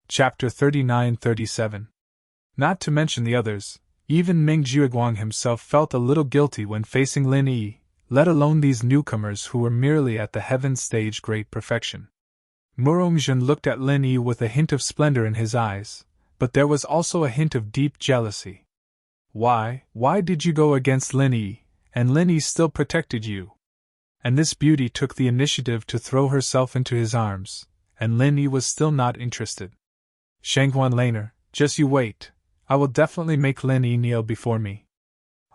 Chapter 39-37. Not to mention the others, even Ming Jiaguang himself felt a little guilty when facing Lin Yi, let alone these newcomers who were merely at the heaven stage great perfection. Murongjin looked at Lin Yi with a hint of splendor in his eyes, but there was also a hint of deep jealousy. Why did you go against Lin Yi, and Lin Yi still protected you? And this beauty took the initiative to throw herself into his arms, and Lin Yi was still not interested. Shanghuan Laner, just you wait. I will definitely make Lin Yi kneel before me.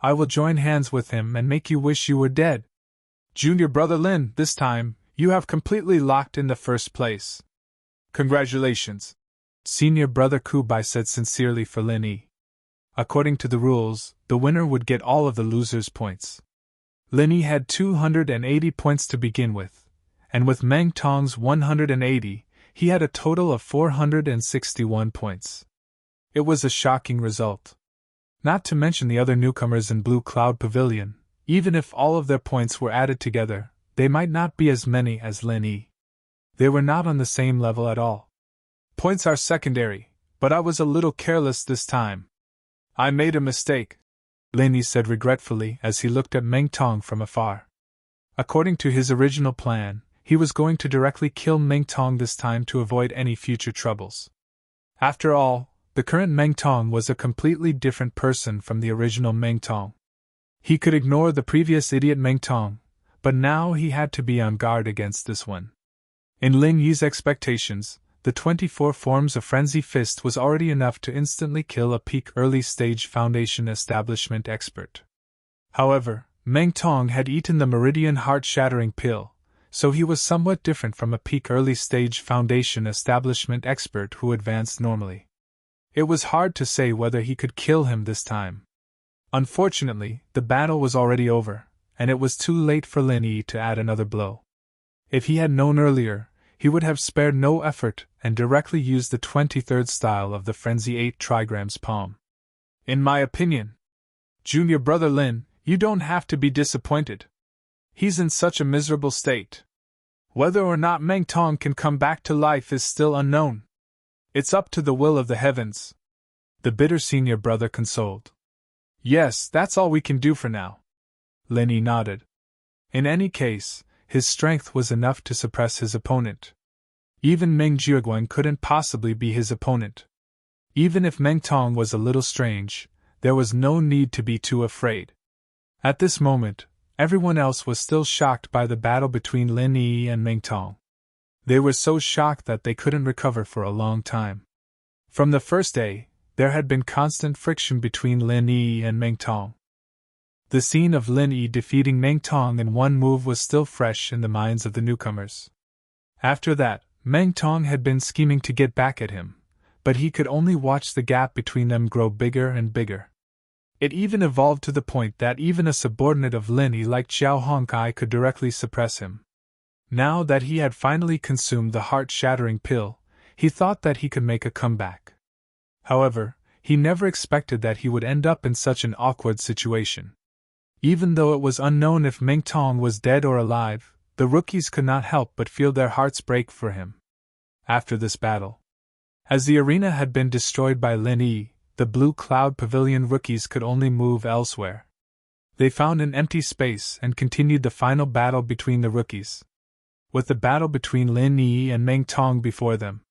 I will join hands with him and make you wish you were dead. Junior brother Lin, this time, you have completely locked in the first place. Congratulations. Senior brother Kubai said sincerely for Lin Yi. According to the rules, the winner would get all of the losers' points. Lin Yi had 280 points to begin with, and with Meng Tong's 180, he had a total of 461 points. It was a shocking result. Not to mention the other newcomers in Blue Cloud Pavilion, even if all of their points were added together, they might not be as many as Lin Yi. They were not on the same level at all. Points are secondary, but I was a little careless this time. I made a mistake, Lin Yi said regretfully as he looked at Meng Tong from afar. According to his original plan, he was going to directly kill Meng Tong this time to avoid any future troubles. After all, the current Meng Tong was a completely different person from the original Meng Tong. He could ignore the previous idiot Meng Tong, but now he had to be on guard against this one. In Lin Yi's expectations, the 24 forms of Frenzy Fist was already enough to instantly kill a peak early-stage Foundation Establishment expert. However, Meng Tong had eaten the Meridian Heart-Shattering Pill, so he was somewhat different from a peak early-stage Foundation Establishment expert who advanced normally. It was hard to say whether he could kill him this time. Unfortunately, the battle was already over, and it was too late for Lin Yi to add another blow. If he had known earlier, he would have spared no effort and directly used the 23rd style of the Frenzy 8 trigrams palm. In my opinion, Junior brother Lin, you don't have to be disappointed. He's in such a miserable state. Whether or not Meng Tong can come back to life is still unknown. It's up to the will of the heavens. The bitter senior brother consoled. Yes, that's all we can do for now. Lin Yi nodded. In any case, his strength was enough to suppress his opponent. Even Meng Jiaguang couldn't possibly be his opponent. Even if Meng Tong was a little strange, there was no need to be too afraid. At this moment, everyone else was still shocked by the battle between Lin Yi and Meng Tong. They were so shocked that they couldn't recover for a long time. From the first day, there had been constant friction between Lin Yi and Meng Tong. The scene of Lin Yi defeating Meng Tong in one move was still fresh in the minds of the newcomers. After that, Meng Tong had been scheming to get back at him, but he could only watch the gap between them grow bigger and bigger. It even evolved to the point that even a subordinate of Lin Yi like Xiao Hongkai could directly suppress him. Now that he had finally consumed the heart-shattering pill, he thought that he could make a comeback. However, he never expected that he would end up in such an awkward situation. Even though it was unknown if Meng Tong was dead or alive, the rookies could not help but feel their hearts break for him. After this battle, as the arena had been destroyed by Lin Yi, the Blue Cloud Pavilion rookies could only move elsewhere. They found an empty space and continued the final battle between the rookies. With the battle between Lin Yi and Meng Tong before them,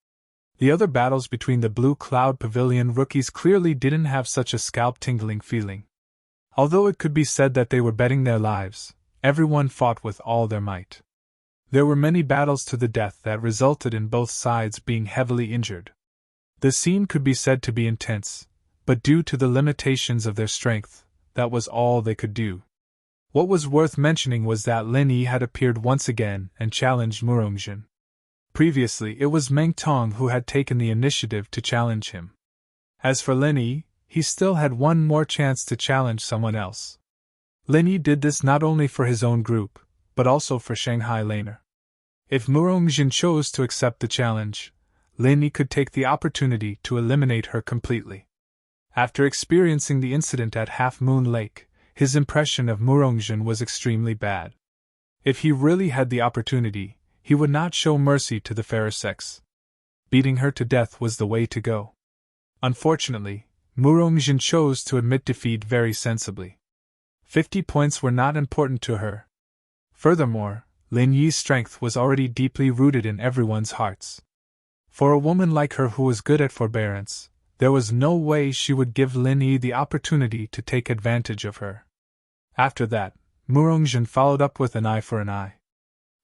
the other battles between the Blue Cloud Pavilion rookies clearly didn't have such a scalp-tingling feeling. Although it could be said that they were betting their lives, everyone fought with all their might. There were many battles to the death that resulted in both sides being heavily injured. The scene could be said to be intense, but due to the limitations of their strength, that was all they could do. What was worth mentioning was that Lin Yi had appeared once again and challenged Murongjin. Previously, it was Meng Tong who had taken the initiative to challenge him. As for Lin Yi, he still had one more chance to challenge someone else. Lin Yi did this not only for his own group, but also for Shanghai Laner. If Murongjin chose to accept the challenge, Lin Yi could take the opportunity to eliminate her completely. After experiencing the incident at Half Moon Lake, his impression of Murongjin was extremely bad. If he really had the opportunity, he would not show mercy to the fairer sex. beating her to death was the way to go. Unfortunately, Murongjin chose to admit defeat very sensibly. 50 points were not important to her. Furthermore, Lin Yi's strength was already deeply rooted in everyone's hearts. For a woman like her who was good at forbearance, there was no way she would give Lin Yi the opportunity to take advantage of her. After that, Murongjin followed up with an eye for an eye.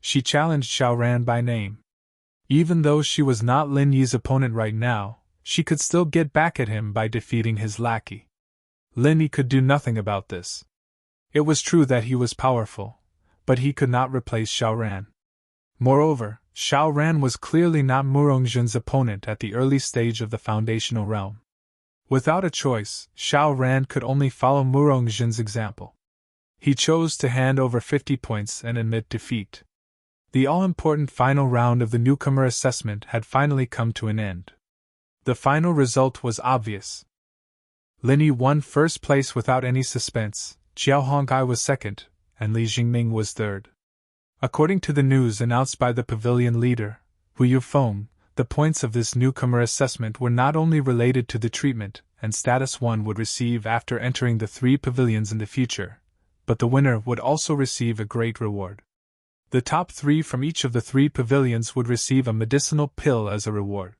She challenged Xiaoran by name. Even though she was not Lin Yi's opponent right now, she could still get back at him by defeating his lackey. Lin Yi could do nothing about this. It was true that he was powerful, but he could not replace Xiaoran. Moreover, Xiaoran was clearly not Murongjin's opponent at the early stage of the foundational realm. Without a choice, Xiaoran could only follow Murongjin's example. He chose to hand over 50 points and admit defeat. The all-important final round of the newcomer assessment had finally come to an end. The final result was obvious. Lin Yi won first place without any suspense, Qiao Hongai was second, and Li Jingming was third. According to the news announced by the pavilion leader, Wu Yufeng, the points of this newcomer assessment were not only related to the treatment and status one would receive after entering the 3 pavilions in the future, but the winner would also receive a great reward. The top 3 from each of the 3 pavilions would receive a medicinal pill as a reward.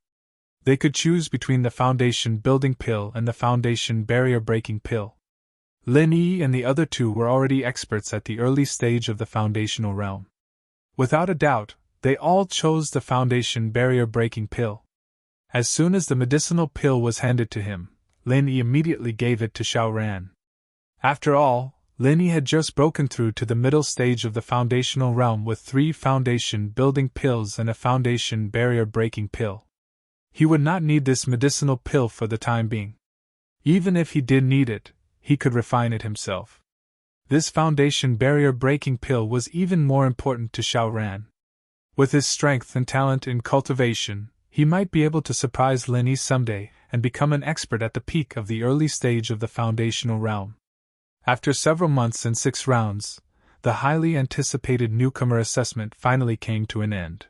They could choose between the foundation building pill and the foundation barrier breaking pill. Lin Yi and the other 2 were already experts at the early stage of the foundational realm. Without a doubt, they all chose the foundation barrier breaking pill. As soon as the medicinal pill was handed to him, Lin Yi immediately gave it to Xiaoran. After all, Lin Yi had just broken through to the middle stage of the foundational realm with 3 foundation building pills and a foundation barrier breaking pill. He would not need this medicinal pill for the time being. Even if he did need it, he could refine it himself. This foundation barrier breaking pill was even more important to Xiaoran. With his strength and talent in cultivation, he might be able to surprise Lin Yi someday and become an expert at the peak of the early stage of the foundational realm. After several months and 6 rounds, the highly anticipated newcomer assessment finally came to an end.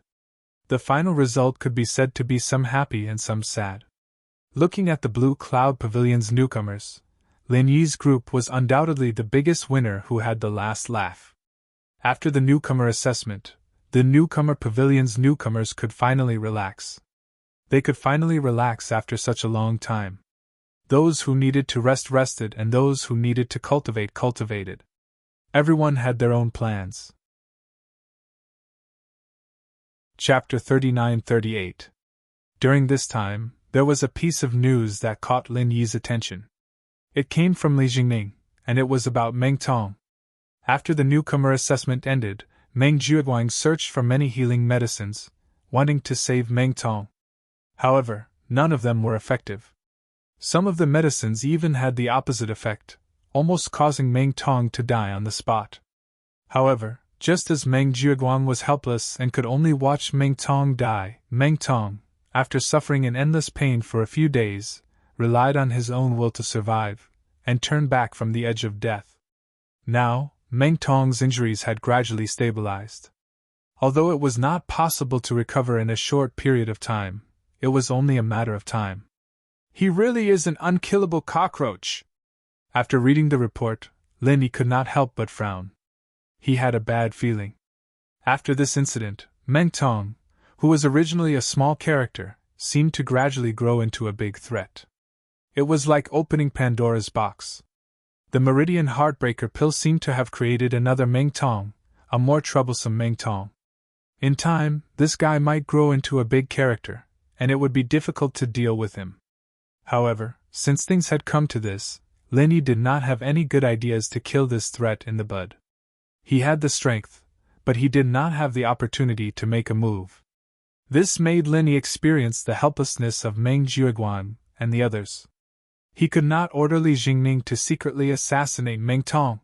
The final result could be said to be some happy and some sad. Looking at the Blue Cloud Pavilion's newcomers, Lin Yi's group was undoubtedly the biggest winner who had the last laugh. After the newcomer assessment, the newcomer pavilion's newcomers could finally relax. They could finally relax after such a long time. Those who needed to rest rested and those who needed to cultivate cultivated. Everyone had their own plans. Chapter 39-38. During this time, there was a piece of news that caught Lin Yi's attention. It came from Li Jingming, and it was about Meng Tong. After the newcomer assessment ended, Meng Jueguang searched for many healing medicines, wanting to save Meng Tong. However, none of them were effective. Some of the medicines even had the opposite effect, almost causing Meng Tong to die on the spot. However, just as Meng Jueguang was helpless and could only watch Meng Tong die, Meng Tong, after suffering in endless pain for a few days, relied on his own will to survive, and turned back from the edge of death. Now, Meng Tong's injuries had gradually stabilized. Although it was not possible to recover in a short period of time, it was only a matter of time. He really is an unkillable cockroach. After reading the report, Lin Yi could not help but frown. He had a bad feeling. After this incident, Meng Tong, who was originally a small character, seemed to gradually grow into a big threat. It was like opening Pandora's box. The Meridian Heartbreaker pill seemed to have created another Meng Tong, a more troublesome Meng Tong. In time, this guy might grow into a big character, and it would be difficult to deal with him. However, since things had come to this, Lin Yi did not have any good ideas to kill this threat in the bud. He had the strength, but he did not have the opportunity to make a move. This made Lin Yi experience the helplessness of Meng Jueguang and the others. He could not order Li Jingming to secretly assassinate Meng Tong.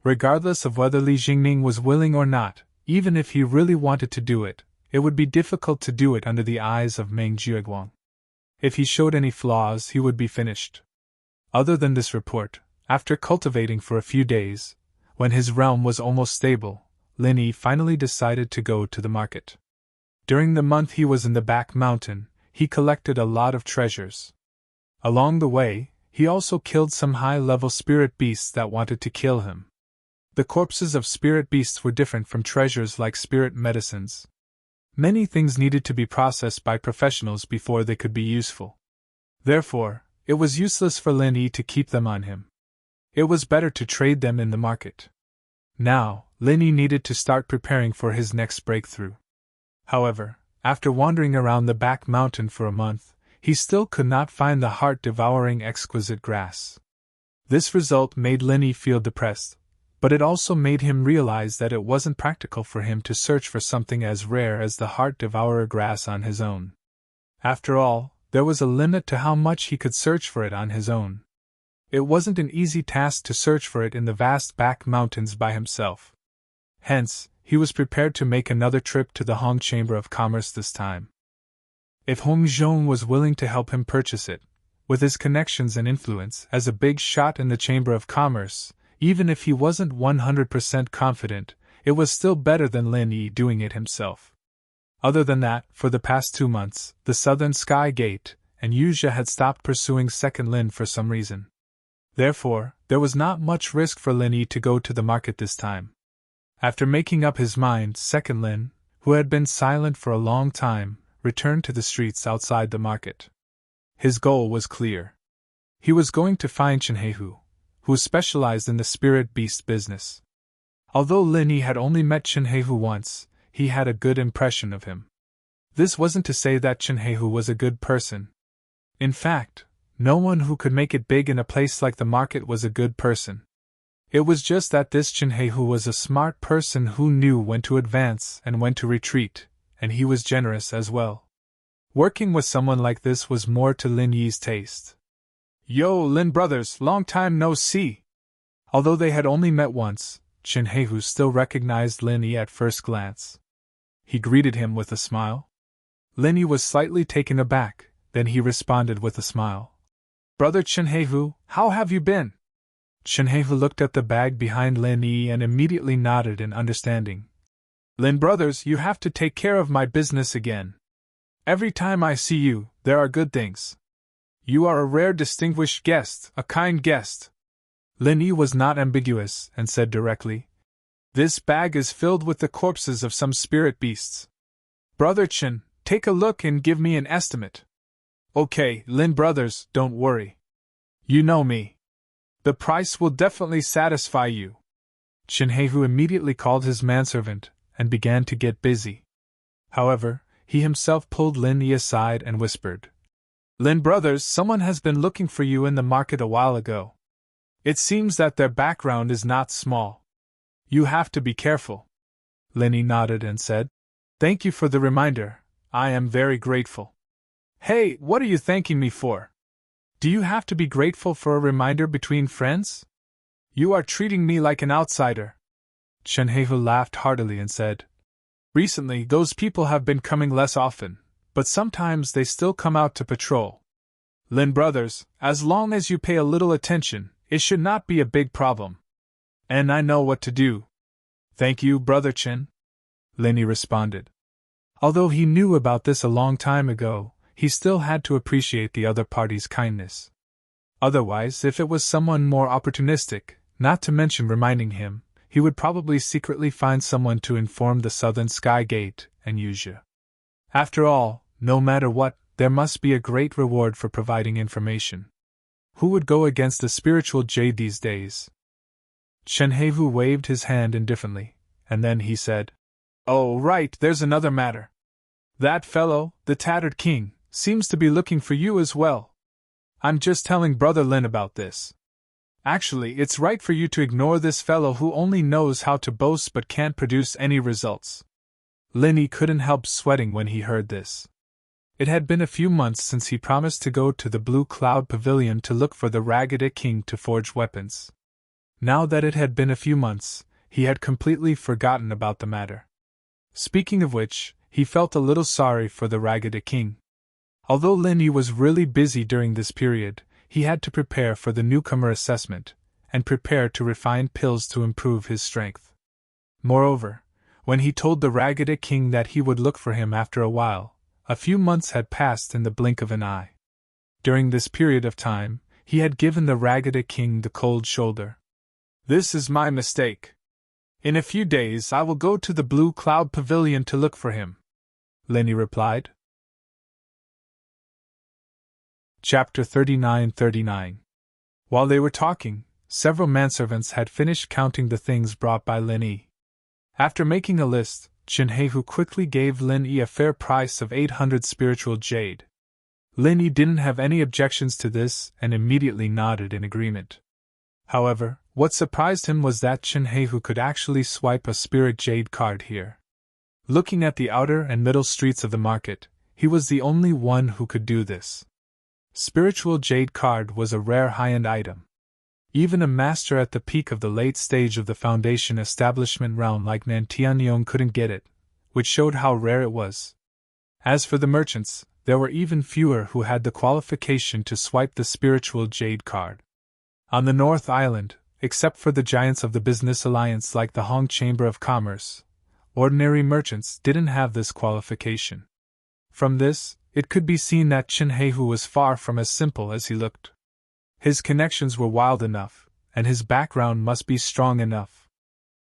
Regardless of whether Li Jingming was willing or not, even if he really wanted to do it, it would be difficult to do it under the eyes of Meng Jueguang. If he showed any flaws, he would be finished. Other than this report, after cultivating for a few days, when his realm was almost stable, Lin Yi finally decided to go to the market. During the month he was in the back mountain, he collected a lot of treasures. Along the way, he also killed some high-level spirit beasts that wanted to kill him. The corpses of spirit beasts were different from treasures like spirit medicines. Many things needed to be processed by professionals before they could be useful. Therefore, it was useless for Lin Yi to keep them on him. It was better to trade them in the market. Now, Lin Yi needed to start preparing for his next breakthrough. However, after wandering around the back mountain for a month, he still could not find the heart-devouring exquisite grass. This result made Lin Yi feel depressed, but it also made him realize that it wasn't practical for him to search for something as rare as the heart-devourer grass on his own. After all, there was a limit to how much he could search for it on his own. It wasn't an easy task to search for it in the vast back mountains by himself. Hence, he was prepared to make another trip to the Hong Chamber of Commerce this time. If Hong Zhong was willing to help him purchase it, with his connections and influence as a big shot in the Chamber of Commerce, even if he wasn't 100% confident, it was still better than Lin Yi doing it himself. Other than that, for the past 2 months, the Southern Sky Gate and Yuzha had stopped pursuing Second Lin for some reason. Therefore, there was not much risk for Lin Yi to go to the market this time. After making up his mind, Second Lin, who had been silent for a long time, returned to the streets outside the market. His goal was clear. He was going to find Chen Heihu, who specialized in the spirit beast business. Although Lin Yi had only met Chen Heihu once, he had a good impression of him. This wasn't to say that Chen Heihu was a good person. In fact, no one who could make it big in a place like the market was a good person. It was just that this Chen Heihu was a smart person who knew when to advance and when to retreat, and he was generous as well. Working with someone like this was more to Lin Yi's taste. "Yo, Lin brothers, long time no see!" Although they had only met once, Chen Heihu still recognized Lin Yi at first glance. He greeted him with a smile. Lin Yi was slightly taken aback, then he responded with a smile. "Brother Chen Heihu, how have you been?" Chen Heihu looked at the bag behind Lin Yi and immediately nodded in understanding. "Lin brothers, you have to take care of my business again. Every time I see you, there are good things. You are a rare distinguished guest, a kind guest." Lin Yi was not ambiguous and said directly, "This bag is filled with the corpses of some spirit beasts. Brother Chen, take a look and give me an estimate." "Okay, Lin brothers, don't worry. You know me. The price will definitely satisfy you." Chen Heihu immediately called his manservant and began to get busy. However, he himself pulled Lin Yi aside and whispered, "Lin brothers, someone has been looking for you in the market a while ago. It seems that their background is not small. You have to be careful." Lin Yi nodded and said, "Thank you for the reminder, I am very grateful." "Hey, what are you thanking me for? Do you have to be grateful for a reminder between friends? You are treating me like an outsider." Chen Heihu laughed heartily and said, "Recently those people have been coming less often, but sometimes they still come out to patrol. Lin brothers, as long as you pay a little attention, it should not be a big problem. And I know what to do." "Thank you, Brother Chen," Lin Yi responded. Although he knew about this a long time ago, he still had to appreciate the other party's kindness. Otherwise, if it was someone more opportunistic, not to mention reminding him, he would probably secretly find someone to inform the Southern Sky Gate and Yuzha. After all, no matter what, there must be a great reward for providing information. Who would go against a spiritual jade these days? Chen Heihu waved his hand indifferently, and then he said, "Oh, right, there's another matter. That fellow, the Tattered King, seems to be looking for you as well. I'm just telling Brother Lin about this. Actually, it's right for you to ignore this fellow who only knows how to boast but can't produce any results." Lin Yi couldn't help sweating when he heard this. It had been a few months since he promised to go to the Blue Cloud Pavilion to look for the Ragged King to forge weapons. Now that it had been a few months, he had completely forgotten about the matter. Speaking of which, he felt a little sorry for the Ragged King. Although Lin Yi was really busy during this period, he had to prepare for the newcomer assessment, and prepare to refine pills to improve his strength. Moreover, when he told the Ragged King that he would look for him after a while, a few months had passed in the blink of an eye. During this period of time, he had given the Ragged King the cold shoulder. "This is my mistake. In a few days I will go to the Blue Cloud Pavilion to look for him," Linny replied. Chapter 39. While they were talking, several manservants had finished counting the things brought by Lin Yi. After making a list, Chinhehu quickly gave Lin Yi a fair price of 800 spiritual jade. Lin Yi didn't have any objections to this and immediately nodded in agreement. However, what surprised him was that Chinhehu could actually swipe a spirit jade card here. Looking at the outer and middle streets of the market, he was the only one who could do this. Spiritual jade card was a rare high-end item. Even a master at the peak of the late stage of the Foundation establishment realm like Nan Tianyong couldn't get it, which showed how rare it was. As for the merchants, there were even fewer who had the qualification to swipe the spiritual jade card. On the North Island, except for the giants of the business alliance like the Hong Chamber of Commerce, ordinary merchants didn't have this qualification. From this, it could be seen that Chinhehu was far from as simple as he looked. His connections were wild enough, and his background must be strong enough.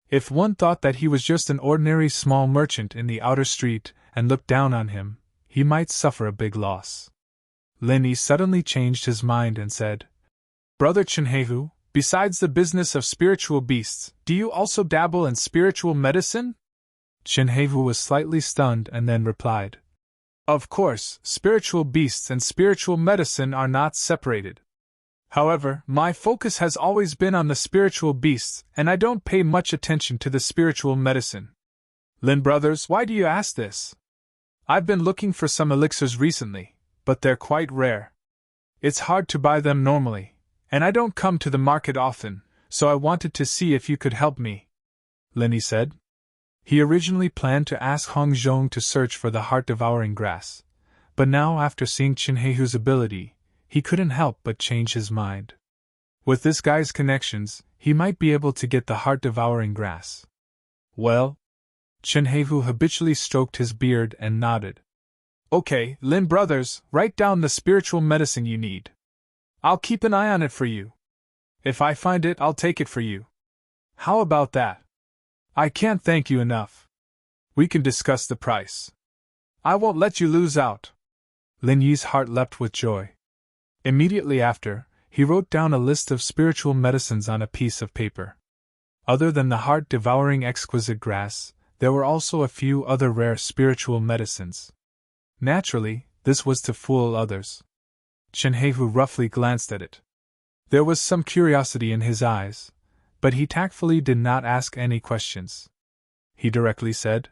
If one thought that he was just an ordinary small merchant in the outer street and looked down on him, he might suffer a big loss. Lin Yi suddenly changed his mind and said, "Brother Chinhehu, besides the business of spiritual beasts, do you also dabble in spiritual medicine?" Chinhehu was slightly stunned and then replied, "Of course, spiritual beasts and spiritual medicine are not separated. However, my focus has always been on the spiritual beasts, and I don't pay much attention to the spiritual medicine." "Lin brothers, why do you ask this? I've been looking for some elixirs recently, but they're quite rare. It's hard to buy them normally, and I don't come to the market often, so I wanted to see if you could help me," Lin Yi said. He originally planned to ask Hong Zhong to search for the heart-devouring grass, but now after seeing Chinhehu's ability, he couldn't help but change his mind. With this guy's connections, he might be able to get the heart-devouring grass. "Well?" Chinhehu habitually stroked his beard and nodded. "Okay, Lin brothers, write down the spiritual medicine you need. I'll keep an eye on it for you. If I find it, I'll take it for you. How about that? I can't thank you enough. We can discuss the price. I won't let you lose out." Lin Yi's heart leapt with joy. Immediately after, he wrote down a list of spiritual medicines on a piece of paper. Other than the heart-devouring exquisite grass, there were also a few other rare spiritual medicines. Naturally, this was to fool others. Chinhehu roughly glanced at it. There was some curiosity in his eyes, but he tactfully did not ask any questions. He directly said,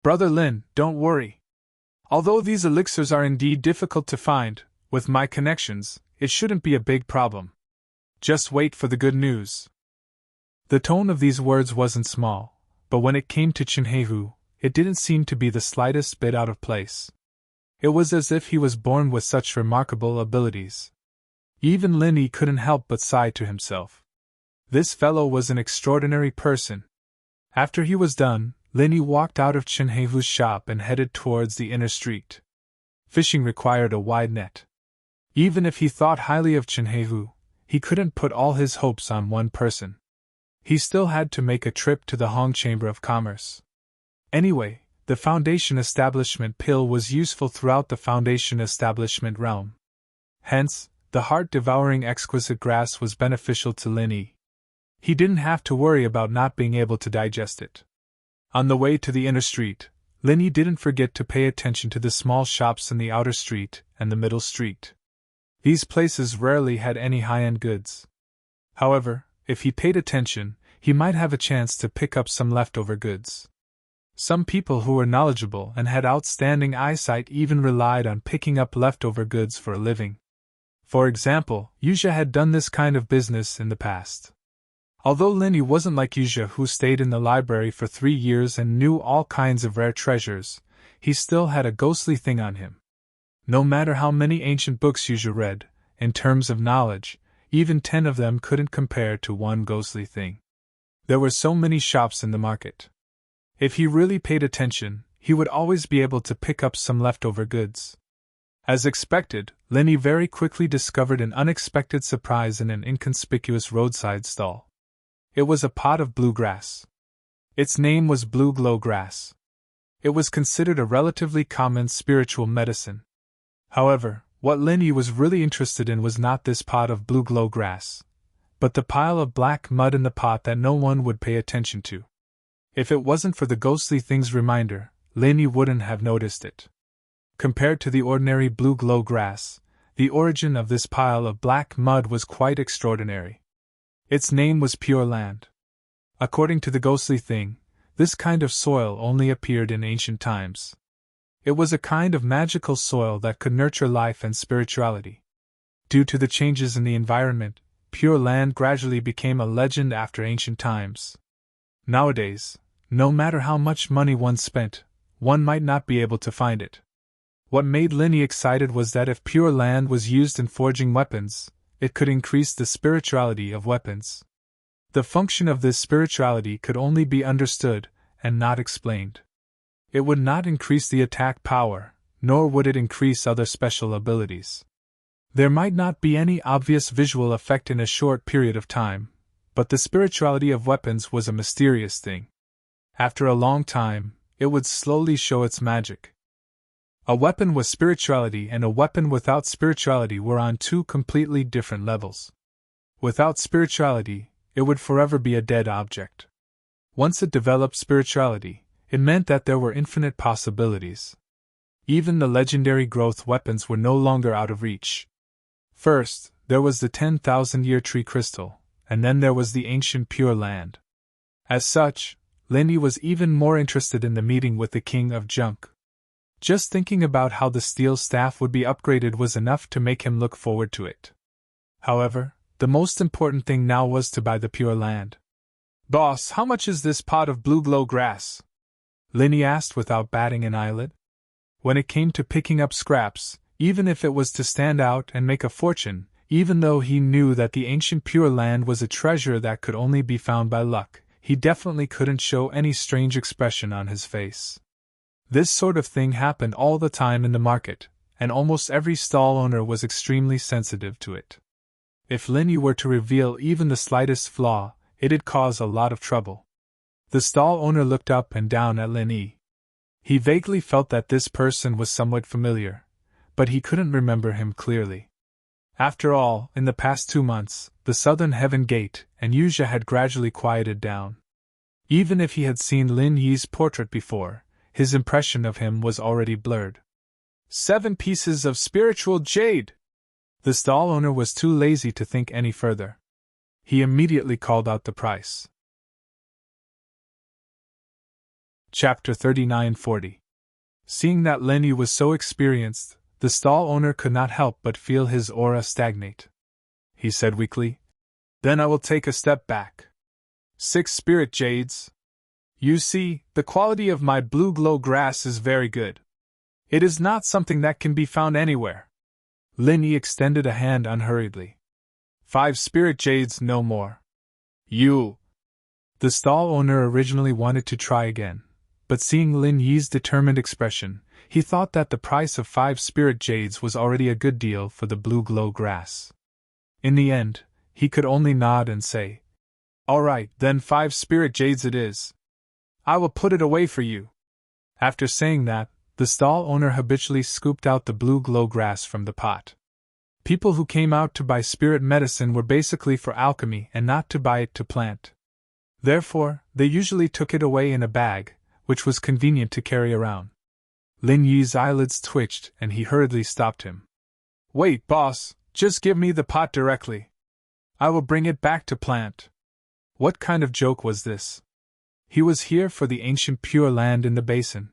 "Brother Lin, don't worry. Although these elixirs are indeed difficult to find, with my connections, it shouldn't be a big problem. Just wait for the good news." The tone of these words wasn't small, but when it came to Chinhehu, it didn't seem to be the slightest bit out of place. It was as if he was born with such remarkable abilities. Even Lin Yi couldn't help but sigh to himself. This fellow was an extraordinary person. After he was done, Lin Yi walked out of Chinhehu's shop and headed towards the inner street. Fishing required a wide net. Even if he thought highly of Chinhehu, he couldn't put all his hopes on one person. He still had to make a trip to the Hong Chamber of Commerce. Anyway, the Foundation Establishment pill was useful throughout the Foundation Establishment realm. Hence, the heart-devouring exquisite grass was beneficial to Lin Yi. He didn't have to worry about not being able to digest it. On the way to the inner street, Lin Yi didn't forget to pay attention to the small shops in the outer street and the middle street. These places rarely had any high-end goods. However, if he paid attention, he might have a chance to pick up some leftover goods. Some people who were knowledgeable and had outstanding eyesight even relied on picking up leftover goods for a living. For example, Yuzha had done this kind of business in the past. Although Lin Yi wasn't like Yuzha, who stayed in the library for 3 years and knew all kinds of rare treasures, he still had a ghostly thing on him. No matter how many ancient books Yuzha read, in terms of knowledge, even 10 of them couldn't compare to one ghostly thing. There were so many shops in the market. If he really paid attention, he would always be able to pick up some leftover goods. As expected, Linny very quickly discovered an unexpected surprise in an inconspicuous roadside stall. It was a pot of bluegrass. Its name was blue glow grass. It was considered a relatively common spiritual medicine. However, what Linny was really interested in was not this pot of blue glow grass, but the pile of black mud in the pot that no one would pay attention to. If it wasn't for the ghostly thing's reminder, Linny wouldn't have noticed it. Compared to the ordinary blue glow grass, the origin of this pile of black mud was quite extraordinary. Its name was Pure Land. According to the ghostly thing, this kind of soil only appeared in ancient times. It was a kind of magical soil that could nurture life and spirituality. Due to the changes in the environment, Pure Land gradually became a legend after ancient times. Nowadays, no matter how much money one spent, one might not be able to find it. What made Linny excited was that if Pure Land was used in forging weapons, it could increase the spirituality of weapons. The function of this spirituality could only be understood, and not explained. It would not increase the attack power, nor would it increase other special abilities. There might not be any obvious visual effect in a short period of time, but the spirituality of weapons was a mysterious thing. After a long time, it would slowly show its magic. A weapon with spirituality and a weapon without spirituality were on two completely different levels. Without spirituality, it would forever be a dead object. Once it developed spirituality, it meant that there were infinite possibilities. Even the legendary growth weapons were no longer out of reach. First, there was the 10,000-year tree crystal, and then there was the ancient Pure Land. As such, Linny was even more interested in the meeting with the King of Junk. Just thinking about how the steel staff would be upgraded was enough to make him look forward to it. However, the most important thing now was to buy the Pure Land. "Boss, how much is this pot of blue glow grass?" Linny asked without batting an eyelid. When it came to picking up scraps, even if it was to stand out and make a fortune, even though he knew that the ancient Pure Land was a treasure that could only be found by luck, he definitely couldn't show any strange expression on his face. This sort of thing happened all the time in the market, and almost every stall owner was extremely sensitive to it. If Linny were to reveal even the slightest flaw, it'd cause a lot of trouble. The stall owner looked up and down at Linny. He vaguely felt that this person was somewhat familiar, but he couldn't remember him clearly. After all, in the past 2 months, the Southern Heaven Gate and Yuja had gradually quieted down. Even if he had seen Lin Yi's portrait before, his impression of him was already blurred. 7 pieces of spiritual jade! The stall owner was too lazy to think any further. He immediately called out the price. Chapter 39-40. Seeing that Linny was so experienced, the stall owner could not help but feel his aura stagnate. He said weakly, "Then I will take a step back. 6 spirit jades. You see, the quality of my blue glow grass is very good. It is not something that can be found anywhere." Linny extended a hand unhurriedly. 5 spirit jades, no more. You. The stall owner originally wanted to try again, but seeing Lin Yi's determined expression, he thought that the price of 5 spirit jades was already a good deal for the blue glow grass. In the end, he could only nod and say, "All right, then 5 spirit jades it is. I will put it away for you." After saying that, the stall owner habitually scooped out the blue glow grass from the pot. People who came out to buy spirit medicine were basically for alchemy and not to buy it to plant. Therefore, they usually took it away in a bag, which was convenient to carry around. Lin Yi's eyelids twitched and he hurriedly stopped him. "Wait, boss, just give me the pot directly. I will bring it back to plant." What kind of joke was this? He was here for the ancient Pure Land in the basin.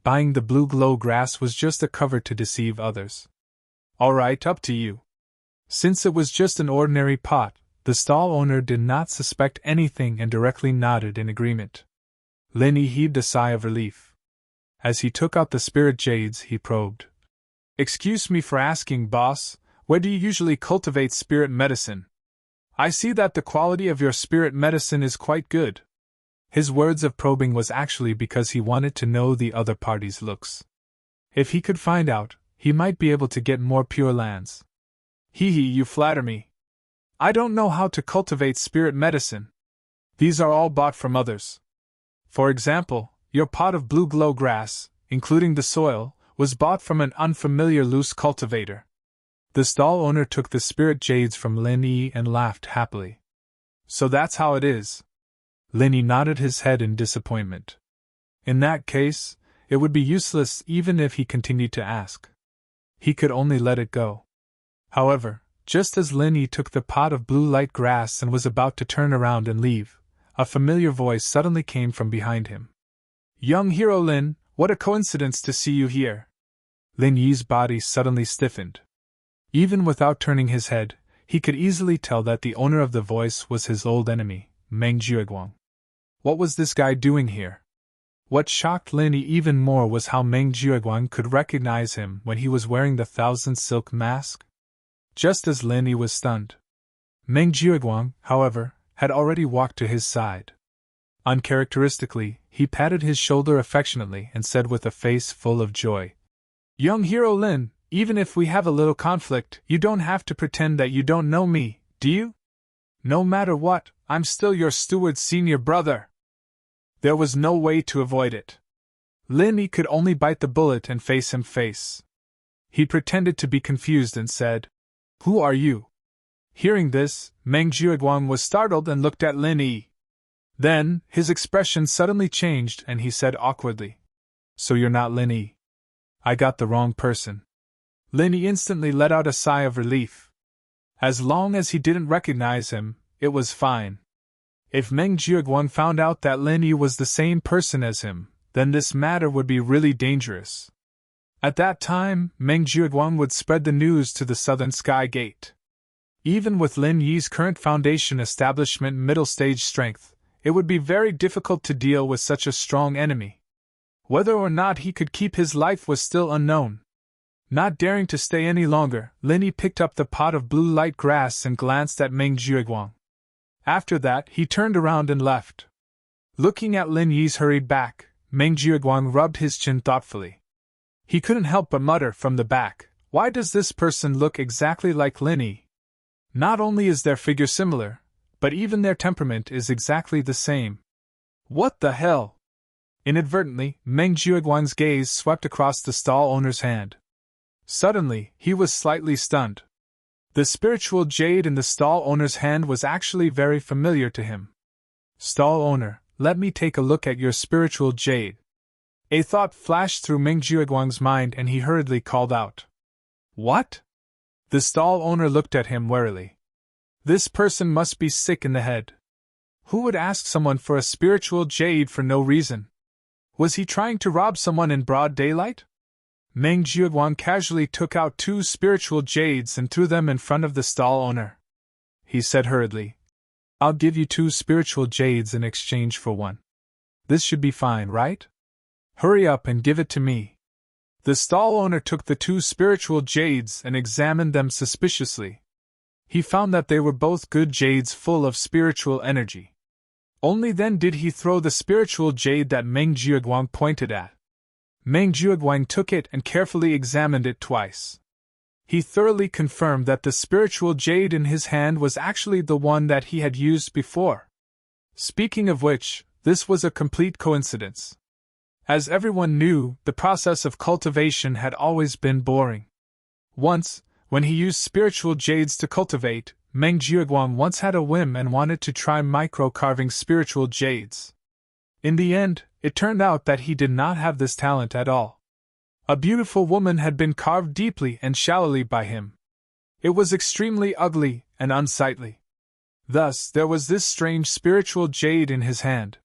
Buying the blue glow grass was just a cover to deceive others. "All right, up to you." Since it was just an ordinary pot, the stall owner did not suspect anything and directly nodded in agreement. Linny heaved a sigh of relief. As he took out the spirit jades, he probed. "Excuse me for asking, boss, where do you usually cultivate spirit medicine? I see that the quality of your spirit medicine is quite good." His words of probing was actually because he wanted to know the other party's looks. If he could find out, he might be able to get more pure lands. Hee, you flatter me. I don't know how to cultivate spirit medicine. These are all bought from others. For example, your pot of blue glow grass, including the soil, was bought from an unfamiliar loose cultivator. The stall owner took the spirit jades from Lin Yi and laughed happily. So that's how it is. Lin Yi nodded his head in disappointment. In that case, it would be useless even if he continued to ask. He could only let it go. However, just as Lin Yi took the pot of blue light grass and was about to turn around and leave, a familiar voice suddenly came from behind him. Young hero Lin, what a coincidence to see you here. Lin Yi's body suddenly stiffened. Even without turning his head, he could easily tell that the owner of the voice was his old enemy, Meng Jueguang. What was this guy doing here? What shocked Lin Yi even more was how Meng Jueguang could recognize him when he was wearing the thousand silk mask. Just as Lin Yi was stunned, Meng Jueguang, however, had already walked to his side. Uncharacteristically, he patted his shoulder affectionately and said with a face full of joy, Young hero Lin, even if we have a little conflict, you don't have to pretend that you don't know me, do you? No matter what, I'm still your steward's senior brother. There was no way to avoid it. Lin Yi could only bite the bullet and face him face. He pretended to be confused and said, Who are you? Hearing this, Meng Jueguang was startled and looked at Lin Yi. Then, his expression suddenly changed and he said awkwardly, So you're not Lin Yi. I got the wrong person. Lin Yi instantly let out a sigh of relief. As long as he didn't recognize him, it was fine. If Meng Jueguang found out that Lin Yi was the same person as him, then this matter would be really dangerous. At that time, Meng Jueguang would spread the news to the Southern Sky Gate. Even with Lin Yi's current foundation establishment middle stage strength, it would be very difficult to deal with such a strong enemy. Whether or not he could keep his life was still unknown. Not daring to stay any longer, Lin Yi picked up the pot of blue light grass and glanced at Meng Jueguang. After that, he turned around and left. Looking at Lin Yi's hurried back, Meng Jueguang rubbed his chin thoughtfully. He couldn't help but mutter from the back, Why does this person look exactly like Lin Yi? Not only is their figure similar, but even their temperament is exactly the same. What the hell? Inadvertently, Meng Jueguang's gaze swept across the stall owner's hand. Suddenly, he was slightly stunned. The spiritual jade in the stall owner's hand was actually very familiar to him. Stall owner, let me take a look at your spiritual jade. A thought flashed through Meng Jueguang's mind and he hurriedly called out. What? The stall owner looked at him warily. This person must be sick in the head. Who would ask someone for a spiritual jade for no reason? Was he trying to rob someone in broad daylight? Meng Jueguang casually took out 2 spiritual jades and threw them in front of the stall owner. He said hurriedly, I'll give you 2 spiritual jades in exchange for 1. This should be fine, right? Hurry up and give it to me. The stall owner took the 2 spiritual jades and examined them suspiciously. He found that they were both good jades full of spiritual energy. Only then did he throw the spiritual jade that Meng Jueguang pointed at. Meng Jueguang took it and carefully examined it twice. He thoroughly confirmed that the spiritual jade in his hand was actually the one that he had used before. Speaking of which, this was a complete coincidence. As everyone knew, the process of cultivation had always been boring. Once, when he used spiritual jades to cultivate, Meng Jueguang once had a whim and wanted to try micro-carving spiritual jades. In the end, it turned out that he did not have this talent at all. A beautiful woman had been carved deeply and shallowly by him. It was extremely ugly and unsightly. Thus, there was this strange spiritual jade in his hand.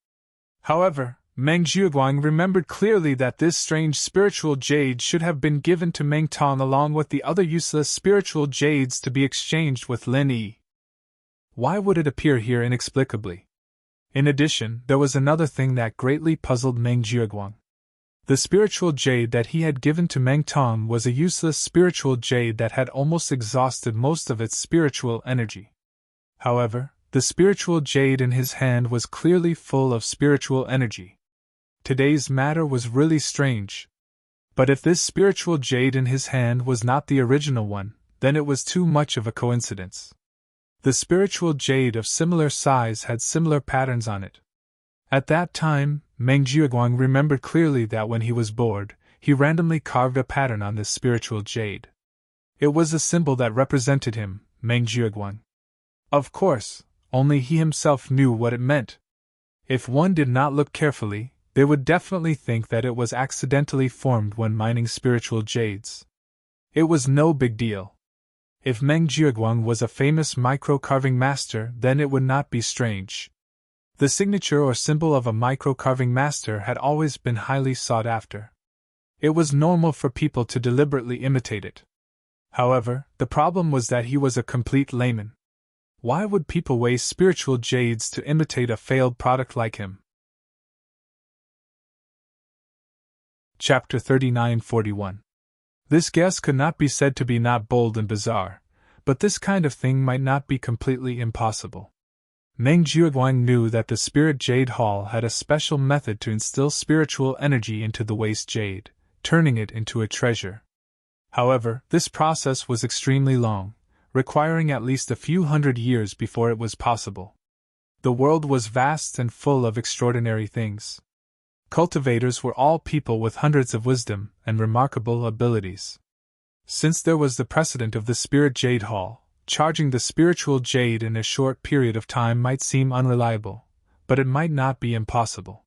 However, Meng Jueguang remembered clearly that this strange spiritual jade should have been given to Meng Tong along with the other useless spiritual jades to be exchanged with Lin Yi. Why would it appear here inexplicably? In addition, there was another thing that greatly puzzled Meng Jueguang. The spiritual jade that he had given to Meng Tong was a useless spiritual jade that had almost exhausted most of its spiritual energy. However, The spiritual jade in his hand was clearly full of spiritual energy. Today's matter was really strange. But if this spiritual jade in his hand was not the original one, then it was too much of a coincidence. The spiritual jade of similar size had similar patterns on it. At that time, Meng Jiuguang remembered clearly that when he was bored, he randomly carved a pattern on this spiritual jade. It was a symbol that represented him, Meng Jiuguang. Of course, only he himself knew what it meant. If one did not look carefully, they would definitely think that it was accidentally formed when mining spiritual jades. It was no big deal. If Meng Jiuguang was a famous micro-carving master, then it would not be strange. The signature or symbol of a micro-carving master had always been highly sought after. It was normal for people to deliberately imitate it. However, the problem was that he was a complete layman. Why would people waste spiritual jades to imitate a failed product like him? Chapter 39-41. This guess could not be said to be not bold and bizarre, but this kind of thing might not be completely impossible. Meng Jiuguang knew that the Spirit Jade Hall had a special method to instill spiritual energy into the waste jade, turning it into a treasure. However, this process was extremely long, requiring at least a few hundred years before it was possible. The world was vast and full of extraordinary things. Cultivators were all people with hundreds of wisdom and remarkable abilities. Since there was the precedent of the Spirit Jade Hall, charging the spiritual jade in a short period of time might seem unreliable, but it might not be impossible.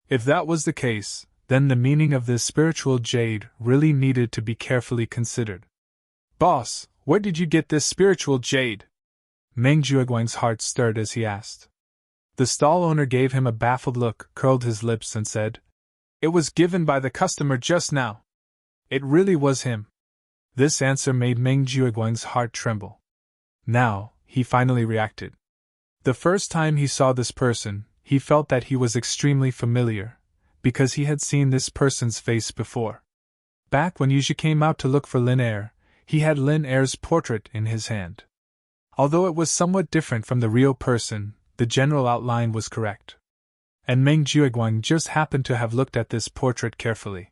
If that was the case, then the meaning of this spiritual jade really needed to be carefully considered. "Boss, where did you get this spiritual jade?" Meng Jiuguang's heart stirred as he asked. The stall owner gave him a baffled look, curled his lips and said, "It was given by the customer just now." It really was him. This answer made Meng Jiuguang's heart tremble. Now, he finally reacted. The first time he saw this person, he felt that he was extremely familiar, because he had seen this person's face before. Back when Yuji came out to look for Lin Er, he had Lin Er's portrait in his hand. Although it was somewhat different from the real person, the general outline was correct. And Meng Jiuguang just happened to have looked at this portrait carefully.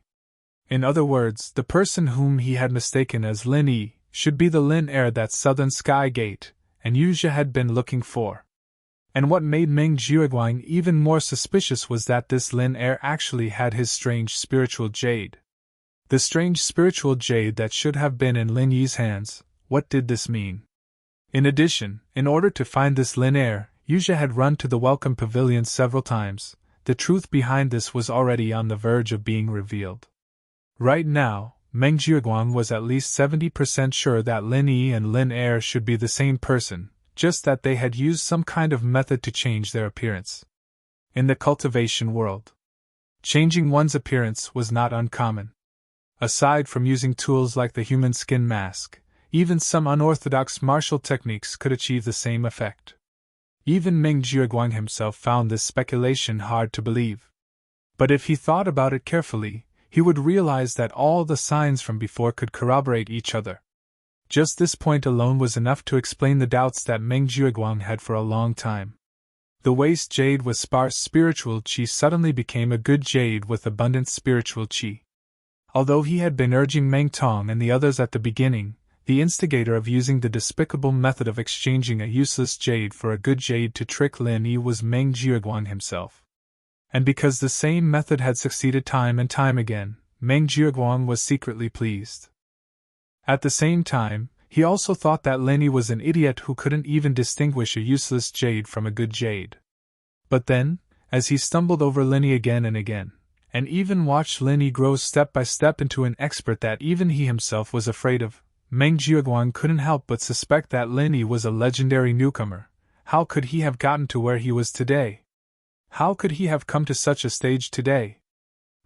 In other words, the person whom he had mistaken as Lin Yi should be the Lin Er that Southern Sky Gate and Yuja had been looking for. And what made Meng Jiuguang even more suspicious was that this Lin Er actually had his strange spiritual jade. The strange spiritual jade that should have been in Lin Yi's hands. What did this mean? In addition, in order to find this Lin Er, Yuja had run to the welcome pavilion several times. The truth behind this was already on the verge of being revealed. Right now, Meng Jiuguang was at least 70% sure that Lin Yi and Lin Er should be the same person, just that they had used some kind of method to change their appearance. In the cultivation world, changing one's appearance was not uncommon. Aside from using tools like the human skin mask, even some unorthodox martial techniques could achieve the same effect. Even Meng Jiuguang himself found this speculation hard to believe. But if he thought about it carefully, he would realize that all the signs from before could corroborate each other. Just this point alone was enough to explain the doubts that Meng Jiuguang had for a long time. The waste jade with sparse spiritual qi suddenly became a good jade with abundant spiritual qi. Although he had been urging Meng Tong and the others at the beginning, the instigator of using the despicable method of exchanging a useless jade for a good jade to trick Lin Yi was Meng Jiuguang himself. And because the same method had succeeded time and time again, Meng Jiuguang was secretly pleased. At the same time, he also thought that Lin Yi was an idiot who couldn't even distinguish a useless jade from a good jade. But then, as he stumbled over Lin Yi again and again, and even watched Lin Yi grow step by step into an expert that even he himself was afraid of, Meng Jiuguang couldn't help but suspect that Lin Yi was a legendary newcomer. How could he have gotten to where he was today? How could he have come to such a stage today?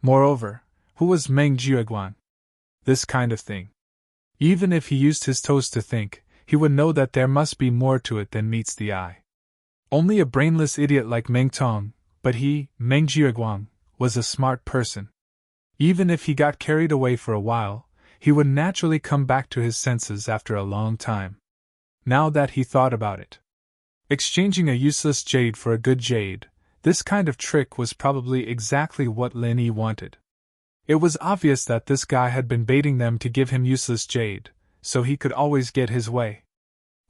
Moreover, who was Meng Jiuguang? This kind of thing. Even if he used his toes to think, he would know that there must be more to it than meets the eye. Only a brainless idiot like Meng Tong, but he, Meng Jiuguang, was a smart person. Even if he got carried away for a while, he would naturally come back to his senses after a long time. Now that he thought about it, Exchanging a useless jade for a good jade, this kind of trick was probably exactly what Lin Yi wanted. It was obvious that this guy had been baiting them to give him useless jade, so he could always get his way.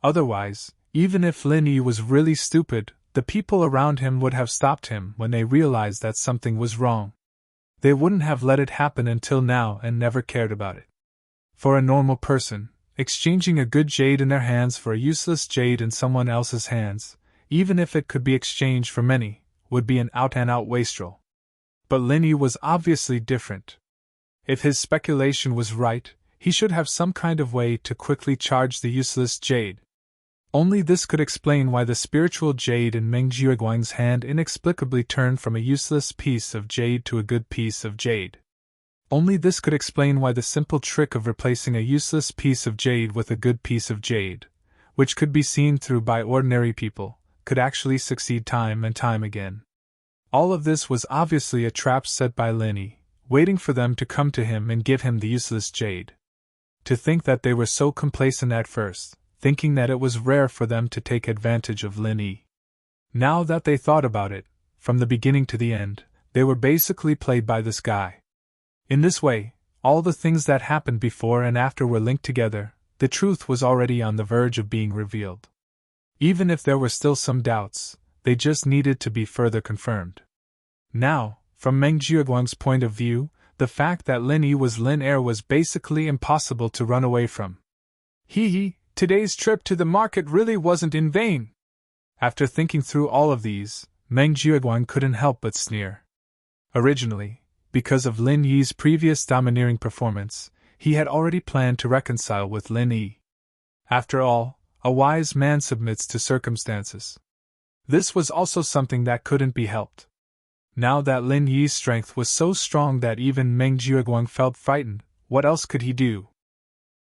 Otherwise, even if Lin Yi was really stupid, the people around him would have stopped him when they realized that something was wrong. They wouldn't have let it happen until now and never cared about it. For a normal person, exchanging a good jade in their hands for a useless jade in someone else's hands, even if it could be exchanged for many, would be an out-and-out wastrel. But Lin Yi was obviously different. If his speculation was right, he should have some kind of way to quickly charge the useless jade. Only this could explain why the spiritual jade in Meng Jiuguang's hand inexplicably turned from a useless piece of jade to a good piece of jade. Only this could explain why the simple trick of replacing a useless piece of jade with a good piece of jade, which could be seen through by ordinary people, could actually succeed time and time again. All of this was obviously a trap set by Lin Yi, waiting for them to come to him and give him the useless jade. To think that they were so complacent at first, thinking that it was rare for them to take advantage of Lin Yi. Now that they thought about it, from the beginning to the end, they were basically played by this guy. In this way, all the things that happened before and after were linked together, the truth was already on the verge of being revealed. Even if there were still some doubts, they just needed to be further confirmed. Now, from Meng Jiuguang's point of view, the fact that Lin Yi was Lin Er was basically impossible to run away from. Today's trip to the market really wasn't in vain. After thinking through all of these, Meng Jiuguang couldn't help but sneer. Originally, because of Lin Yi's previous domineering performance, he had already planned to reconcile with Lin Yi. After all, a wise man submits to circumstances. This was also something that couldn't be helped. Now that Lin Yi's strength was so strong that even Meng Jiuguang felt frightened, what else could he do?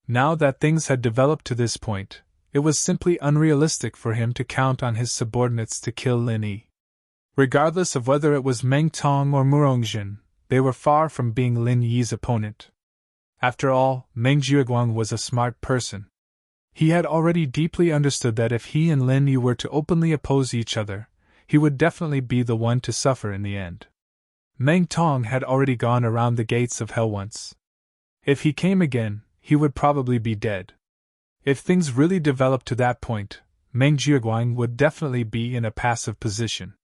Now that things had developed to this point, it was simply unrealistic for him to count on his subordinates to kill Lin Yi. Regardless of whether it was Meng Tong or Murongjin, they were far from being Lin Yi's opponent. After all, Meng Jiuguang was a smart person. He had already deeply understood that if he and Lin Yi were to openly oppose each other, he would definitely be the one to suffer in the end. Meng Tong had already gone around the gates of hell once. If he came again, he would probably be dead. If things really developed to that point, Meng Jiuguang would definitely be in a passive position.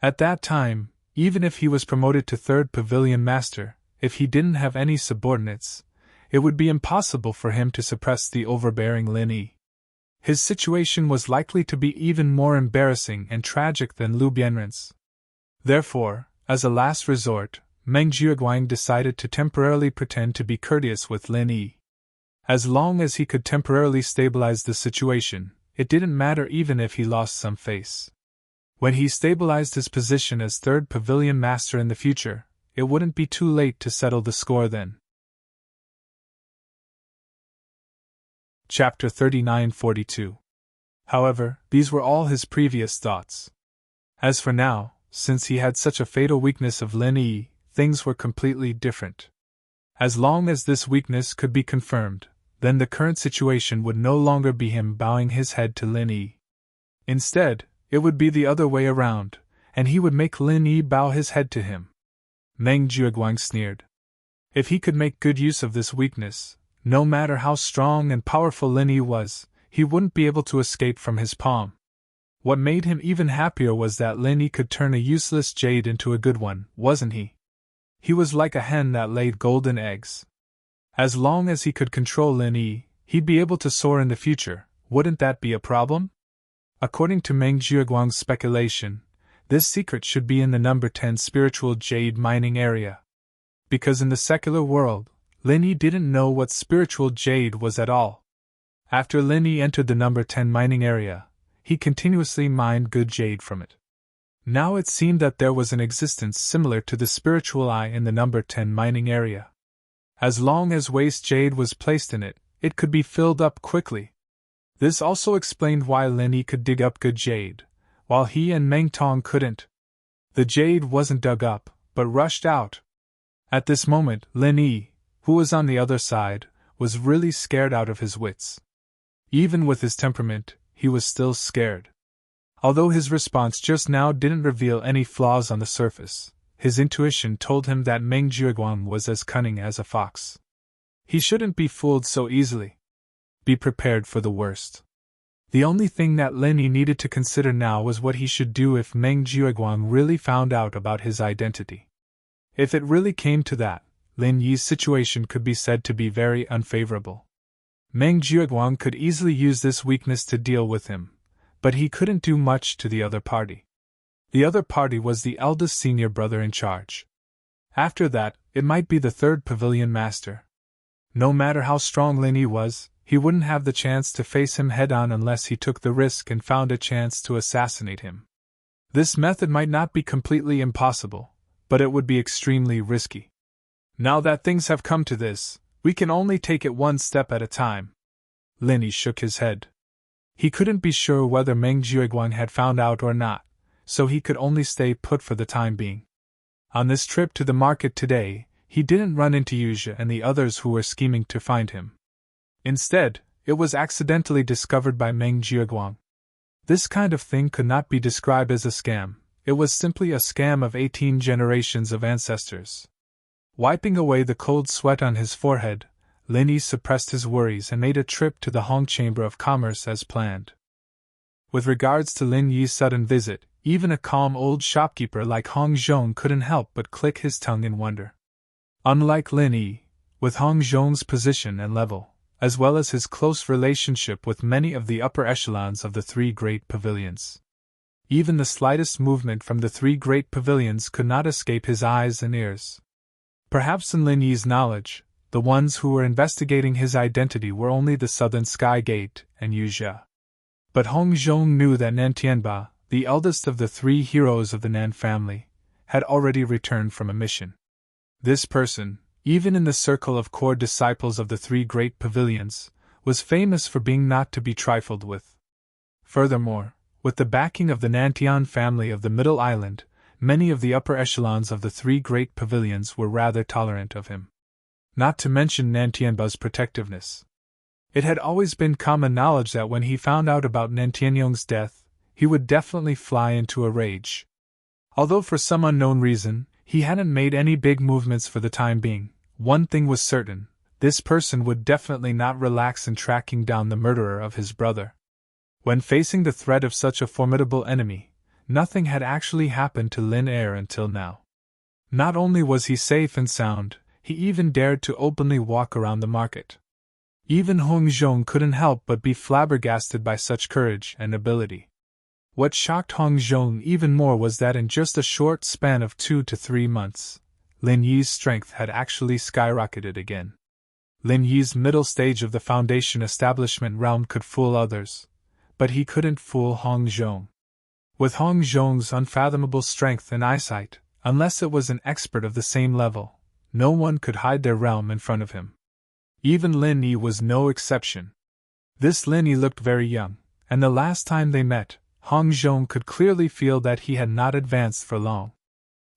At that time, even if he was promoted to third pavilion master, if he didn't have any subordinates, it would be impossible for him to suppress the overbearing Lin Yi. His situation was likely to be even more embarrassing and tragic than Liu Bianren's. Therefore, as a last resort, Meng Jiuguang decided to temporarily pretend to be courteous with Lin Yi. As long as he could temporarily stabilize the situation, it didn't matter even if he lost some face. When he stabilized his position as third pavilion master in the future, it wouldn't be too late to settle the score then. Chapter 39-42. However, these were all his previous thoughts. As for now, since he had such a fatal weakness of Lin Yi, things were completely different. As long as this weakness could be confirmed, then the current situation would no longer be him bowing his head to Lin Yi. Instead, it would be the other way around, and he would make Lin Yi bow his head to him. Meng Jiuguang sneered. If he could make good use of this weakness, no matter how strong and powerful Lin Yi was, he wouldn't be able to escape from his palm. What made him even happier was that Lin Yi could turn a useless jade into a good one, wasn't he? He was like a hen that laid golden eggs. As long as he could control Lin Yi, he'd be able to soar in the future. Wouldn't that be a problem? According to Meng Jiuguang's speculation, this secret should be in the number 10 spiritual jade mining area. Because in the secular world, Lin Yi didn't know what spiritual jade was at all. After Lin Yi entered the number 10 mining area, he continuously mined good jade from it. Now it seemed that there was an existence similar to the spiritual eye in the number 10 mining area. As long as waste jade was placed in it, it could be filled up quickly. This also explained why Lin Yi could dig up good jade, while he and Meng Tong couldn't. The jade wasn't dug up, but rushed out. At this moment, Lin Yi, who was on the other side, was really scared out of his wits. Even with his temperament, he was still scared. Although his response just now didn't reveal any flaws on the surface, his intuition told him that Meng Jiuguang was as cunning as a fox. He shouldn't be fooled so easily. Be prepared for the worst. The only thing that Lin Yi needed to consider now was what he should do if Meng Jiuguang really found out about his identity. If it really came to that, Lin Yi's situation could be said to be very unfavorable. Meng Jiuguang could easily use this weakness to deal with him, but he couldn't do much to the other party. The other party was the eldest senior brother in charge. After that, it might be the third pavilion master. No matter how strong Lin Yi was, he wouldn't have the chance to face him head-on unless he took the risk and found a chance to assassinate him. This method might not be completely impossible, but it would be extremely risky. Now that things have come to this, we can only take it one step at a time. Lin Yi shook his head. He couldn't be sure whether Meng Jiuguang had found out or not, so he could only stay put for the time being. On this trip to the market today, he didn't run into Yuzha and the others who were scheming to find him. Instead, it was accidentally discovered by Meng Jiuguang. This kind of thing could not be described as a scam, it was simply a scam of 18 generations of ancestors. Wiping away the cold sweat on his forehead, Lin Yi suppressed his worries and made a trip to the Hong Chamber of Commerce as planned. With regards to Lin Yi's sudden visit, even a calm old shopkeeper like Hong Zhong couldn't help but click his tongue in wonder. Unlike Lin Yi, with Hong Zhong's position and level, as well as his close relationship with many of the upper echelons of the three great pavilions, even the slightest movement from the three great pavilions could not escape his eyes and ears. Perhaps in Lin Yi's knowledge, the ones who were investigating his identity were only the Southern Sky Gate and Yuzha. But Hong Zhong knew that Nan Tianba, the eldest of the three heroes of the Nan family, had already returned from a mission. This person, even in the circle of core disciples of the three great pavilions, was famous for being not to be trifled with. Furthermore, with the backing of the Nantian family of the Middle Island, many of the upper echelons of the three great pavilions were rather tolerant of him. Not to mention Nantianba's protectiveness. It had always been common knowledge that when he found out about Nantianyong's death, he would definitely fly into a rage. Although for some unknown reason, he hadn't made any big movements for the time being, one thing was certain: this person would definitely not relax in tracking down the murderer of his brother. When facing the threat of such a formidable enemy, nothing had actually happened to Lin Air until now. Not only was he safe and sound, he even dared to openly walk around the market. Even Hong Zhong couldn't help but be flabbergasted by such courage and ability. What shocked Hong Zhong even more was that in just a short span of 2 to 3 months, Lin Yi's strength had actually skyrocketed again. Lin Yi's middle stage of the foundation establishment realm could fool others, but he couldn't fool Hong Zhong. With Hong Zhong's unfathomable strength and eyesight, unless it was an expert of the same level, no one could hide their realm in front of him. Even Lin Yi was no exception. This Lin Yi looked very young, and the last time they met, Hong Zhong could clearly feel that he had not advanced for long.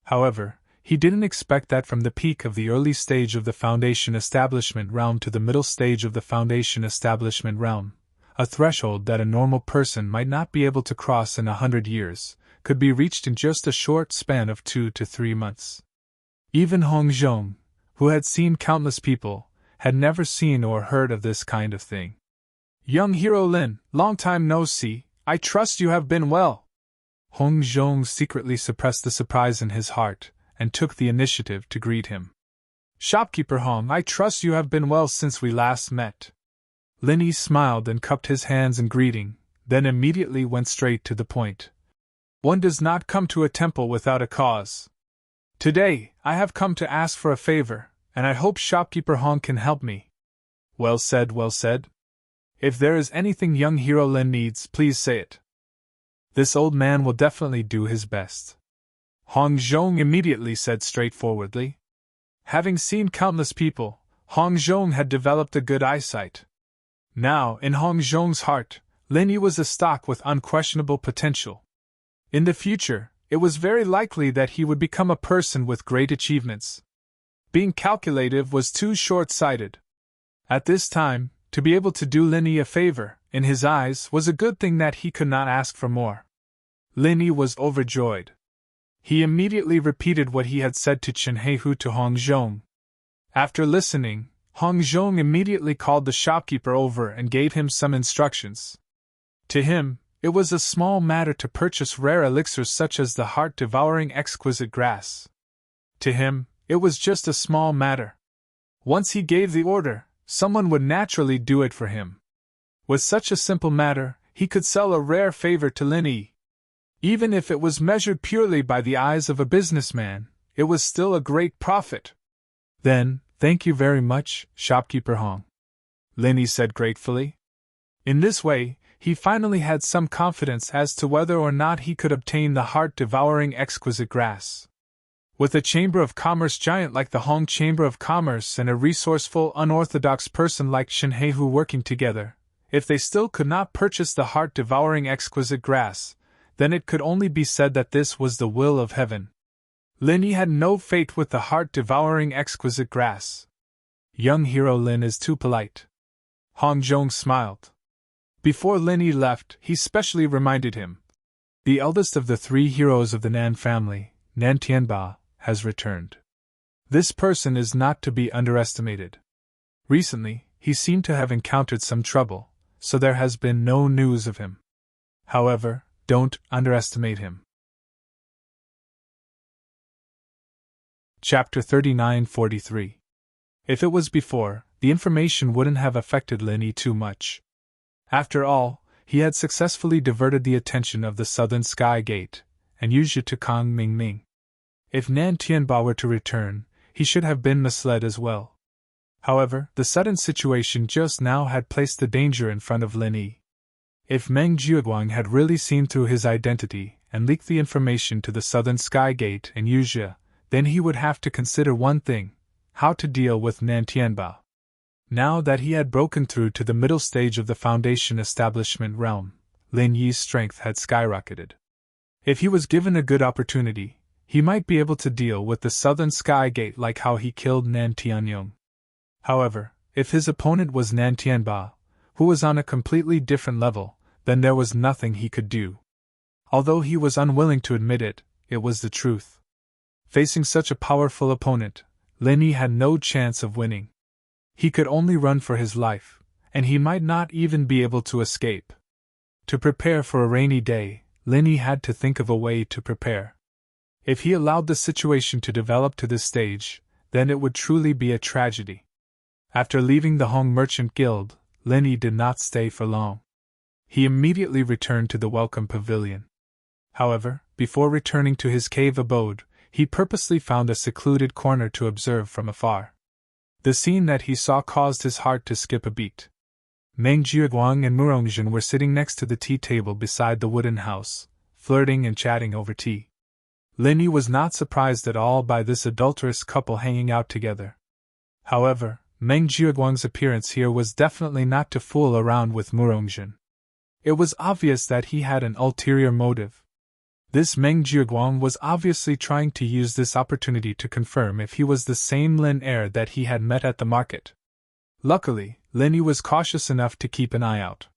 However, he didn't expect that from the peak of the early stage of the foundation establishment realm to the middle stage of the foundation establishment realm, a threshold that a normal person might not be able to cross in 100 years, could be reached in just a short span of 2 to 3 months. Even Hong Zhong, who had seen countless people, had never seen or heard of this kind of thing. "Young hero Lin, long time no see, I trust you have been well." Hong Zhong secretly suppressed the surprise in his heart, and took the initiative to greet him. "Shopkeeper Hong, I trust you have been well since we last met." Lin Yi smiled and cupped his hands in greeting, then immediately went straight to the point. "One does not come to a temple without a cause. Today, I have come to ask for a favor, and I hope Shopkeeper Hong can help me." "Well said, well said. If there is anything young hero Lin needs, please say it. This old man will definitely do his best." Hong Zhong immediately said straightforwardly. Having seen countless people, Hong Zhong had developed a good eyesight. Now, in Hong Zhong's heart, Lin Yi was a stock with unquestionable potential. In the future, it was very likely that he would become a person with great achievements. Being calculative was too short-sighted. At this time, to be able to do Lin Yi a favor, in his eyes, was a good thing that he could not ask for more. Lin Yi was overjoyed. He immediately repeated what he had said to Chen Heihu to Hong Zhong. After listening, Hong Zhong immediately called the shopkeeper over and gave him some instructions. To him, it was a small matter to purchase rare elixirs such as the heart-devouring exquisite grass. To him, it was just a small matter. Once he gave the order, someone would naturally do it for him. With such a simple matter, he could sell a rare favor to Lin Yi. Even if it was measured purely by the eyes of a businessman, it was still a great profit. Then, thank you very much, shopkeeper Hong, Lin Yi said gratefully. In this way, he finally had some confidence as to whether or not he could obtain the heart-devouring exquisite grass. With a Chamber of Commerce giant like the Hong Chamber of Commerce and a resourceful, unorthodox person like Chen Heihu working together, if they still could not purchase the heart-devouring exquisite grass, then it could only be said that this was the will of heaven. Lin Yi had no fate with the heart-devouring exquisite grass. Young hero Lin is too polite. Hong Zhong smiled. Before Lin Yi left, he specially reminded him. The eldest of the three heroes of the Nan family, Nan Tianba, has returned. This person is not to be underestimated. Recently, he seemed to have encountered some trouble, so there has been no news of him. However, don't underestimate him. Chapter 39-43. If it was before, the information wouldn't have affected Lin Yi too much. After all, he had successfully diverted the attention of the Southern Sky Gate, and Yuzhi to Kang Mingming. If Nan Tianba were to return, he should have been misled as well. However, the sudden situation just now had placed the danger in front of Lin Yi. If Meng Jiuguang had really seen through his identity and leaked the information to the Southern Sky Gate and Yuzhi, then he would have to consider one thing: how to deal with Nan Tianba. Now that he had broken through to the middle stage of the Foundation establishment realm, Lin Yi's strength had skyrocketed. If he was given a good opportunity, he might be able to deal with the Southern Sky Gate like how he killed Nan Tianyong. However, if his opponent was Nan Tianba, who was on a completely different level, then there was nothing he could do. Although he was unwilling to admit it, it was the truth. Facing such a powerful opponent, Lin Yi had no chance of winning. He could only run for his life, and he might not even be able to escape. To prepare for a rainy day, Lin Yi had to think of a way to prepare. If he allowed the situation to develop to this stage, then it would truly be a tragedy. After leaving the Hong Merchant Guild, Lin Yi did not stay for long. He immediately returned to the Welcome Pavilion. However, before returning to his cave abode, he purposely found a secluded corner to observe from afar. The scene that he saw caused his heart to skip a beat. Meng Jiuguang and Murongjin were sitting next to the tea table beside the wooden house, flirting and chatting over tea. Lin Yi was not surprised at all by this adulterous couple hanging out together. However, Meng Jiuguang's appearance here was definitely not to fool around with Murongjin. It was obvious that he had an ulterior motive. This Meng Jiuguang was obviously trying to use this opportunity to confirm if he was the same Lin heir that he had met at the market. Luckily, Lin Yi was cautious enough to keep an eye out.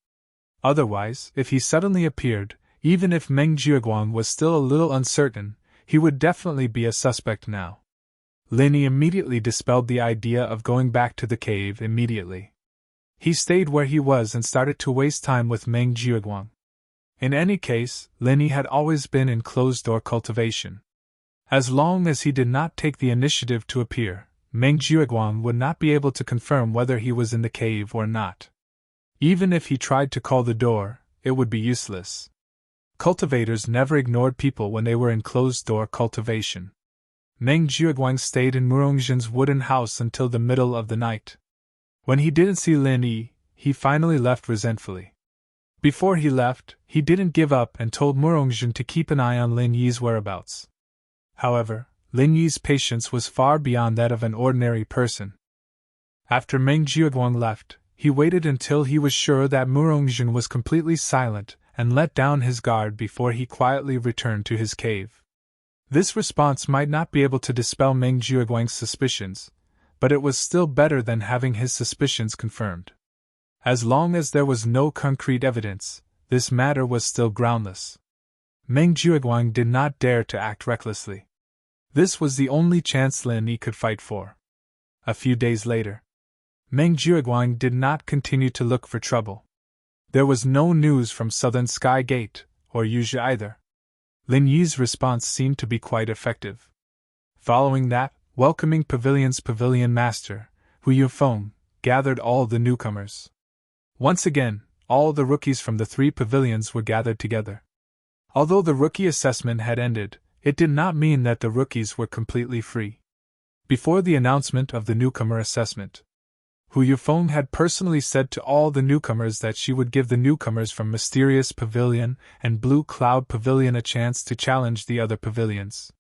Otherwise, if he suddenly appeared, even if Meng Jiuguang was still a little uncertain, he would definitely be a suspect now. Lin Yi immediately dispelled the idea of going back to the cave immediately. He stayed where he was and started to waste time with Meng Jiuguang. In any case, Lin Yi had always been in closed-door cultivation. As long as he did not take the initiative to appear, Meng Jiuguang would not be able to confirm whether he was in the cave or not. Even if he tried to call the door, it would be useless. Cultivators never ignored people when they were in closed-door cultivation. Meng Jiuguang stayed in Murongjin's wooden house until the middle of the night. When he didn't see Lin Yi, he finally left resentfully. Before he left, he didn't give up and told Murongjin to keep an eye on Lin Yi's whereabouts. However, Lin Yi's patience was far beyond that of an ordinary person. After Meng Jiuguang left, he waited until he was sure that Murongjin was completely silent and let down his guard before he quietly returned to his cave. This response might not be able to dispel Meng Jiuguang's suspicions, but it was still better than having his suspicions confirmed. As long as there was no concrete evidence, this matter was still groundless. Meng Jueguang did not dare to act recklessly. This was the only chance Lin Yi could fight for. A few days later, Meng Jueguang did not continue to look for trouble. There was no news from Southern Sky Gate, or Yuzhi either. Lin Yi's response seemed to be quite effective. Following that, welcoming pavilion's pavilion master, Hu Yufeng, gathered all the newcomers. Once again, all the rookies from the 3 pavilions were gathered together. Although the rookie assessment had ended, it did not mean that the rookies were completely free. Before the announcement of the newcomer assessment, Hu Yufeng had personally said to all the newcomers that she would give the newcomers from Mysterious Pavilion and Blue Cloud Pavilion a chance to challenge the other pavilions.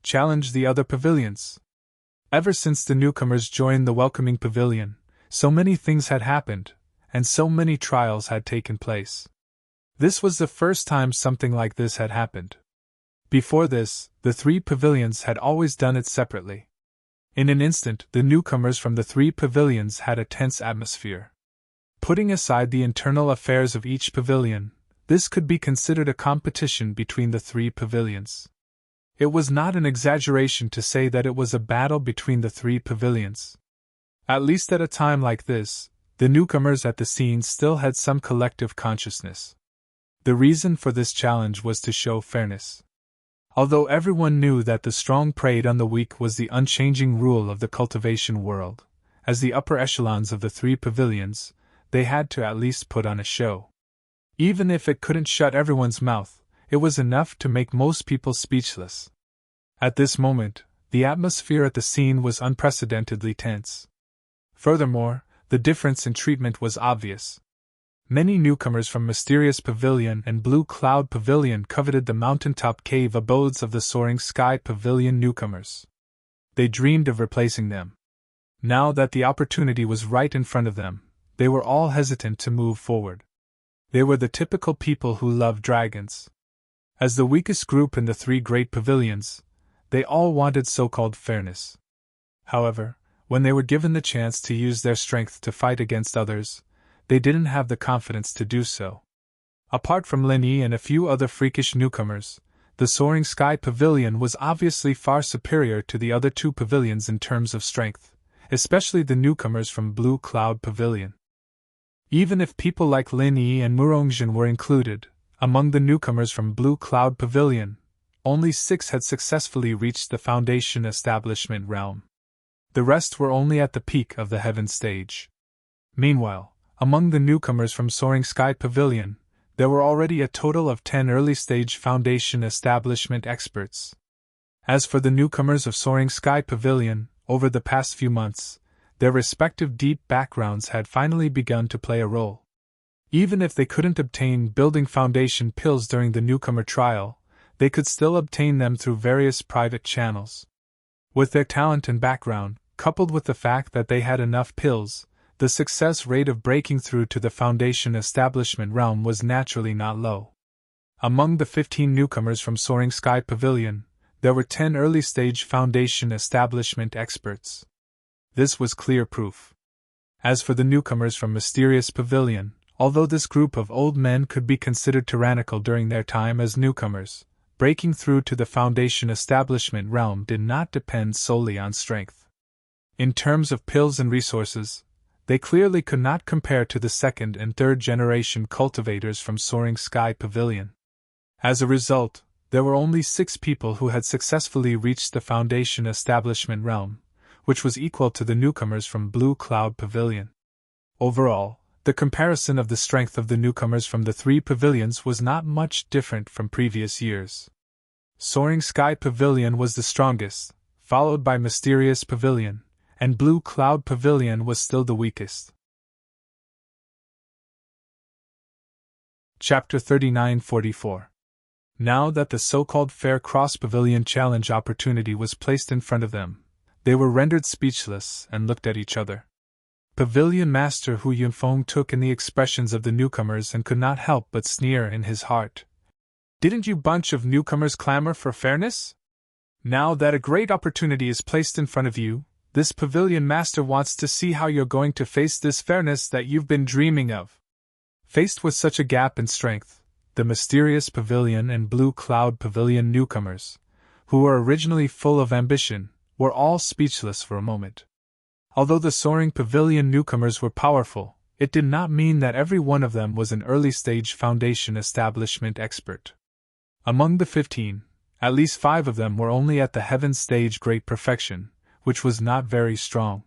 Challenge the other pavilions? Ever since the newcomers joined the welcoming pavilion, so many things had happened, and so many trials had taken place. This was the first time something like this had happened. Before this, the 3 pavilions had always done it separately. In an instant, the newcomers from the 3 pavilions had a tense atmosphere. Putting aside the internal affairs of each pavilion, this could be considered a competition between the 3 pavilions. It was not an exaggeration to say that it was a battle between the 3 pavilions. At least at a time like this, the newcomers at the scene still had some collective consciousness. The reason for this challenge was to show fairness. Although everyone knew that the strong preyed on the weak was the unchanging rule of the cultivation world, as the upper echelons of the 3 pavilions, they had to at least put on a show. Even if it couldn't shut everyone's mouth, it was enough to make most people speechless. At this moment, the atmosphere at the scene was unprecedentedly tense. Furthermore, the difference in treatment was obvious. Many newcomers from Mysterious Pavilion and Blue Cloud Pavilion coveted the mountaintop cave abodes of the Soaring Sky Pavilion newcomers. They dreamed of replacing them. Now that the opportunity was right in front of them, they were all hesitant to move forward. They were the typical people who love dragons. As the weakest group in the 3 great pavilions, they all wanted so-called fairness. However, when they were given the chance to use their strength to fight against others, they didn't have the confidence to do so. Apart from Lin Yi and a few other freakish newcomers, the Soaring Sky Pavilion was obviously far superior to the other 2 pavilions in terms of strength, especially the newcomers from Blue Cloud Pavilion. Even if people like Lin Yi and Murongjin were included, among the newcomers from Blue Cloud Pavilion, only 6 had successfully reached the Foundation Establishment realm. The rest were only at the peak of the Heaven stage. Meanwhile, among the newcomers from Soaring Sky Pavilion, there were already a total of 10 early-stage Foundation Establishment experts. As for the newcomers of Soaring Sky Pavilion, over the past few months, their respective deep backgrounds had finally begun to play a role. Even if they couldn't obtain building foundation pills during the newcomer trial, they could still obtain them through various private channels. With their talent and background, coupled with the fact that they had enough pills, the success rate of breaking through to the Foundation Establishment realm was naturally not low. Among the 15 newcomers from Soaring Sky Pavilion, there were 10 early-stage Foundation Establishment experts. This was clear proof. As for the newcomers from Mysterious Pavilion, although this group of old men could be considered tyrannical during their time as newcomers, breaking through to the Foundation Establishment realm did not depend solely on strength. In terms of pills and resources, they clearly could not compare to the 2nd and 3rd generation cultivators from Soaring Sky Pavilion. As a result, there were only 6 people who had successfully reached the Foundation Establishment realm, which was equal to the newcomers from Blue Cloud Pavilion. Overall, the comparison of the strength of the newcomers from the 3 pavilions was not much different from previous years. Soaring Sky Pavilion was the strongest, followed by Mysterious Pavilion, and Blue Cloud Pavilion was still the weakest. Chapter 39-44. Now that the so-called Fair Cross Pavilion Challenge opportunity was placed in front of them, they were rendered speechless and looked at each other. Pavilion Master Hu Yunfeng took in the expressions of the newcomers and could not help but sneer in his heart. Didn't you bunch of newcomers clamor for fairness? Now that a great opportunity is placed in front of you, this Pavilion Master wants to see how you're going to face this fairness that you've been dreaming of. Faced with such a gap in strength, the mysterious pavilion and blue cloud pavilion newcomers, who were originally full of ambition, were all speechless for a moment. Although the soaring pavilion newcomers were powerful, it did not mean that every one of them was an early-stage foundation establishment expert. Among the 15, at least 5 of them were only at the heaven stage great perfection, which was not very strong.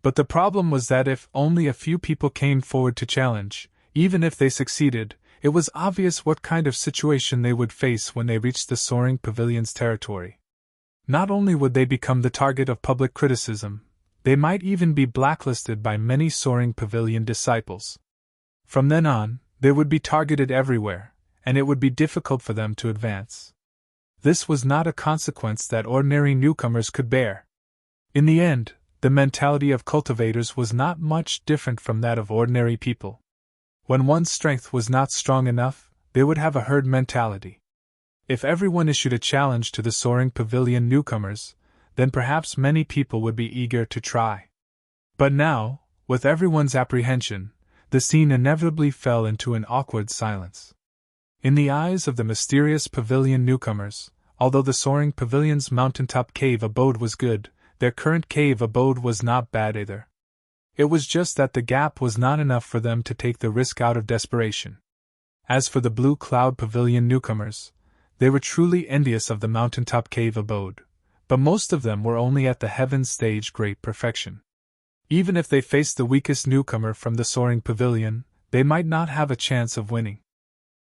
But the problem was that if only a few people came forward to challenge, even if they succeeded, it was obvious what kind of situation they would face when they reached the soaring pavilion's territory. Not only would they become the target of public criticism, they might even be blacklisted by many soaring pavilion disciples. From then on, they would be targeted everywhere, and it would be difficult for them to advance. This was not a consequence that ordinary newcomers could bear. In the end, the mentality of cultivators was not much different from that of ordinary people. When one's strength was not strong enough, they would have a herd mentality. If everyone issued a challenge to the soaring pavilion newcomers, then perhaps many people would be eager to try. But now, with everyone's apprehension, the scene inevitably fell into an awkward silence. In the eyes of the mysterious pavilion newcomers, although the soaring pavilion's mountaintop cave abode was good, their current cave abode was not bad either. It was just that the gap was not enough for them to take the risk out of desperation. As for the blue cloud pavilion newcomers, they were truly envious of the mountaintop cave abode, but most of them were only at the heaven stage great perfection. Even if they faced the weakest newcomer from the soaring pavilion, they might not have a chance of winning.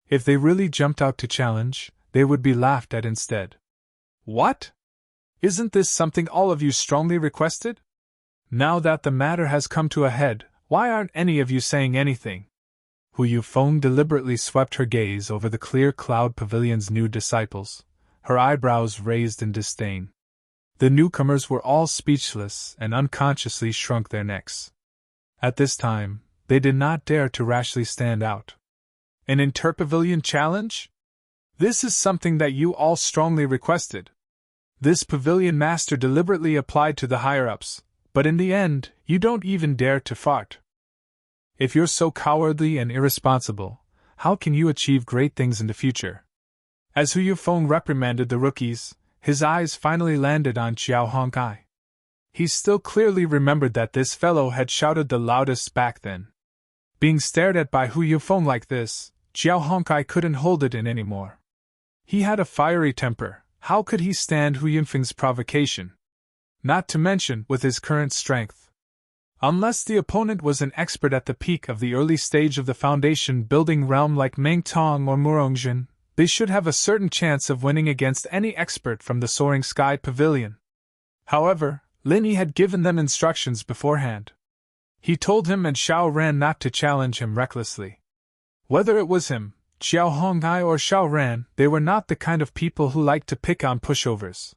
If they really jumped out to challenge, they would be laughed at instead. What? Isn't this something all of you strongly requested? Now that the matter has come to a head, why aren't any of you saying anything? Hu Yufeng deliberately swept her gaze over the clear cloud pavilion's new disciples, her eyebrows raised in disdain. The newcomers were all speechless and unconsciously shrunk their necks. At this time, they did not dare to rashly stand out. An interpavilion challenge? This is something that you all strongly requested. This pavilion master deliberately applied to the higher-ups, but in the end, you don't even dare to fart. If you're so cowardly and irresponsible, how can you achieve great things in the future? As Hu Yufeng reprimanded the rookies, his eyes finally landed on Xiao Hongkai. He still clearly remembered that this fellow had shouted the loudest back then. Being stared at by Hu Yufeng like this, Xiao Hongkai couldn't hold it in anymore. He had a fiery temper. How could he stand Hu Yunfeng's provocation? Not to mention with his current strength. Unless the opponent was an expert at the peak of the early stage of the foundation building realm like Meng Tong or Murongjin, they should have a certain chance of winning against any expert from the Soaring Sky Pavilion. However, Lin Yi had given them instructions beforehand. He told him and Xiao Ran not to challenge him recklessly. Whether it was him, Xiao Honghai or Xiao Ran, they were not the kind of people who liked to pick on pushovers.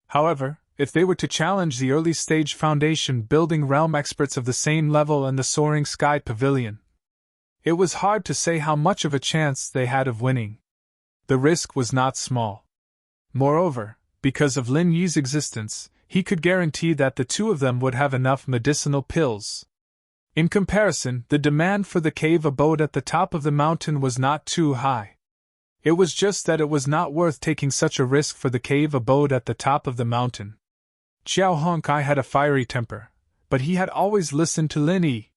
However, if they were to challenge the early-stage foundation building realm experts of the same level and the Soaring Sky Pavilion, it was hard to say how much of a chance they had of winning. The risk was not small. Moreover, because of Lin Yi's existence, he could guarantee that the two of them would have enough medicinal pills. In comparison, the demand for the cave abode at the top of the mountain was not too high. It was just that it was not worth taking such a risk for the cave abode at the top of the mountain. Xiao Hongkai had a fiery temper, but he had always listened to Lin Yi.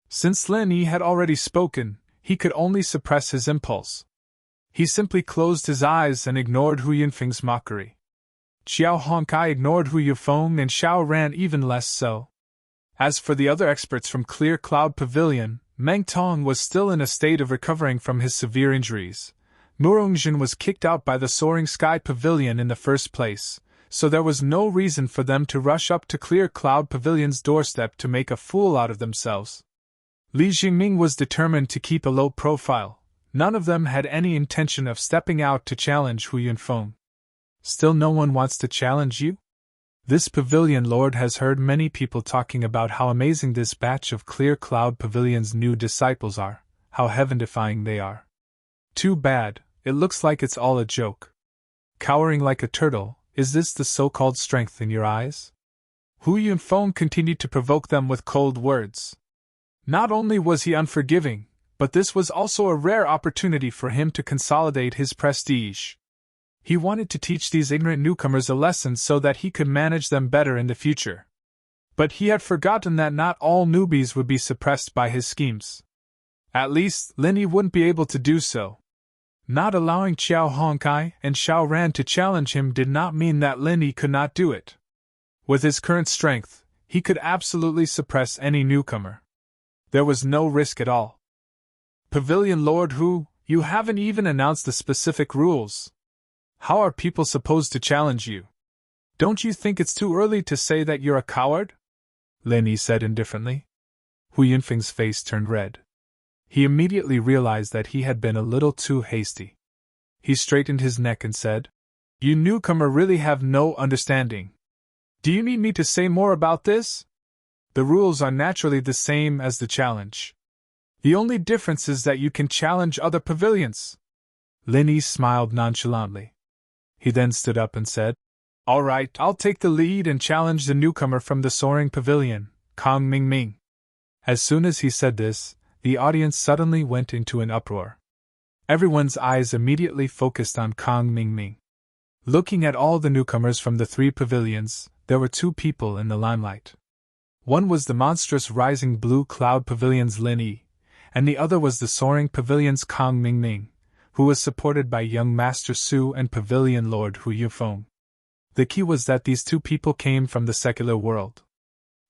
Since Lin Yi had already spoken, he could only suppress his impulse. He simply closed his eyes and ignored Hu Yunfeng's mockery. Xiao Hongkai ignored Hu Yufeng and Xiao Ran even less so. As for the other experts from Clear Cloud Pavilion, Meng Tong was still in a state of recovering from his severe injuries. Murongjin was kicked out by the Soaring Sky Pavilion in the first place, so there was no reason for them to rush up to Clear Cloud Pavilion's doorstep to make a fool out of themselves. Li Jingming was determined to keep a low profile. None of them had any intention of stepping out to challenge Hu Yunfeng. Still no one wants to challenge you? This pavilion lord has heard many people talking about how amazing this batch of Clear Cloud Pavilion's new disciples are, how heaven-defying they are. Too bad, it looks like it's all a joke. Cowering like a turtle, is this the so-called strength in your eyes? Hu Yunfeng continued to provoke them with cold words. Not only was he unforgiving, but this was also a rare opportunity for him to consolidate his prestige. He wanted to teach these ignorant newcomers a lesson so that he could manage them better in the future. But he had forgotten that not all newbies would be suppressed by his schemes. At least, Lin Yi wouldn't be able to do so. Not allowing Qiao Hongkai and Xiao Ran to challenge him did not mean that Lin Yi could not do it. With his current strength, he could absolutely suppress any newcomer. There was no risk at all. Pavilion Lord Hu, you haven't even announced the specific rules. How are people supposed to challenge you? Don't you think it's too early to say that you're a coward? Lin Yi said indifferently. Hu Yunfeng's face turned red. He immediately realized that he had been a little too hasty. He straightened his neck and said, You newcomer really have no understanding. Do you need me to say more about this? The rules are naturally the same as the challenge. The only difference is that you can challenge other pavilions. Lin Yi smiled nonchalantly. He then stood up and said, All right, I'll take the lead and challenge the newcomer from the soaring pavilion, Kong Mingming. As soon as he said this, the audience suddenly went into an uproar. Everyone's eyes immediately focused on Kong Mingming. Looking at all the newcomers from the 3 pavilions, there were 2 people in the limelight. One was the monstrous rising blue cloud pavilion's Lin Yi, and the other was the soaring pavilion's Kong Mingming, who was supported by young Master Su and Pavilion Lord Hu Yufeng. The key was that these 2 people came from the secular world.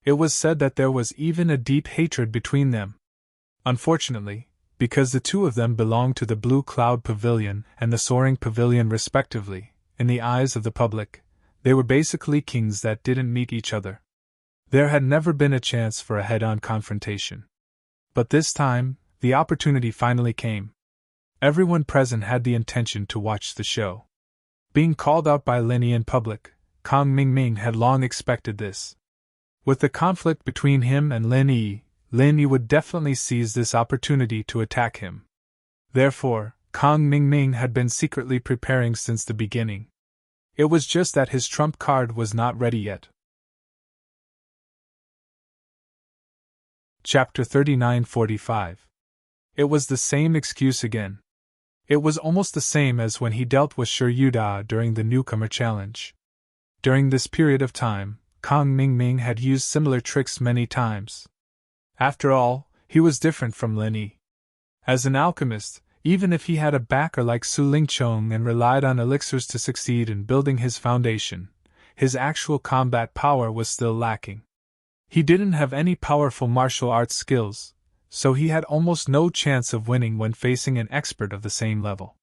It was said that there was even a deep hatred between them. Unfortunately, because the 2 of them belonged to the Blue Cloud Pavilion and the Soaring Pavilion respectively, in the eyes of the public, they were basically kings that didn't meet each other. There had never been a chance for a head-on confrontation. But this time, the opportunity finally came. Everyone present had the intention to watch the show. Being called out by Lin Yi in public, Kong Mingming had long expected this. With the conflict between him and Lin Yi would definitely seize this opportunity to attack him. Therefore, Kong Mingming had been secretly preparing since the beginning. It was just that his trump card was not ready yet. Chapter 3945. It was the same excuse again. It was almost the same as when he dealt with Shi Yuda during the newcomer challenge. During this period of time, Kong Mingming had used similar tricks many times. After all, he was different from Lin Yi. As an alchemist, even if he had a backer like Su Lingchong and relied on elixirs to succeed in building his foundation, his actual combat power was still lacking. He didn't have any powerful martial arts skills, so he had almost no chance of winning when facing an expert of the same level.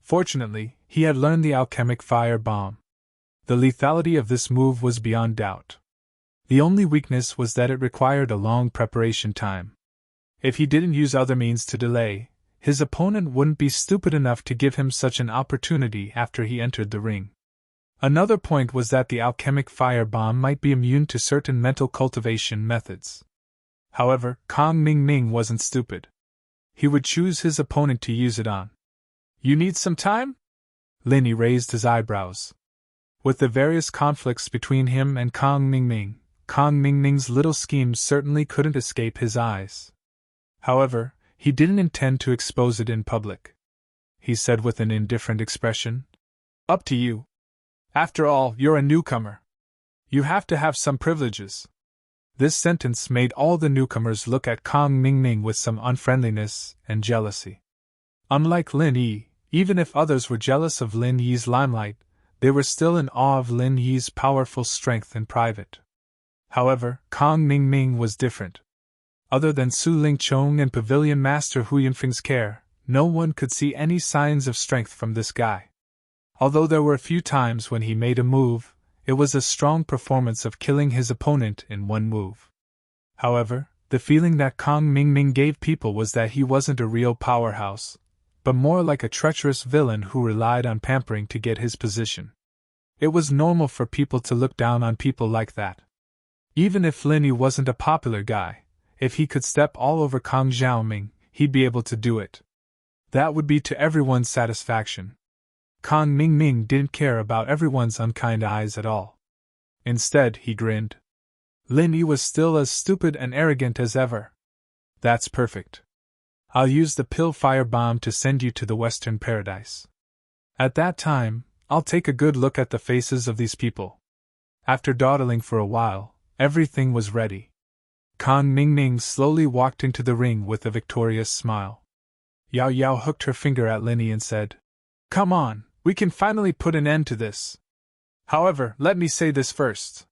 Fortunately, he had learned the alchemic fire bomb. The lethality of this move was beyond doubt. The only weakness was that it required a long preparation time. If he didn't use other means to delay, his opponent wouldn't be stupid enough to give him such an opportunity after he entered the ring. Another point was that the alchemic fire bomb might be immune to certain mental cultivation methods. However, Kong Mingming wasn't stupid. He would choose his opponent to use it on. You need some time? Lin Yi raised his eyebrows. With the various conflicts between him and Kong Mingming's little schemes certainly couldn't escape his eyes. However, he didn't intend to expose it in public. He said with an indifferent expression, Up to you. After all, you're a newcomer. You have to have some privileges. This sentence made all the newcomers look at Kong Mingming with some unfriendliness and jealousy. Unlike Lin Yi, even if others were jealous of Lin Yi's limelight, they were still in awe of Lin Yi's powerful strength in private. However, Kong Mingming was different. Other than Su Lingchong and Pavilion Master Hu Yunfeng's care, no one could see any signs of strength from this guy. Although there were a few times when he made a move, it was a strong performance of killing his opponent in one move. However, the feeling that Kong Mingming gave people was that he wasn't a real powerhouse, but more like a treacherous villain who relied on pampering to get his position. It was normal for people to look down on people like that. Even if Lin Yi wasn't a popular guy, if he could step all over Kong Xiaoming, he'd be able to do it. That would be to everyone's satisfaction. Kong Mingming didn't care about everyone's unkind eyes at all. Instead, he grinned. Lin Yi was still as stupid and arrogant as ever. That's perfect. I'll use the pill firebomb to send you to the Western Paradise. At that time, I'll take a good look at the faces of these people. After dawdling for a while, everything was ready. Kang Mingming slowly walked into the ring with a victorious smile. Yao Yao hooked her finger at Lin Yi and said, "Come on, we can finally put an end to this. However, let me say this first.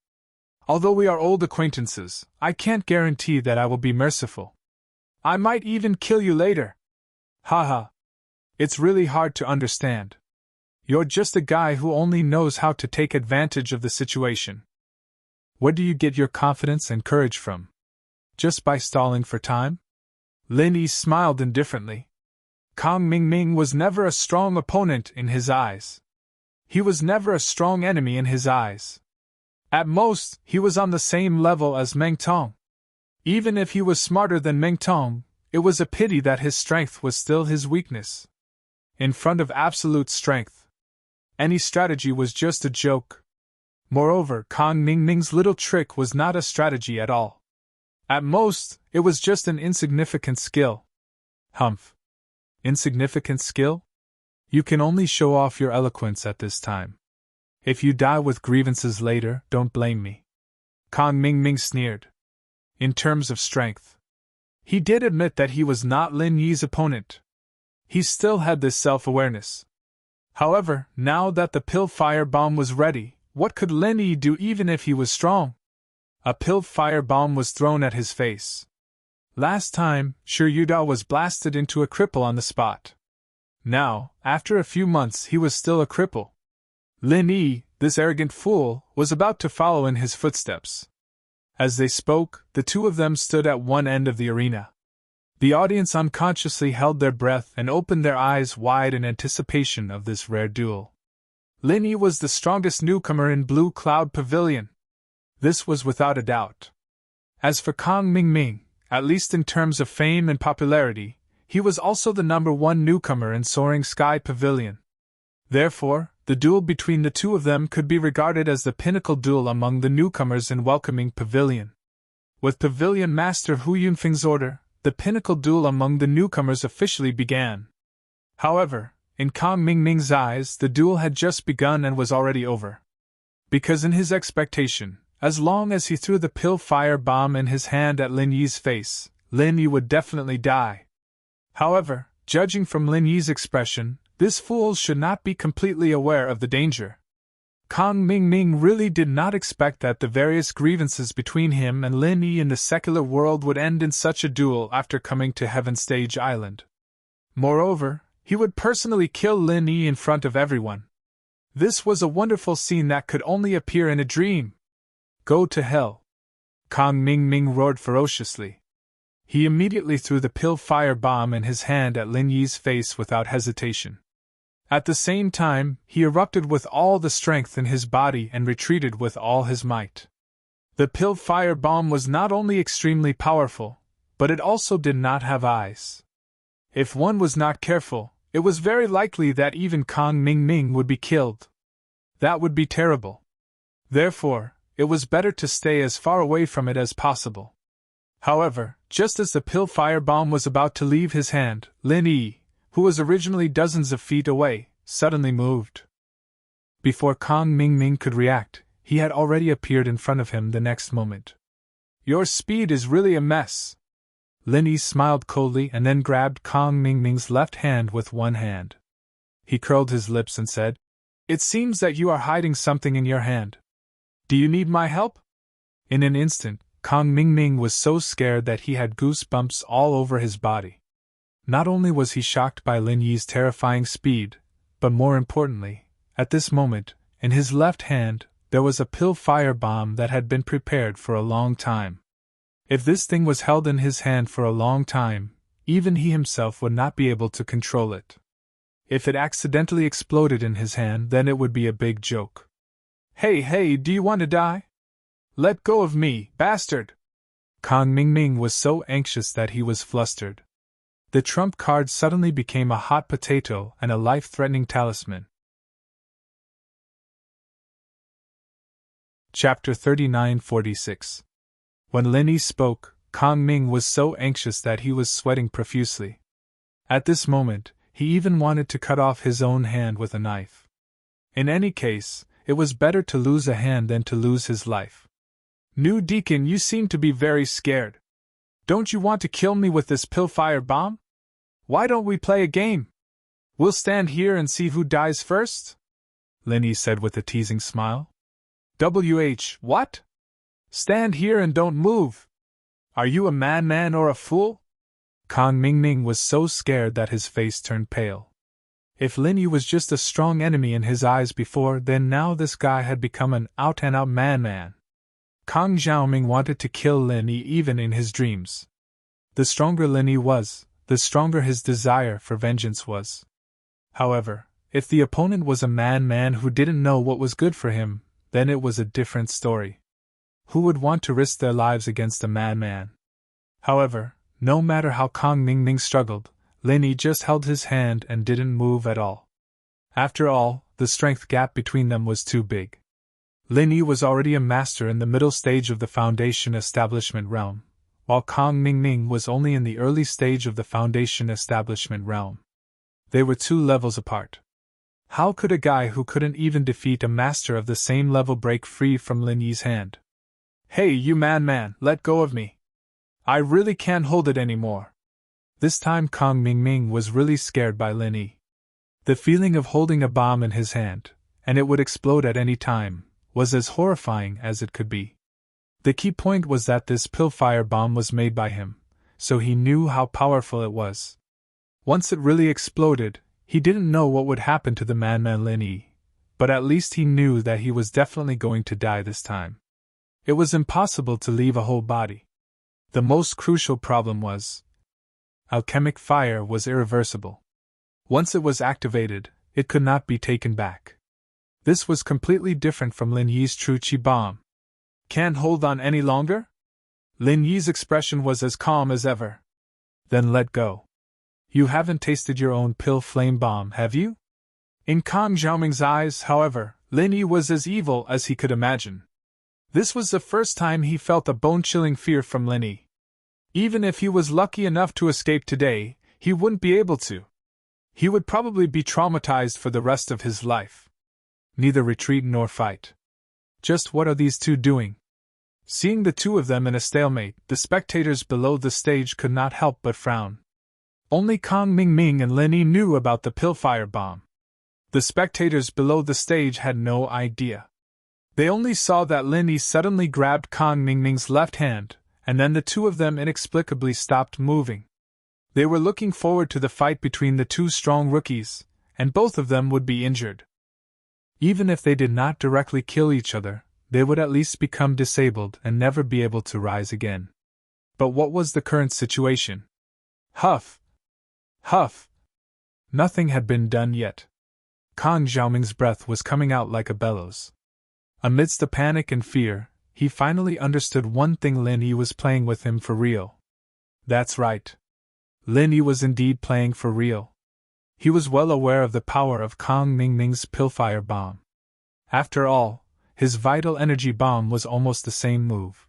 Although we are old acquaintances, I can't guarantee that I will be merciful. I might even kill you later." Haha. It's really hard to understand. You're just a guy who only knows how to take advantage of the situation. Where do you get your confidence and courage from? Just by stalling for time? Lin Yi smiled indifferently. Kang Mingming was never a strong opponent in his eyes. He was never a strong enemy in his eyes. At most, he was on the same level as Meng Tong. Even if he was smarter than Meng Tong, it was a pity that his strength was still his weakness. In front of absolute strength, any strategy was just a joke. Moreover, Kang Mingming's little trick was not a strategy at all. At most, it was just an insignificant skill. Humph. Insignificant skill? You can only show off your eloquence at this time. If you die with grievances later, don't blame me. Kang Mingming sneered. In terms of strength, he did admit that he was not Lin Yi's opponent. He still had this self-awareness. However, now that the pill firebomb was ready, what could Lin Yi do even if he was strong? A pill firebomb was thrown at his face. Last time, Shi Yudao was blasted into a cripple on the spot. Now, after a few months, he was still a cripple. Lin Yi, this arrogant fool, was about to follow in his footsteps. As they spoke, the two of them stood at one end of the arena. The audience unconsciously held their breath and opened their eyes wide in anticipation of this rare duel. Lin Yi was the strongest newcomer in Blue Cloud Pavilion. This was without a doubt. As for Kang Mingming, at least in terms of fame and popularity, he was also the #1 newcomer in Soaring Sky Pavilion. Therefore, the duel between the two of them could be regarded as the pinnacle duel among the newcomers in Welcoming Pavilion. With Pavilion Master Hu Yunfeng's order, the pinnacle duel among the newcomers officially began. However, in Kang Mingming's eyes, the duel had just begun and was already over. Because in his expectation, as long as he threw the pill fire bomb in his hand at Lin Yi's face, Lin Yi would definitely die. However, judging from Lin Yi's expression, this fool should not be completely aware of the danger. Kang Mingming really did not expect that the various grievances between him and Lin Yi in the secular world would end in such a duel after coming to Heaven Stage Island. Moreover, he would personally kill Lin Yi in front of everyone. This was a wonderful scene that could only appear in a dream. Go to hell! Kang Mingming roared ferociously. He immediately threw the pill fire bomb in his hand at Lin Yi's face without hesitation. At the same time, he erupted with all the strength in his body and retreated with all his might. The pill fire bomb was not only extremely powerful, but it also did not have eyes. If one was not careful, it was very likely that even Kang Mingming would be killed. That would be terrible. Therefore, it was better to stay as far away from it as possible. However, just as the pill fire bomb was about to leave his hand, Lin Yi, who was originally dozens of feet away, suddenly moved. Before Kang Mingming could react, he had already appeared in front of him the next moment. Your speed is really a mess. Lin Yi smiled coldly and then grabbed Kang Mingming's left hand with one hand. He curled his lips and said, "It seems that you are hiding something in your hand. Do you need my help?" In an instant, Kang Mingming was so scared that he had goosebumps all over his body. Not only was he shocked by Lin Yi's terrifying speed, but more importantly, at this moment, in his left hand, there was a pill fire bomb that had been prepared for a long time. If this thing was held in his hand for a long time, even he himself would not be able to control it. If it accidentally exploded in his hand, then it would be a big joke. Hey, do you want to die? Let go of me, bastard! Kang Mingming was so anxious that he was flustered. The trump card suddenly became a hot potato and a life-threatening talisman. Chapter 3946. When Lin Yi spoke, Kang Ming was so anxious that he was sweating profusely. At this moment, he even wanted to cut off his own hand with a knife. In any case, it was better to lose a hand than to lose his life. New Deacon, you seem to be very scared. Don't you want to kill me with this pill-fire bomb? Why don't we play a game? We'll stand here and see who dies first? Lin Yi said with a teasing smile. What? Stand here and don't move. Are you a madman or a fool? Kang Mingming was so scared that his face turned pale. If Lin Yi was just a strong enemy in his eyes before, then now this guy had become an out-and-out madman. Kang Xiaoming wanted to kill Lin Yi even in his dreams. The stronger Lin Yi was, the stronger his desire for vengeance was. However, if the opponent was a madman who didn't know what was good for him, then it was a different story. Who would want to risk their lives against a madman? However, no matter how Kang Mingming struggled, Lin Yi just held his hand and didn't move at all. After all, the strength gap between them was too big. Lin Yi was already a master in the middle stage of the Foundation Establishment realm, while Kang Mingming was only in the early stage of the Foundation Establishment realm. They were 2 levels apart. How could a guy who couldn't even defeat a master of the same level break free from Lin Yi's hand? Hey, you madman, let go of me. I really can't hold it anymore. This time Kang Mingming was really scared by Lin Yi. The feeling of holding a bomb in his hand, and it would explode at any time, was as horrifying as it could be. The key point was that this pill-fire bomb was made by him, so he knew how powerful it was. Once it really exploded, he didn't know what would happen to the madman Lin Yi, but at least he knew that he was definitely going to die this time. It was impossible to leave a whole body. The most crucial problem was, alchemic fire was irreversible. Once it was activated, it could not be taken back. This was completely different from Lin Yi's true Qi bomb. Can't hold on any longer? Lin Yi's expression was as calm as ever. Then let go. You haven't tasted your own pill flame bomb, have you? In Kang Xiaoming's eyes, however, Lin Yi was as evil as he could imagine. This was the first time he felt a bone-chilling fear from Lin Yi. Even if he was lucky enough to escape today, he wouldn't be able to. He would probably be traumatized for the rest of his life. Neither retreat nor fight. Just what are these two doing? Seeing the 2 of them in a stalemate, the spectators below the stage could not help but frown. Only Kang Mingming and Lin Yi knew about the pill-fire bomb. The spectators below the stage had no idea. They only saw that Lin Yi suddenly grabbed Kang Mingming's left hand, and then the 2 of them inexplicably stopped moving. They were looking forward to the fight between the 2 strong rookies, and both of them would be injured. Even if they did not directly kill each other, they would at least become disabled and never be able to rise again. But what was the current situation? Huff! Huff! Nothing had been done yet. Kang Xiaoming's breath was coming out like a bellows. Amidst the panic and fear, he finally understood one thing: Lin Yi was playing with him for real. That's right. Lin Yi was indeed playing for real. He was well aware of the power of Kang Mingming's pill-fire bomb. After all, his vital energy bomb was almost the same move.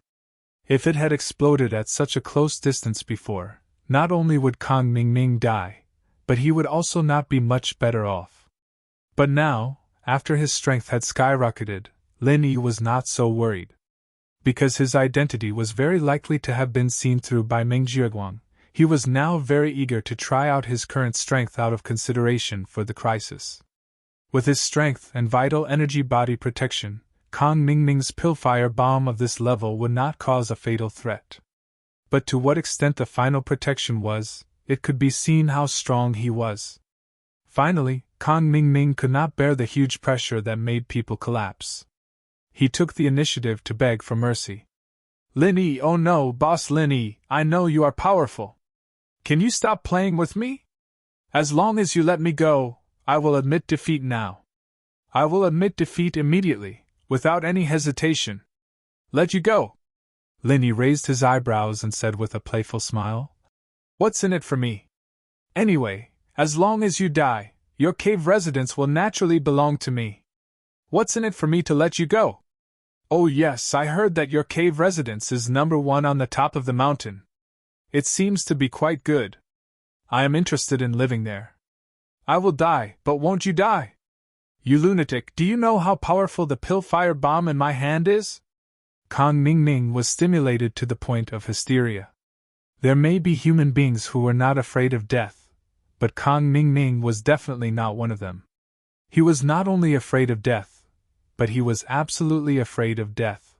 If it had exploded at such a close distance before, not only would Kang Mingming die, but he would also not be much better off. But now, after his strength had skyrocketed, Lin Yi was not so worried. Because his identity was very likely to have been seen through by Meng Jiaguang, he was now very eager to try out his current strength out of consideration for the crisis. With his strength and vital energy body protection, Kang Mingming's pill-fire bomb of this level would not cause a fatal threat. But to what extent the final protection was, it could be seen how strong he was. Finally, Kang Mingming could not bear the huge pressure that made people collapse. He took the initiative to beg for mercy. Lin Yi, oh no, boss Lin Yi, I know you are powerful. Can you stop playing with me? As long as you let me go, I will admit defeat now. I will admit defeat immediately, without any hesitation. Let you go. Lin Yi raised his eyebrows and said with a playful smile, What's in it for me? Anyway, as long as you die, your cave residence will naturally belong to me. What's in it for me to let you go? Oh yes, I heard that your cave residence is number 1 on the top of the mountain. It seems to be quite good. I am interested in living there. I will die, but won't you die? You lunatic, do you know how powerful the pill-fire bomb in my hand is? Kang Ming was stimulated to the point of hysteria. There may be human beings who were not afraid of death, but Kang Ming was definitely not one of them. He was not only afraid of death, but he was absolutely afraid of death.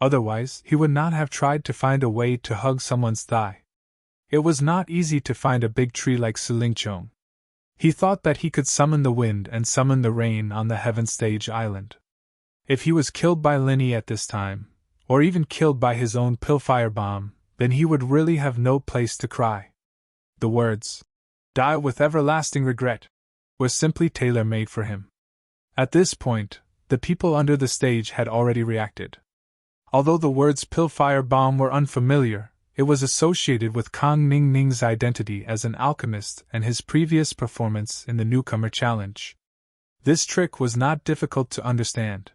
Otherwise, he would not have tried to find a way to hug someone's thigh. It was not easy to find a big tree like Sulingchong. He thought that he could summon the wind and summon the rain on the Heaven Stage Island. If he was killed by Linny at this time, or even killed by his own pill-fire bomb, then he would really have no place to cry. The words, "Die with everlasting regret," were simply tailor-made for him. At this point, the people under the stage had already reacted. Although the words pill-fire bomb were unfamiliar, it was associated with Kang Ming's identity as an alchemist and his previous performance in the Newcomer Challenge. This trick was not difficult to understand.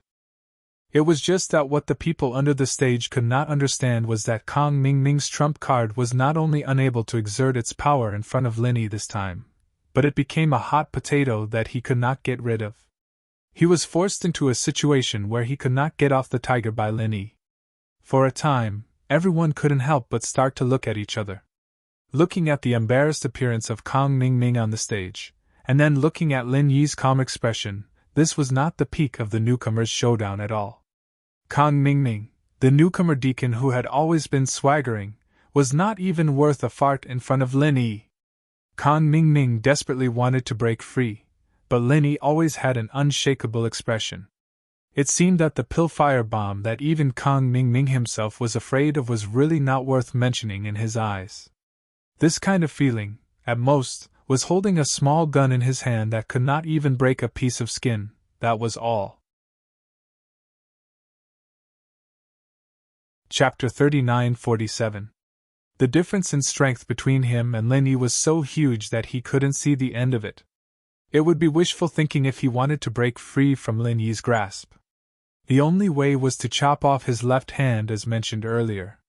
It was just that what the people under the stage could not understand was that Kang Ming's trump card was not only unable to exert its power in front of Linny this time, but it became a hot potato that he could not get rid of. He was forced into a situation where he could not get off the tiger by Linny. For a time, everyone couldn't help but start to look at each other. Looking at the embarrassed appearance of Kang Ming on the stage, and then looking at Lin Yi's calm expression, this was not the peak of the newcomer's showdown at all. Kang Ming, the newcomer deacon who had always been swaggering, was not even worth a fart in front of Lin Yi. Kang Ming desperately wanted to break free, but Lin Yi always had an unshakable expression. It seemed that the pill-fire bomb that even Kang Ming himself was afraid of was really not worth mentioning in his eyes. This kind of feeling, at most, was holding a small gun in his hand that could not even break a piece of skin, that was all. Chapter 39-47. The difference in strength between him and Lin Yi was so huge that he couldn't see the end of it. It would be wishful thinking if he wanted to break free from Lin Yi's grasp. The only way was to chop off his left hand as mentioned earlier.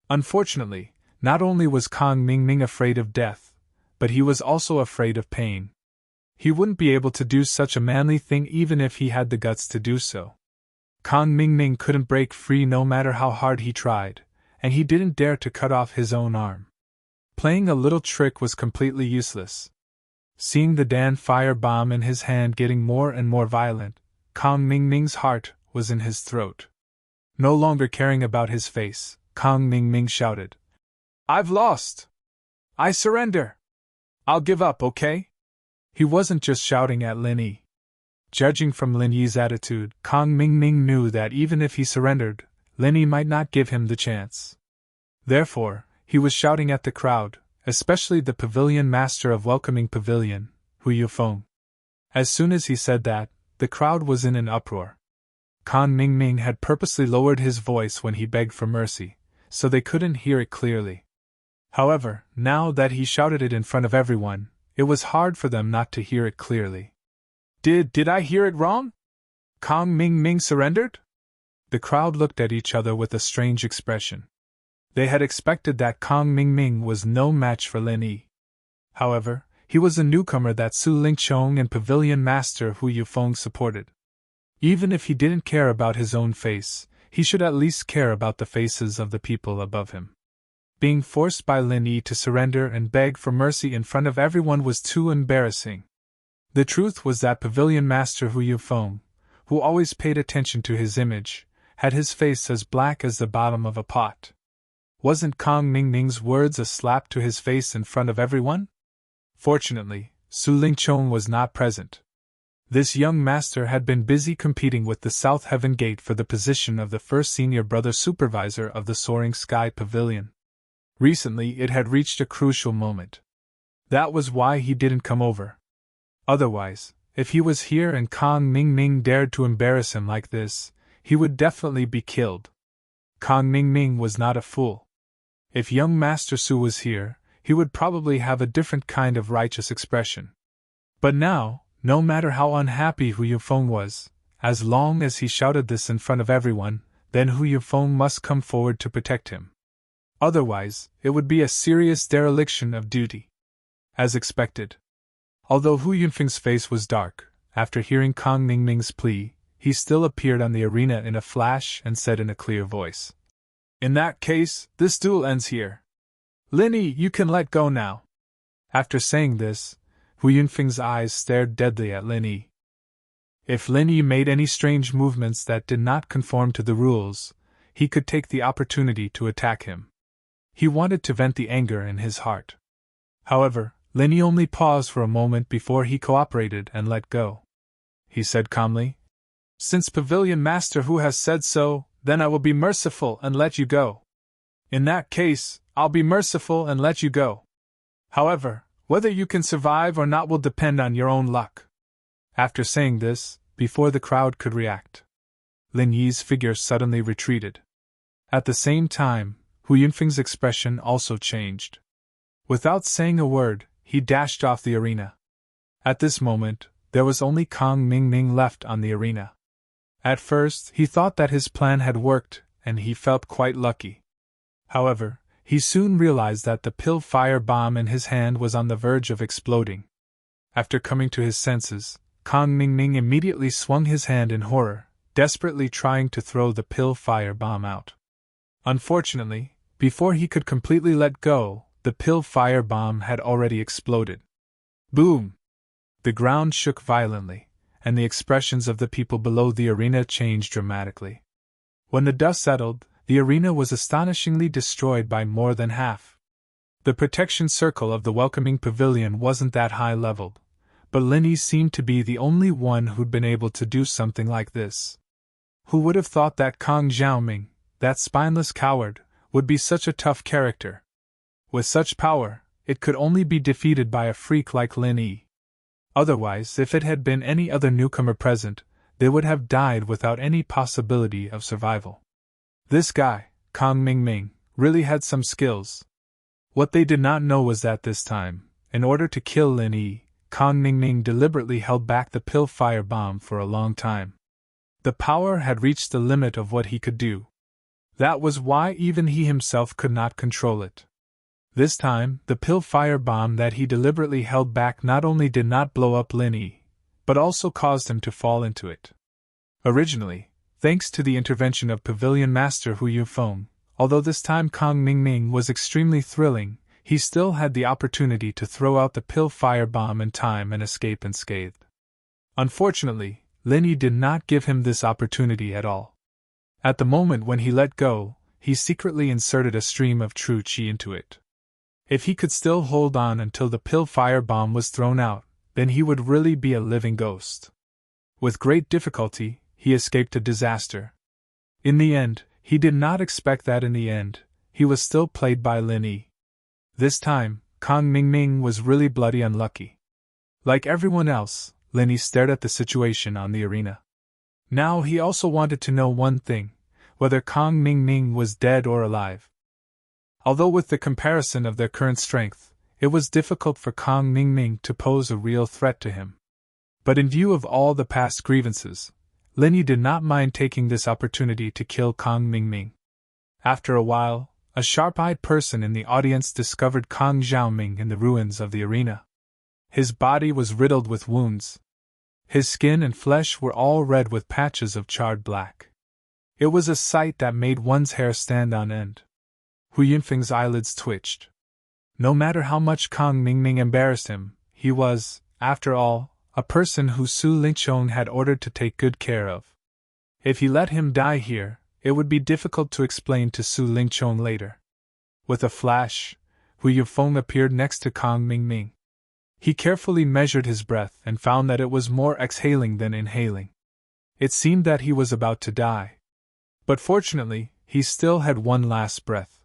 Unfortunately, not only was Kang Ming afraid of death, but he was also afraid of pain. He wouldn't be able to do such a manly thing even if he had the guts to do so. Kang Ming couldn't break free no matter how hard he tried, and he didn't dare to cut off his own arm. Playing a little trick was completely useless. Seeing the Dan fire bomb in his hand getting more and more violent, Kang Ming's heart was in his throat. No longer caring about his face, Kang Ming shouted, "I've lost! I surrender! I'll give up, okay?" He wasn't just shouting at Lin Yi. Judging from Lin Yi's attitude, Kang Ming knew that even if he surrendered, Lin Yi might not give him the chance. Therefore, he was shouting at the crowd, especially the pavilion master of Welcoming Pavilion, Hu Yufeng. As soon as he said that, the crowd was in an uproar. Kang Ming had purposely lowered his voice when he begged for mercy, so they couldn't hear it clearly. However, now that he shouted it in front of everyone, it was hard for them not to hear it clearly. Did I hear it wrong? Kang Ming surrendered? The crowd looked at each other with a strange expression. They had expected that Kang Ming was no match for Lin Yi. However, he was a newcomer that Su Lingchong and Pavilion Master Hu Yufeng supported. Even if he didn't care about his own face, he should at least care about the faces of the people above him. Being forced by Lin Yi to surrender and beg for mercy in front of everyone was too embarrassing. The truth was that Pavilion Master Hu Yufeng, who always paid attention to his image, had his face as black as the bottom of a pot. Wasn't Kang Ming's words a slap to his face in front of everyone? Fortunately, Su Lingchong was not present. This young master had been busy competing with the South Heaven Gate for the position of the first senior brother supervisor of the Soaring Sky Pavilion. Recently it had reached a crucial moment. That was why he didn't come over. Otherwise, if he was here and Kang Ming dared to embarrass him like this, he would definitely be killed. Kang Ming was not a fool. If young Master Su was here, he would probably have a different kind of righteous expression. But now, no matter how unhappy Hu Yufeng was, as long as he shouted this in front of everyone, then Hu Yufeng must come forward to protect him. Otherwise, it would be a serious dereliction of duty. as expected. Although Hu Yunfeng's face was dark, after hearing Kang Mingming's plea, he still appeared on the arena in a flash and said in a clear voice, "In that case, this duel ends here. Lin Yi, you can let go now." After saying this, Hu Yunfeng's eyes stared deadly at Lin Yi. If Lin Yi made any strange movements that did not conform to the rules, he could take the opportunity to attack him. He wanted to vent the anger in his heart. However, Lin Yi only paused for a moment before he cooperated and let go. He said calmly, "Since Pavilion Master Hu has said so, then I will be merciful and let you go. In that case, I'll be merciful and let you go. However, whether you can survive or not will depend on your own luck." After saying this, before the crowd could react, Lin Yi's figure suddenly retreated. At the same time, Hu Yunfeng's expression also changed. Without saying a word, he dashed off the arena. At this moment, there was only Kang Mingming left on the arena. At first, he thought that his plan had worked, and he felt quite lucky. However, he soon realized that the pill fire bomb in his hand was on the verge of exploding. After coming to his senses, Kang Mingming immediately swung his hand in horror, desperately trying to throw the pill fire bomb out. Unfortunately, before he could completely let go, the pill fire bomb had already exploded. Boom! The ground shook violently, and the expressions of the people below the arena changed dramatically. When the dust settled, the arena was astonishingly destroyed by more than half. The protection circle of the welcoming pavilion wasn't that high-leveled, but Lin Yi seemed to be the only one who'd been able to do something like this. Who would have thought that Kang Xiaoming, that spineless coward, would be such a tough character? With such power, it could only be defeated by a freak like Lin Yi. Otherwise, if it had been any other newcomer present, they would have died without any possibility of survival. This guy, Kang Mingming, really had some skills. What they did not know was that this time, in order to kill Lin Yi, Kang Mingming deliberately held back the pill fire bomb for a long time. The power had reached the limit of what he could do. That was why even he himself could not control it. This time, the pill fire bomb that he deliberately held back not only did not blow up Lin Yi, but also caused him to fall into it. Originally, thanks to the intervention of Pavilion Master Hu Yufeng, although this time Kang Mingming was extremely thrilling, he still had the opportunity to throw out the pill fire bomb in time and escape unscathed. Unfortunately, Lin Yi did not give him this opportunity at all. At the moment when he let go, he secretly inserted a stream of true qi into it. If he could still hold on until the pill fire bomb was thrown out, then he would really be a living ghost. With great difficulty, he escaped a disaster. In the end, he did not expect that in the end, he was still played by Lin Yi. This time, Kang Mingming was really bloody unlucky. Like everyone else, Lin Yi stared at the situation on the arena. Now he also wanted to know one thing, whether Kang Mingming was dead or alive. Although with the comparison of their current strength, it was difficult for Kang Mingming to pose a real threat to him. But in view of all the past grievances, Lin Yi did not mind taking this opportunity to kill Kang Mingming. After a while, a sharp-eyed person in the audience discovered Kang Xiaoming in the ruins of the arena. His body was riddled with wounds. His skin and flesh were all red with patches of charred black. It was a sight that made one's hair stand on end. Hu Yunfeng's eyelids twitched. No matter how much Kang Mingming embarrassed him, he was, after all, a person who Su Lingqiong had ordered to take good care of. If he let him die here, it would be difficult to explain to Su Lingqiong later. With a flash, Hu Yufeng appeared next to Kang Mingming. He carefully measured his breath and found that it was more exhaling than inhaling. It seemed that he was about to die. But fortunately, he still had one last breath.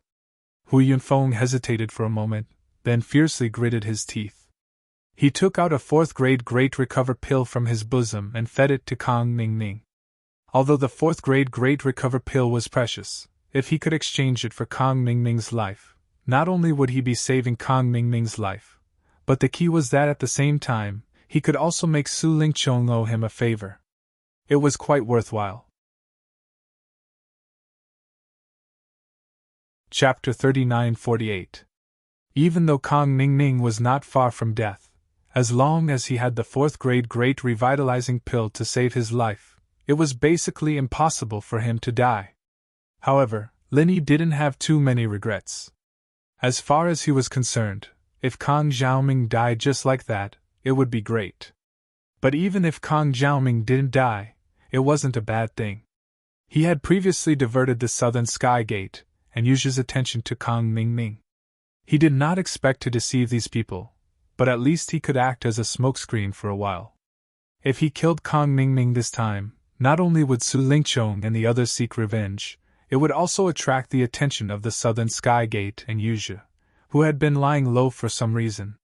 Hu Yunfeng hesitated for a moment, then fiercely gritted his teeth. He took out a 4th-grade Great Recover pill from his bosom and fed it to Kang Mingming. Although the 4th-grade Great Recover pill was precious, if he could exchange it for Kang Mingming's life, not only would he be saving Kang Mingming's life, but the key was that at the same time, he could also make Su Lingqiong owe him a favor. It was quite worthwhile. Chapter 39-48. Even though Kong Mingming was not far from death, as long as he had the 4th grade Great Revitalizing Pill to save his life, it was basically impossible for him to die. However, Lin Yi didn't have too many regrets. As far as he was concerned, if Kong Xiaoming died just like that, it would be great. But even if Kong Xiaoming didn't die, it wasn't a bad thing. He had previously diverted the Southern Sky Gate and used his attention to Kong Mingming. He did not expect to deceive these people, but at least he could act as a smokescreen for a while. If he killed Kong Mingming this time, not only would Su Lingqiong and the others seek revenge, it would also attract the attention of the Southern Sky Gate and Yuzhe, who had been lying low for some reason.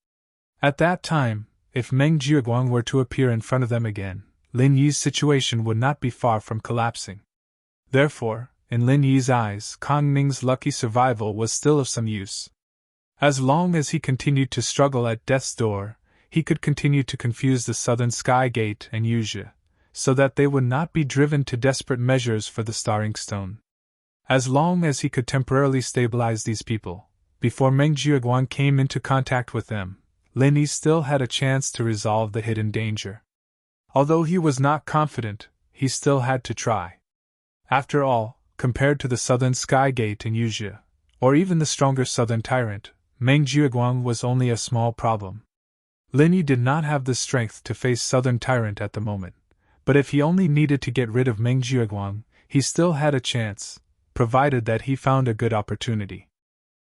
At that time, if Meng Jiaguang were to appear in front of them again, Lin Yi's situation would not be far from collapsing. Therefore, in Lin Yi's eyes, Kong Ming's lucky survival was still of some use. As long as he continued to struggle at death's door, he could continue to confuse the Southern Sky Gate and Yuzhe, so that they would not be driven to desperate measures for the Starring Stone. As long as he could temporarily stabilize these people, before Meng Jiaguang came into contact with them, Lin Yi still had a chance to resolve the hidden danger. Although he was not confident, he still had to try. After all, compared to the Southern Sky Gate and Yuzhe, or even the stronger Southern Tyrant, Meng Jiaguang was only a small problem. Lin Yi did not have the strength to face Southern Tyrant at the moment, but if he only needed to get rid of Meng Jiaguang, he still had a chance, provided that he found a good opportunity.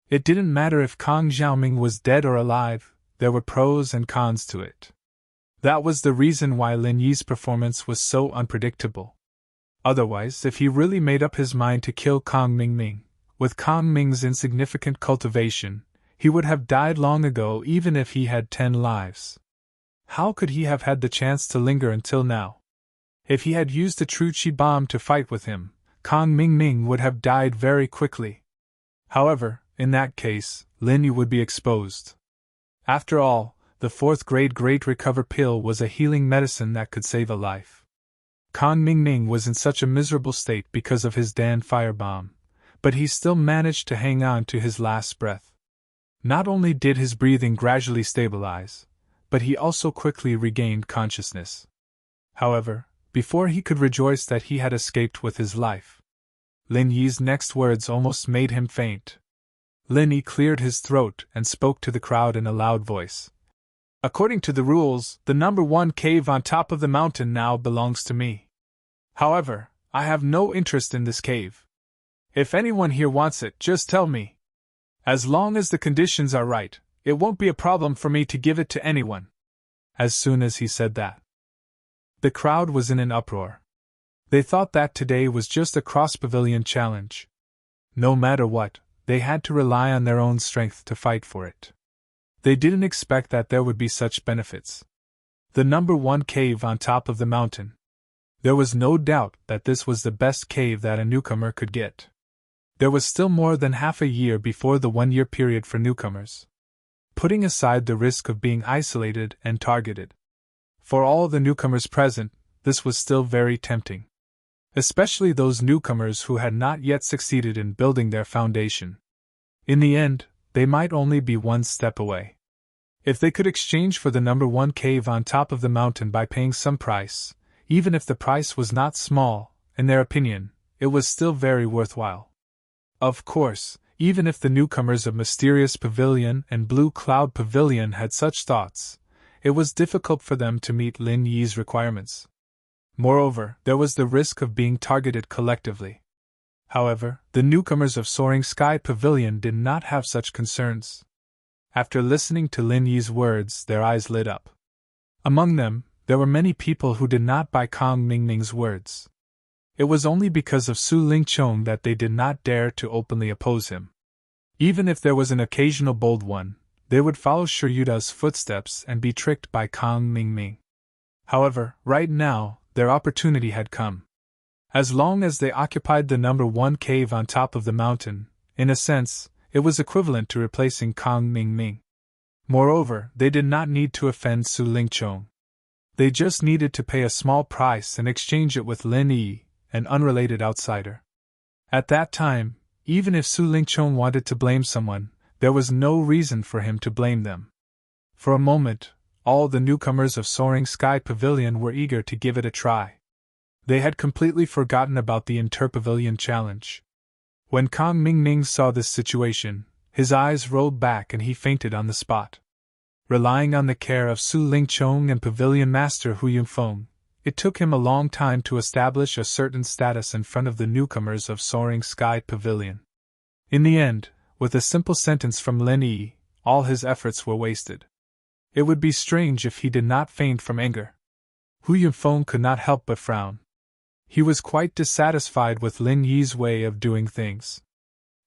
It didn't matter if Kong Xiaoming was dead or alive, there were pros and cons to it. That was the reason why Lin Yi's performance was so unpredictable. Otherwise, if he really made up his mind to kill Kong Mingming, with Kong Ming's insignificant cultivation, he would have died long ago even if he had 10 lives. How could he have had the chance to linger until now? If he had used a true Qi bomb to fight with him, Kong Mingming would have died very quickly. However, in that case, Lin Yi would be exposed. After all, the 4th grade Great Recover Pill was a healing medicine that could save a life. Kong Mingming was in such a miserable state because of his Dan firebomb, but he still managed to hang on to his last breath. Not only did his breathing gradually stabilize, but he also quickly regained consciousness. However, before he could rejoice that he had escaped with his life, Lin Yi's next words almost made him faint. Lin Yi cleared his throat and spoke to the crowd in a loud voice. According to the rules, the number 1 cave on top of the mountain now belongs to me. However, I have no interest in this cave. If anyone here wants it, just tell me. As long as the conditions are right, it won't be a problem for me to give it to anyone. As soon as he said that, the crowd was in an uproar. They thought that today was just a cross-pavilion challenge. No matter what, they had to rely on their own strength to fight for it. They didn't expect that there would be such benefits. The number 1 cave on top of the mountain. There was no doubt that this was the best cave that a newcomer could get. There was still more than half a year before the 1-year period for newcomers. Putting aside the risk of being isolated and targeted, for all the newcomers present, this was still very tempting. Especially those newcomers who had not yet succeeded in building their foundation. In the end, they might only be one step away. If they could exchange for the number 1 cave on top of the mountain by paying some price, even if the price was not small, in their opinion, it was still very worthwhile. Of course, even if the newcomers of Mysterious Pavilion and Blue Cloud Pavilion had such thoughts, it was difficult for them to meet Lin Yi's requirements. Moreover, there was the risk of being targeted collectively. However, the newcomers of Soaring Sky Pavilion did not have such concerns. After listening to Lin Yi's words, their eyes lit up. Among them, there were many people who did not buy Kong Mingming's words. It was only because of Su Lingqiong that they did not dare to openly oppose him. Even if there was an occasional bold one, they would follow Shiryuda's footsteps and be tricked by Kong Mingming. However, right now, their opportunity had come. As long as they occupied the number 1 cave on top of the mountain, in a sense, it was equivalent to replacing Kong Mingming. Moreover, they did not need to offend Su Lingqiong. They just needed to pay a small price and exchange it with Lin Yi, an unrelated outsider. At that time, even if Su Lingqiong wanted to blame someone, There was no reason for him to blame them. For a moment, all the newcomers of Soaring Sky Pavilion were eager to give it a try. They had completely forgotten about the Interpavilion challenge. When Kong Mingming saw this situation, his eyes rolled back and he fainted on the spot. Relying on the care of Su Lingchong and Pavilion Master Hu Yunfeng, it took him a long time to establish a certain status in front of the newcomers of Soaring Sky Pavilion. In the end, with a simple sentence from Lin Yi, all his efforts were wasted. It would be strange if he did not faint from anger. Hu Yunfeng could not help but frown. He was quite dissatisfied with Lin Yi's way of doing things.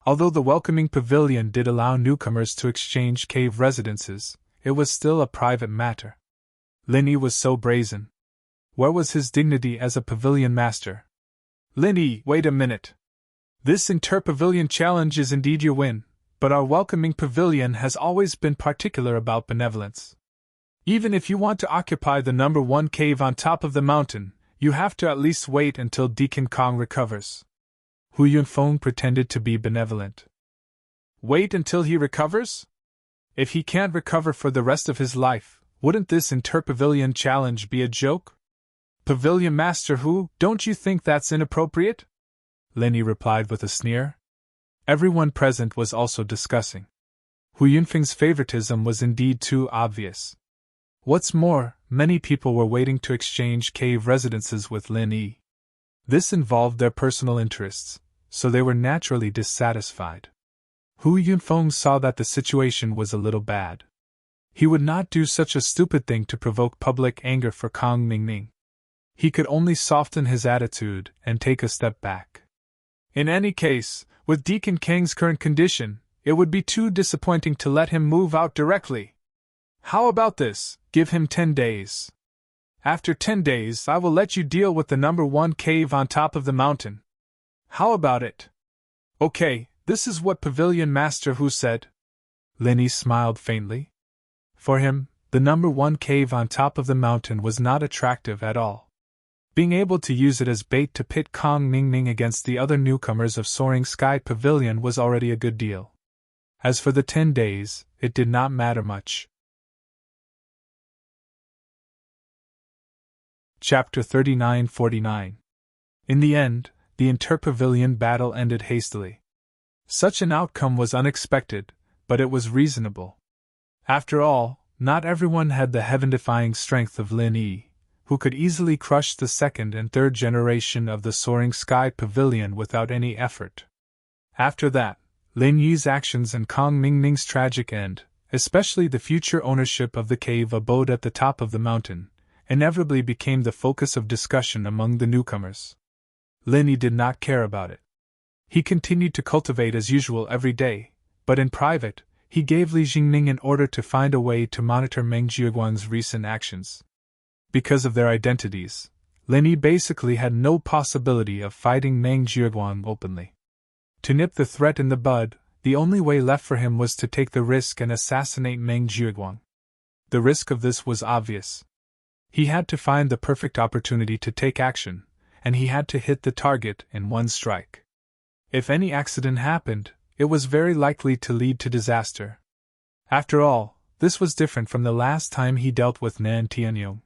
Although the welcoming pavilion did allow newcomers to exchange cave residences, it was still a private matter. Lin Yi was so brazen. Where was his dignity as a pavilion master? Lin Yi, wait a minute. This Interpavilion challenge is indeed your win, but our welcoming pavilion has always been particular about benevolence. Even if you want to occupy the number 1 cave on top of the mountain, you have to at least wait until Deacon Kong recovers. Hu Yunfeng pretended to be benevolent. Wait until he recovers? If he can't recover for the rest of his life, wouldn't this Interpavilion challenge be a joke? Pavilion Master Hu, don't you think that's inappropriate? Lin Yi replied with a sneer. Everyone present was also discussing. Hu Yunfeng's favoritism was indeed too obvious. What's more, many people were waiting to exchange cave residences with Lin Yi. This involved their personal interests, so they were naturally dissatisfied. Hu Yunfeng saw that the situation was a little bad. He would not do such a stupid thing to provoke public anger for Kong Mingming. He could only soften his attitude and take a step back. In any case, with Deacon Kang's current condition, it would be too disappointing to let him move out directly. How about this? Give him 10 days. After 10 days, I will let you deal with the number 1 cave on top of the mountain. How about it? Okay, this is what Pavilion Master Hu said. Lin Yi smiled faintly. For him, the number 1 cave on top of the mountain was not attractive at all. Being able to use it as bait to pit Kong Mingming against the other newcomers of Soaring Sky Pavilion was already a good deal. As for the 10 days, it did not matter much. Chapter 39-49. In the end, the Interpavilion battle ended hastily. Such an outcome was unexpected, but it was reasonable. After all, not everyone had the heaven-defying strength of Lin Yi, who could easily crush the 2nd and 3rd generation of the Soaring Sky Pavilion without any effort. After that, Lin Yi's actions and Kong Mingming's tragic end, especially the future ownership of the cave abode at the top of the mountain, inevitably became the focus of discussion among the newcomers. Lin Yi did not care about it. He continued to cultivate as usual every day, but in private, he gave Li Jingming an order to find a way to monitor Meng Jiuguang's recent actions. Because of their identities, Lin Yi basically had no possibility of fighting Meng Jiuguang openly. To nip the threat in the bud, the only way left for him was to take the risk and assassinate Meng Jiuguang. The risk of this was obvious. He had to find the perfect opportunity to take action, and he had to hit the target in one strike. If any accident happened, it was very likely to lead to disaster. After all, this was different from the last time he dealt with Nan Tianyong.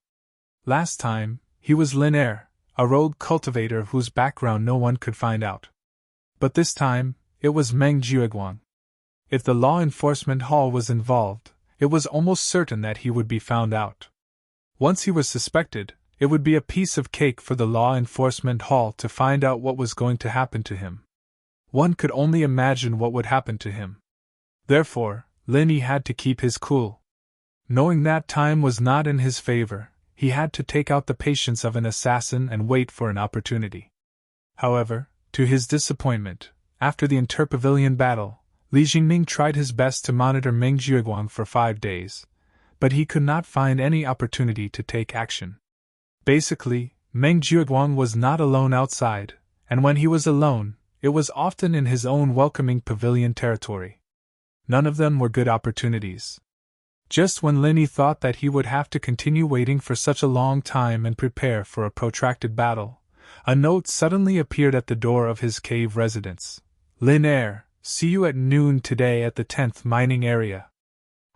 Last time, he was Lin Er, a rogue cultivator whose background no one could find out. But this time, it was Meng Jiuguang. If the law enforcement hall was involved, it was almost certain that he would be found out. Once he was suspected, it would be a piece of cake for the law enforcement hall to find out what was going to happen to him. One could only imagine what would happen to him. Therefore, Lin Yi had to keep his cool. Knowing that time was not in his favor, he had to take out the patience of an assassin and wait for an opportunity. However, to his disappointment, after the Interpavilion battle, Li Jingming tried his best to monitor Meng Jiuguang for 5 days, but he could not find any opportunity to take action. Basically, Meng Jiuguang was not alone outside, and when he was alone, it was often in his own welcoming pavilion territory. None of them were good opportunities. Just when Lin Yi thought that he would have to continue waiting for such a long time and prepare for a protracted battle, a note suddenly appeared at the door of his cave residence. Lin Er, See you at noon today at the 10th mining area.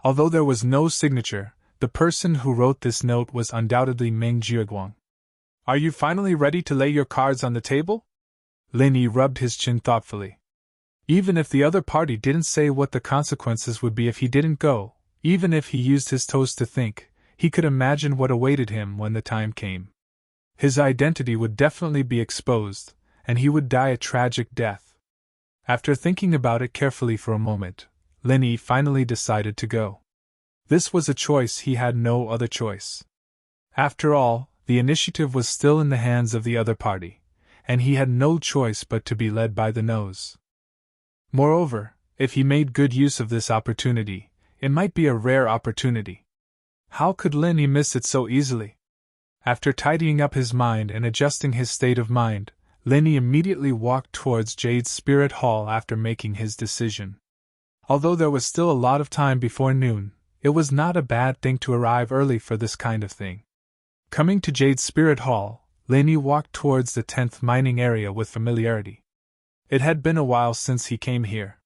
Although there was no signature, the person who wrote this note was undoubtedly Meng Jiaguang. Are you finally ready to lay your cards on the table? Lin Yi rubbed his chin thoughtfully. Even if the other party didn't say what the consequences would be if he didn't go, even if he used his toes to think, he could imagine what awaited him when the time came. His identity would definitely be exposed, and he would die a tragic death. After thinking about it carefully for a moment, Lin Yi finally decided to go. This was a choice, he had no other choice. After all, the initiative was still in the hands of the other party, and he had no choice but to be led by the nose. Moreover, if he made good use of this opportunity, it might be a rare opportunity. How could Lin Yi miss it so easily? After tidying up his mind and adjusting his state of mind, Lin Yi immediately walked towards Jade's Spirit Hall after making his decision. Although there was still a lot of time before noon, it was not a bad thing to arrive early for this kind of thing. Coming to Jade's Spirit Hall, Lin Yi walked towards the 10th mining area with familiarity. It had been a while since he came here.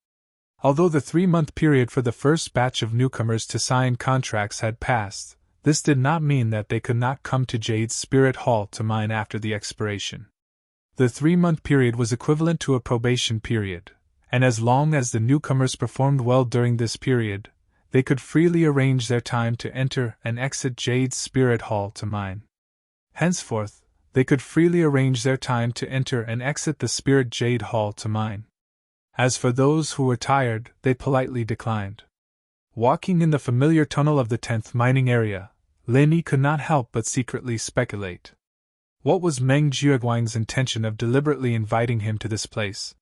Although the 3-month period for the first batch of newcomers to sign contracts had passed, this did not mean that they could not come to Jade's Spirit Hall to mine after the expiration. The 3-month period was equivalent to a probation period, and as long as the newcomers performed well during this period, they could freely arrange their time to enter and exit Jade's Spirit Hall to mine. Henceforth, they could freely arrange their time to enter and exit the Spirit Jade Hall to mine. As for those who were tired, they politely declined. Walking in the familiar tunnel of the 10th mining area, Lin Yi could not help but secretly speculate. What was Meng Jiaguang's intention of deliberately inviting him to this place?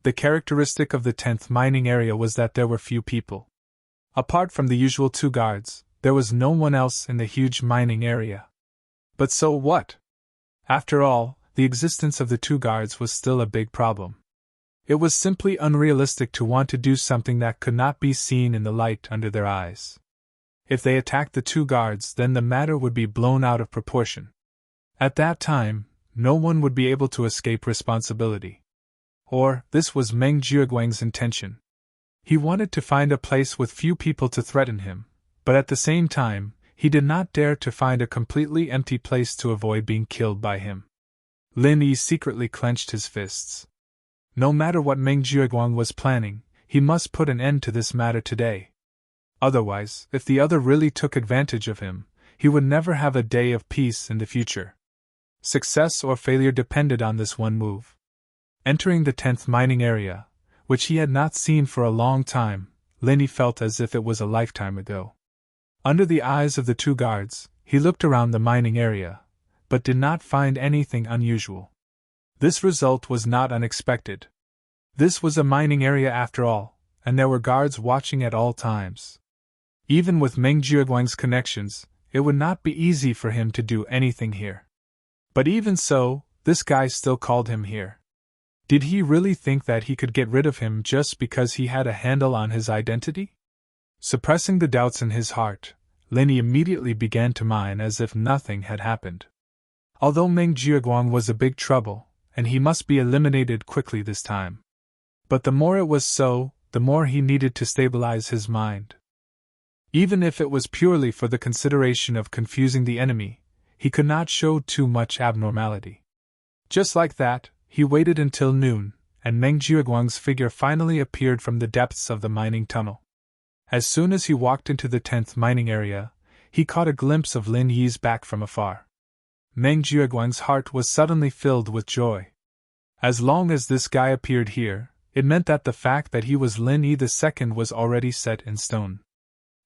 The characteristic of the 10th mining area was that there were few people. Apart from the usual 2 guards, there was no one else in the huge mining area. But so what? After all, the existence of the 2 guards was still a big problem. It was simply unrealistic to want to do something that could not be seen in the light under their eyes. If they attacked the 2 guards, then the matter would be blown out of proportion. At that time, no one would be able to escape responsibility. Or, this was Meng Jiaguang's intention. He wanted to find a place with few people to threaten him, but at the same time, he did not dare to find a completely empty place to avoid being killed by him. Lin Yi secretly clenched his fists. No matter what Meng Jiaguang was planning, he must put an end to this matter today. Otherwise, if the other really took advantage of him, he would never have a day of peace in the future. Success or failure depended on this one move. Entering the 10th mining area, which he had not seen for a long time, Lin Yi felt as if it was a lifetime ago. Under the eyes of the 2 guards, he looked around the mining area, but did not find anything unusual. This result was not unexpected. This was a mining area after all, and there were guards watching at all times. Even with Meng Jiaguang's connections, it would not be easy for him to do anything here. But even so, this guy still called him here. Did he really think that he could get rid of him just because he had a handle on his identity? Suppressing the doubts in his heart, Lin Yi immediately began to mine as if nothing had happened. Although Meng Jiaguang was a big trouble, and he must be eliminated quickly this time. But the more it was so, the more he needed to stabilize his mind. Even if it was purely for the consideration of confusing the enemy, he could not show too much abnormality. Just like that, he waited until noon, and Meng Jiaguang's figure finally appeared from the depths of the mining tunnel. As soon as he walked into the 10th mining area, he caught a glimpse of Lin Yi's back from afar. Meng Jiaguang's heart was suddenly filled with joy. As long as this guy appeared here, it meant that the fact that he was Lin Yi II was already set in stone.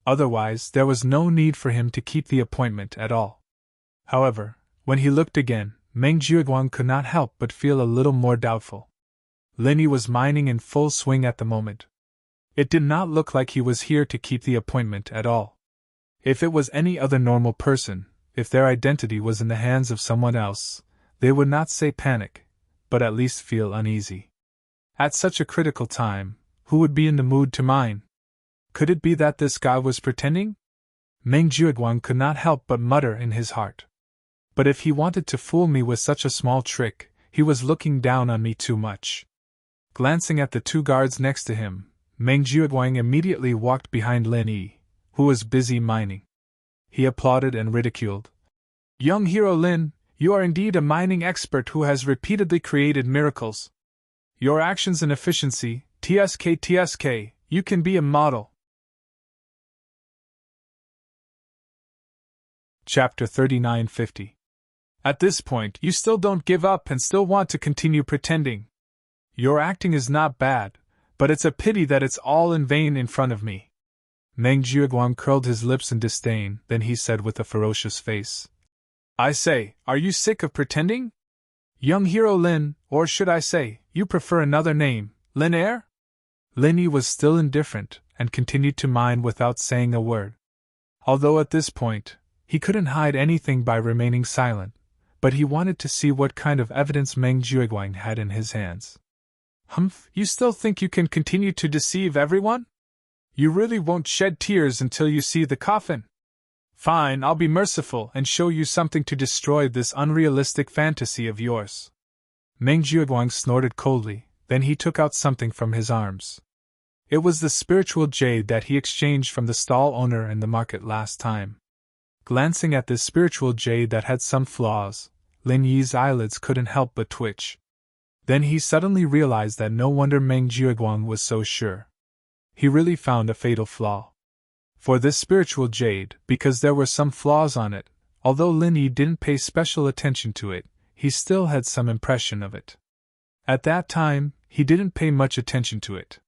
Otherwise, there was no need for him to keep the appointment at all. However, when he looked again, Meng Jiaguang could not help but feel a little more doubtful. Lin Yi was mining in full swing at the moment. It did not look like he was here to keep the appointment at all. If it was any other normal person, if their identity was in the hands of someone else, they would not say panic, but at least feel uneasy. At such a critical time, who would be in the mood to mine? Could it be that this guy was pretending? Meng Jiaguang could not help but mutter in his heart. But if he wanted to fool me with such a small trick, he was looking down on me too much. Glancing at the two guards next to him, Meng Jiuguang immediately walked behind Lin Yi, who was busy mining. He applauded and ridiculed. Young hero Lin, you are indeed a mining expert who has repeatedly created miracles. Your actions and efficiency, TSK, you can be a model. Chapter 3950. At this point, you still don't give up and still want to continue pretending. Your acting is not bad, but it's a pity that it's all in vain in front of me. Meng Jiuguang curled his lips in disdain, then he said with a ferocious face. I say, are you sick of pretending? Young hero Lin, or should I say, you prefer another name, Lin Air? Lin Yi was still indifferent, and continued to mine without saying a word. Although at this point, he couldn't hide anything by remaining silent, but he wanted to see what kind of evidence Meng Jiuguang had in his hands. Humph, you still think you can continue to deceive everyone? You really won't shed tears until you see the coffin? Fine, I'll be merciful and show you something to destroy this unrealistic fantasy of yours. Meng Jiuguang snorted coldly, then he took out something from his arms. It was the spiritual jade that he exchanged from the stall owner in the market last time. Glancing at this spiritual jade that had some flaws, Lin Yi's eyelids couldn't help but twitch. Then he suddenly realized that no wonder Meng Jiuguang was so sure. He really found a fatal flaw. For this spiritual jade, because there were some flaws on it, although Lin Yi didn't pay special attention to it, he still had some impression of it. At that time, he didn't pay much attention to it.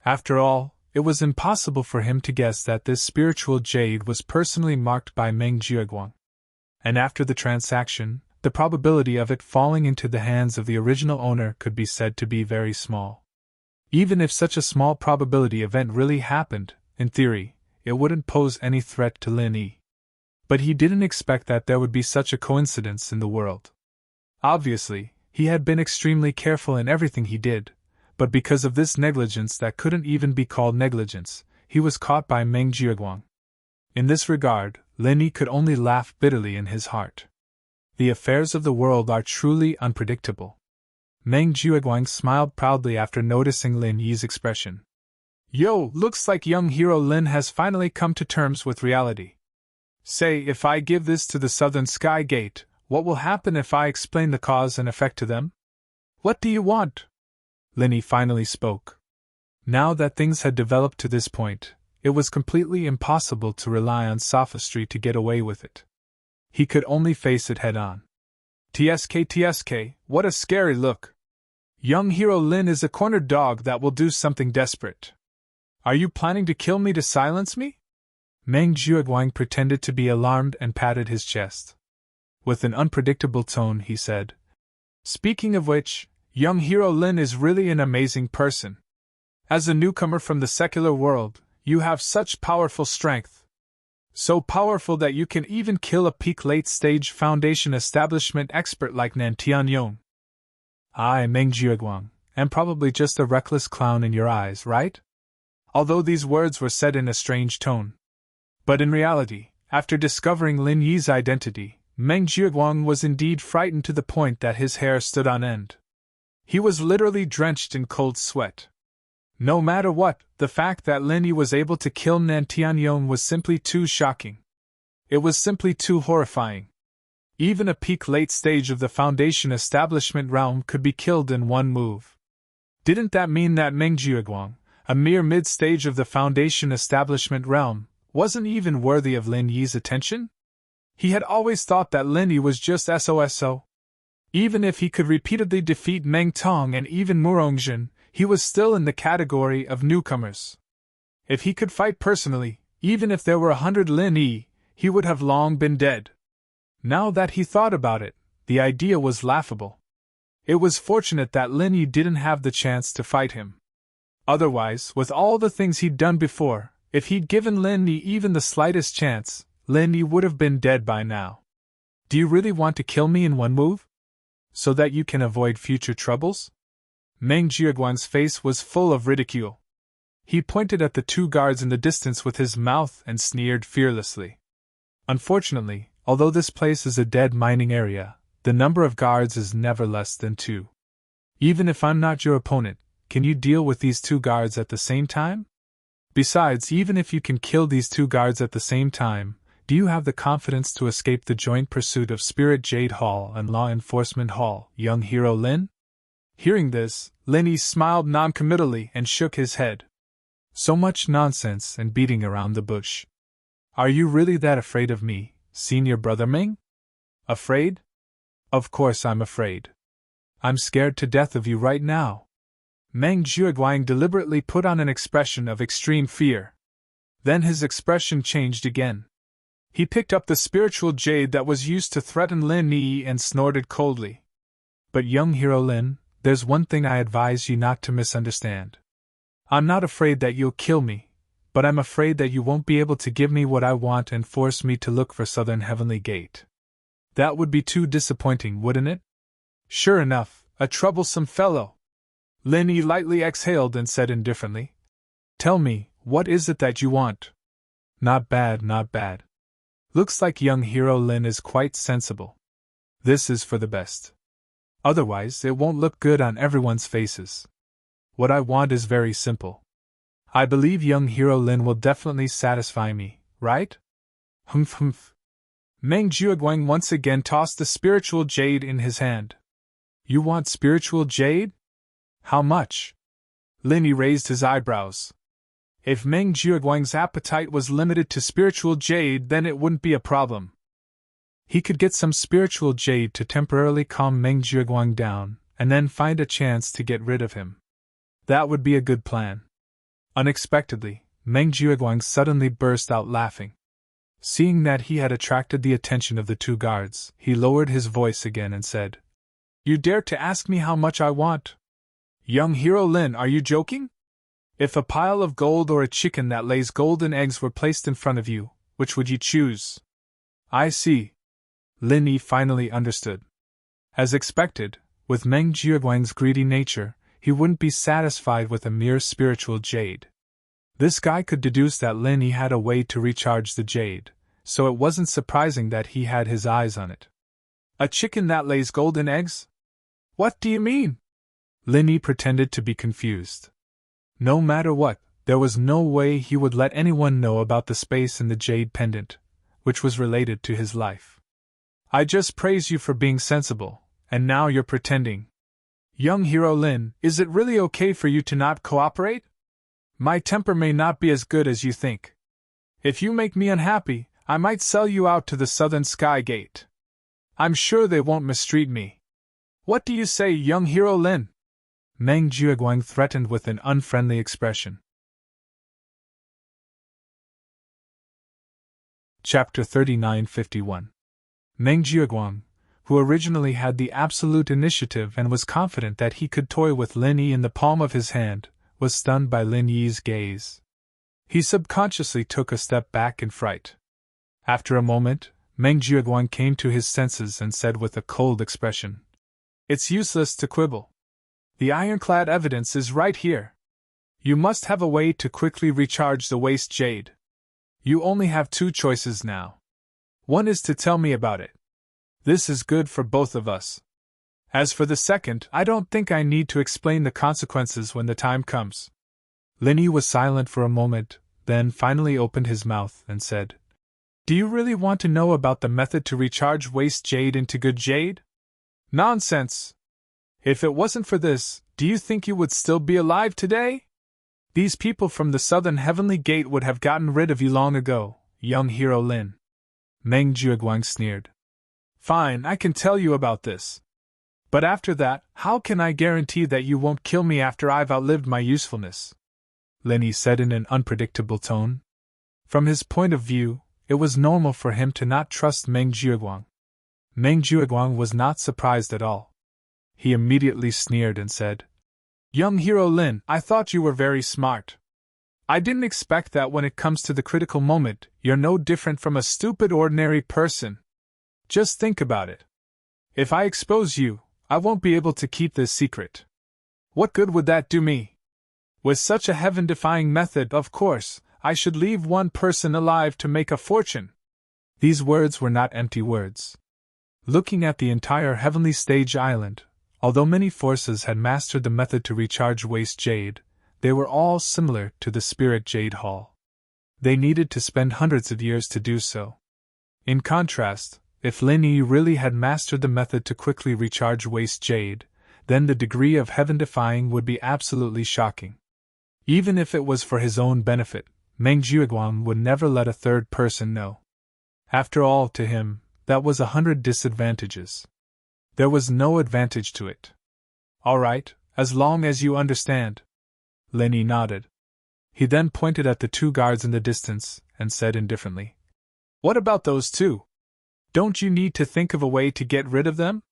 After all, it was impossible for him to guess that this spiritual jade was personally marked by Meng Jiuguang. And after the transaction, the probability of it falling into the hands of the original owner could be said to be very small. Even if such a small probability event really happened, in theory, it wouldn't pose any threat to Lin Yi. But he didn't expect that there would be such a coincidence in the world. Obviously, he had been extremely careful in everything he did, but because of this negligence that couldn't even be called negligence, he was caught by Meng Jiuguang. In this regard, Lin Yi could only laugh bitterly in his heart. The affairs of the world are truly unpredictable. Meng Jiuguang smiled proudly after noticing Lin Yi's expression. Yo, looks like young hero Lin has finally come to terms with reality. Say, if I give this to the Southern Sky Gate, what will happen if I explain the cause and effect to them? What do you want? Lin Yi finally spoke. Now that things had developed to this point, it was completely impossible to rely on sophistry to get away with it. He could only face it head-on. TSK, what a scary look. Young hero Lin is a cornered dog that will do something desperate. Are you planning to kill me to silence me? Meng Jiuguang pretended to be alarmed and patted his chest. With an unpredictable tone, he said, Speaking of which, young hero Lin is really an amazing person. As a newcomer from the secular world, you have such powerful strength. So powerful that you can even kill a peak late-stage foundation establishment expert like Nan Tianyong. I, Meng Jiuguang, am probably just a reckless clown in your eyes, right? Although these words were said in a strange tone. But in reality, after discovering Lin Yi's identity, Meng Jiuguang was indeed frightened to the point that his hair stood on end. He was literally drenched in cold sweat. No matter what, the fact that Lin Yi was able to kill Nan Tianyong was simply too shocking. It was simply too horrifying. Even a peak late stage of the foundation establishment realm could be killed in one move. Didn't that mean that Meng Jiuguang, a mere mid-stage of the foundation establishment realm, wasn't even worthy of Lin Yi's attention? He had always thought that Lin Yi was just SOSO. Even if he could repeatedly defeat Meng Tong and even Murongjin, he was still in the category of newcomers. If he could fight personally, even if there were 100 Lin Yi, he would have long been dead. Now that he thought about it, the idea was laughable. It was fortunate that Lin Yi didn't have the chance to fight him. Otherwise, with all the things he'd done before, if he'd given Lin Yi even the slightest chance, Lin Yi would have been dead by now. Do you really want to kill me in one move? So that you can avoid future troubles? Meng Jiuguang's face was full of ridicule. He pointed at the two guards in the distance with his mouth and sneered fearlessly. Unfortunately, although this place is a dead mining area, the number of guards is never less than 2. Even if I'm not your opponent, can you deal with these two guards at the same time? Besides, even if you can kill these two guards at the same time, do you have the confidence to escape the joint pursuit of Spirit Jade Hall and Law Enforcement Hall, young hero Lin? Hearing this, Lin smiled noncommittally and shook his head. So much nonsense and beating around the bush. Are you really that afraid of me, senior brother Ming? Afraid? Of course I'm afraid. I'm scared to death of you right now. Meng Zhuoguang deliberately put on an expression of extreme fear. Then his expression changed again. He picked up the spiritual jade that was used to threaten Lin Yi and snorted coldly. But young hero Lin, there's one thing I advise you not to misunderstand. I'm not afraid that you'll kill me, but I'm afraid that you won't be able to give me what I want and force me to look for Southern Heavenly Gate. That would be too disappointing, wouldn't it? Sure enough, a troublesome fellow. Lin Yi lightly exhaled and said indifferently, Tell me, what is it that you want? Not bad, not bad. Looks like young hero Lin is quite sensible. This is for the best. Otherwise, it won't look good on everyone's faces. What I want is very simple. I believe young hero Lin will definitely satisfy me, right? Humph humph. Meng Zhuoguang once again tossed the spiritual jade in his hand. You want spiritual jade? How much? Lin Yi raised his eyebrows. If Meng Zhuoguang's appetite was limited to spiritual jade, then it wouldn't be a problem. He could get some spiritual jade to temporarily calm Meng Zhuoguang down, and then find a chance to get rid of him. That would be a good plan. Unexpectedly, Meng Zhuoguang suddenly burst out laughing. Seeing that he had attracted the attention of the two guards, he lowered his voice again and said, You dare to ask me how much I want? Young hero Lin, are you joking? If a pile of gold or a chicken that lays golden eggs were placed in front of you, which would you choose? I see. Lin Yi finally understood. As expected, with Meng Zhuoguang's greedy nature, he wouldn't be satisfied with a mere spiritual jade. This guy could deduce that Lin Yi had a way to recharge the jade, so it wasn't surprising that he had his eyes on it. A chicken that lays golden eggs? What do you mean? Lin Yi pretended to be confused. No matter what, there was no way he would let anyone know about the space in the jade pendant, which was related to his life. I just praise you for being sensible, and now you're pretending. Young hero Lin, is it really okay for you to not cooperate? My temper may not be as good as you think. If you make me unhappy, I might sell you out to the Southern Sky Gate. I'm sure they won't mistreat me. What do you say, young hero Lin? Meng Zhuoguang threatened with an unfriendly expression. Chapter 39:51. Meng Zhuoguang, who originally had the absolute initiative and was confident that he could toy with Lin Yi in the palm of his hand, was stunned by Lin Yi's gaze. He subconsciously took a step back in fright. After a moment, Meng Zhuoguang came to his senses and said with a cold expression, It's useless to quibble. The ironclad evidence is right here. You must have a way to quickly recharge the waste jade. You only have two choices now. One is to tell me about it. This is good for both of us. As for the second, I don't think I need to explain the consequences when the time comes. Lin Yi was silent for a moment, then finally opened his mouth and said, Do you really want to know about the method to recharge waste jade into good jade? Nonsense! If it wasn't for this, do you think you would still be alive today? These people from the Southern Heavenly Gate would have gotten rid of you long ago, young hero Lin. Meng Zhuoguang sneered. Fine, I can tell you about this. But after that, how can I guarantee that you won't kill me after I've outlived my usefulness? Lin Yi said in an unpredictable tone. From his point of view, it was normal for him to not trust Meng Zhuoguang. Meng Zhuoguang was not surprised at all. He immediately sneered and said, Young hero Lin, I thought you were very smart. I didn't expect that when it comes to the critical moment, you're no different from a stupid ordinary person. Just think about it. If I expose you, I won't be able to keep this secret. What good would that do me? With such a heaven-defying method, of course, I should leave one person alive to make a fortune. These words were not empty words. Looking at the entire heavenly stage island, Although many forces had mastered the method to recharge waste jade, they were all similar to the spirit jade hall. They needed to spend hundreds of years to do so. In contrast, if Lin Yi really had mastered the method to quickly recharge waste jade, then the degree of heaven-defying would be absolutely shocking. Even if it was for his own benefit, Meng Jiuguang would never let a third person know. After all, to him, that was 100 disadvantages. There was no advantage to it. All right, as long as you understand. Lin Yi nodded. He then pointed at the two guards in the distance and said indifferently, "What about those two? Don't you need to think of a way to get rid of them?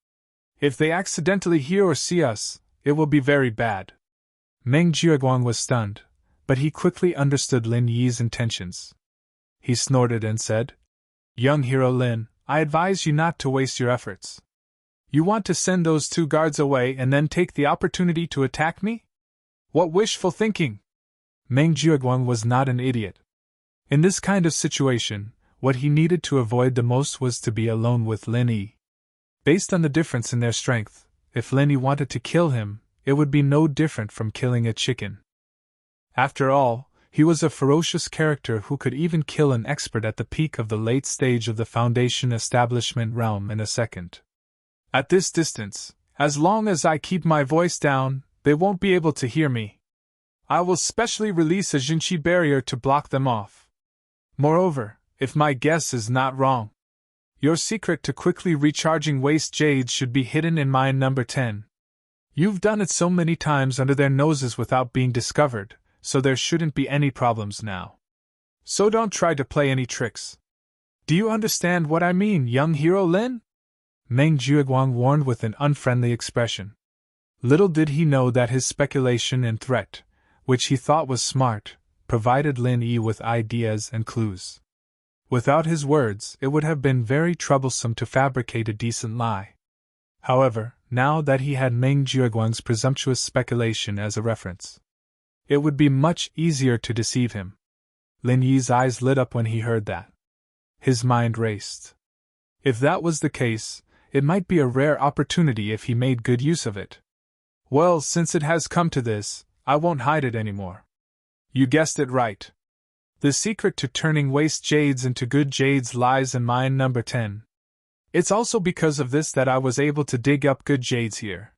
If they accidentally hear or see us, it will be very bad." Meng Jiuguang was stunned, but he quickly understood Lin Yi's intentions. He snorted and said, "Young hero Lin, I advise you not to waste your efforts. You want to send those two guards away and then take the opportunity to attack me? What wishful thinking!" Meng Jiuguang was not an idiot. In this kind of situation, what he needed to avoid the most was to be alone with Lin Yi. Based on the difference in their strength, if Lin Yi wanted to kill him, it would be no different from killing a chicken. After all, he was a ferocious character who could even kill an expert at the peak of the late stage of the Foundation establishment realm in a second. At this distance, as long as I keep my voice down, they won't be able to hear me. I will specially release a Jinqi barrier to block them off. Moreover, if my guess is not wrong, your secret to quickly recharging waste jades should be hidden in mine number 10. You've done it so many times under their noses without being discovered, so there shouldn't be any problems now. So don't try to play any tricks. Do you understand what I mean, young hero Lin? Meng Jiuguang warned with an unfriendly expression. Little did he know that his speculation and threat, which he thought was smart, provided Lin Yi with ideas and clues. Without his words, it would have been very troublesome to fabricate a decent lie. However, now that he had Meng Jiuguang's presumptuous speculation as a reference, it would be much easier to deceive him. Lin Yi's eyes lit up when he heard that. His mind raced. If that was the case, it might be a rare opportunity if he made good use of it. Well, since it has come to this, I won't hide it anymore. You guessed it right. The secret to turning waste jades into good jades lies in mine number 10. It's also because of this that I was able to dig up good jades here.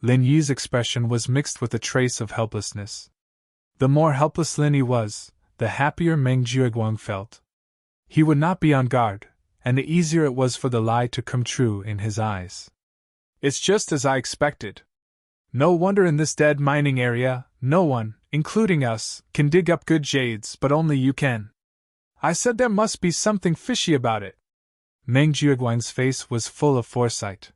Lin Yi's expression was mixed with a trace of helplessness. The more helpless Lin Yi was, the happier Meng Jiuguang felt. He would not be on guard, and the easier it was for the lie to come true in his eyes. It's just as I expected. No wonder in this dead mining area, no one, including us, can dig up good jades, but only you can. I said there must be something fishy about it. Meng Jiuguang's face was full of foresight.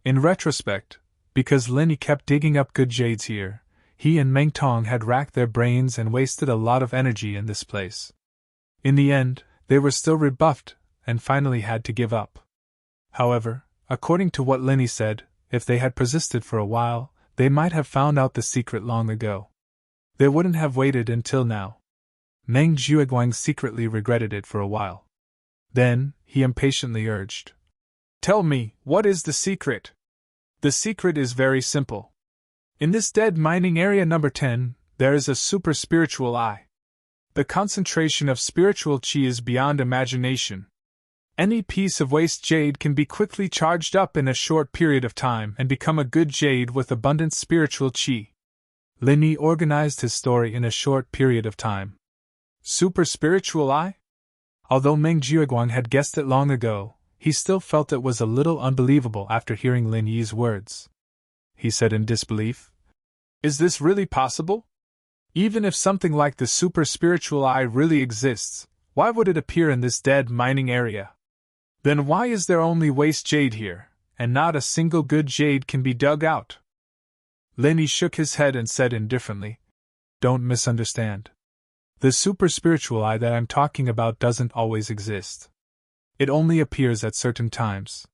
In retrospect, because Lin Yi kept digging up good jades here, he and Meng Tong had racked their brains and wasted a lot of energy in this place. In the end, they were still rebuffed, and finally had to give up. However, according to what Lin Yi said, if they had persisted for a while, they might have found out the secret long ago. They wouldn't have waited until now. Meng Jiuguang secretly regretted it for a while. Then, he impatiently urged, "Tell me, what is the secret?" "The secret is very simple. In this dead mining area number 10, there is a super spiritual eye. The concentration of spiritual qi is beyond imagination. Any piece of waste jade can be quickly charged up in a short period of time and become a good jade with abundant spiritual qi." Lin Yi organized his story in a short period of time. Super spiritual eye? Although Meng Jiuguang had guessed it long ago, he still felt it was a little unbelievable after hearing Lin Yi's words. He said in disbelief, "Is this really possible? Even if something like the super spiritual eye really exists, why would it appear in this dead mining area? Then why is there only waste jade here, and not a single good jade can be dug out?" Lin Yi shook his head and said indifferently, "Don't misunderstand. The super spiritual eye that I'm talking about doesn't always exist. It only appears at certain times.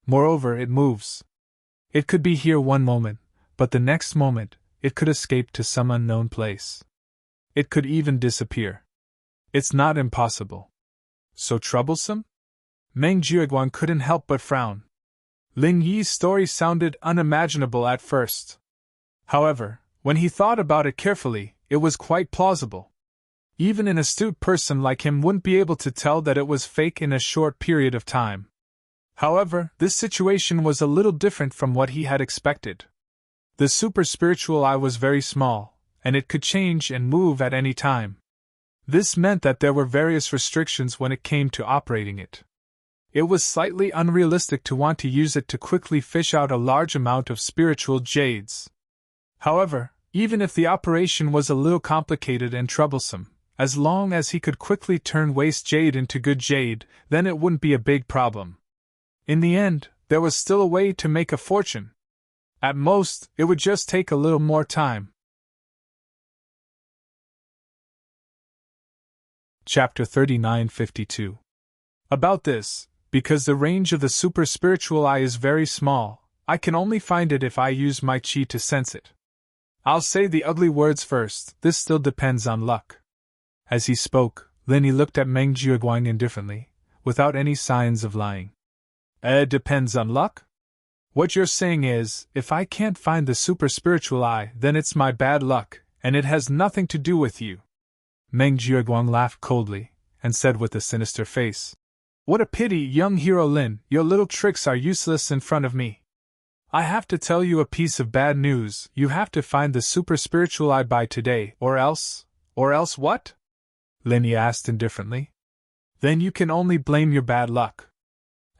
Moreover, it moves. It could be here one moment, but the next moment, it could escape to some unknown place. It could even disappear. It's not impossible. So troublesome?" Meng Jiuguang couldn't help but frown. Lin Yi's story sounded unimaginable at first. However, when he thought about it carefully, it was quite plausible. Even an astute person like him wouldn't be able to tell that it was fake in a short period of time. However, this situation was a little different from what he had expected. The super spiritual eye was very small, and it could change and move at any time. This meant that there were various restrictions when it came to operating it. It was slightly unrealistic to want to use it to quickly fish out a large amount of spiritual jades. However, even if the operation was a little complicated and troublesome, as long as he could quickly turn waste jade into good jade, then it wouldn't be a big problem. In the end, there was still a way to make a fortune. At most, it would just take a little more time. Chapter 3952. About this, because the range of the super spiritual eye is very small, I can only find it if I use my chi to sense it. I'll say the ugly words first, this still depends on luck. As he spoke, Linny looked at Meng Jiuguang indifferently, without any signs of lying. Depends on luck? What you're saying is, if I can't find the super spiritual eye, then it's my bad luck, and it has nothing to do with you. Meng Jiuguang laughed coldly, and said with a sinister face, "What a pity, young hero Lin, your little tricks are useless in front of me. I have to tell you a piece of bad news, you have to find the super spiritual eye by today, or else what?" Linny asked indifferently. "Then you can only blame your bad luck.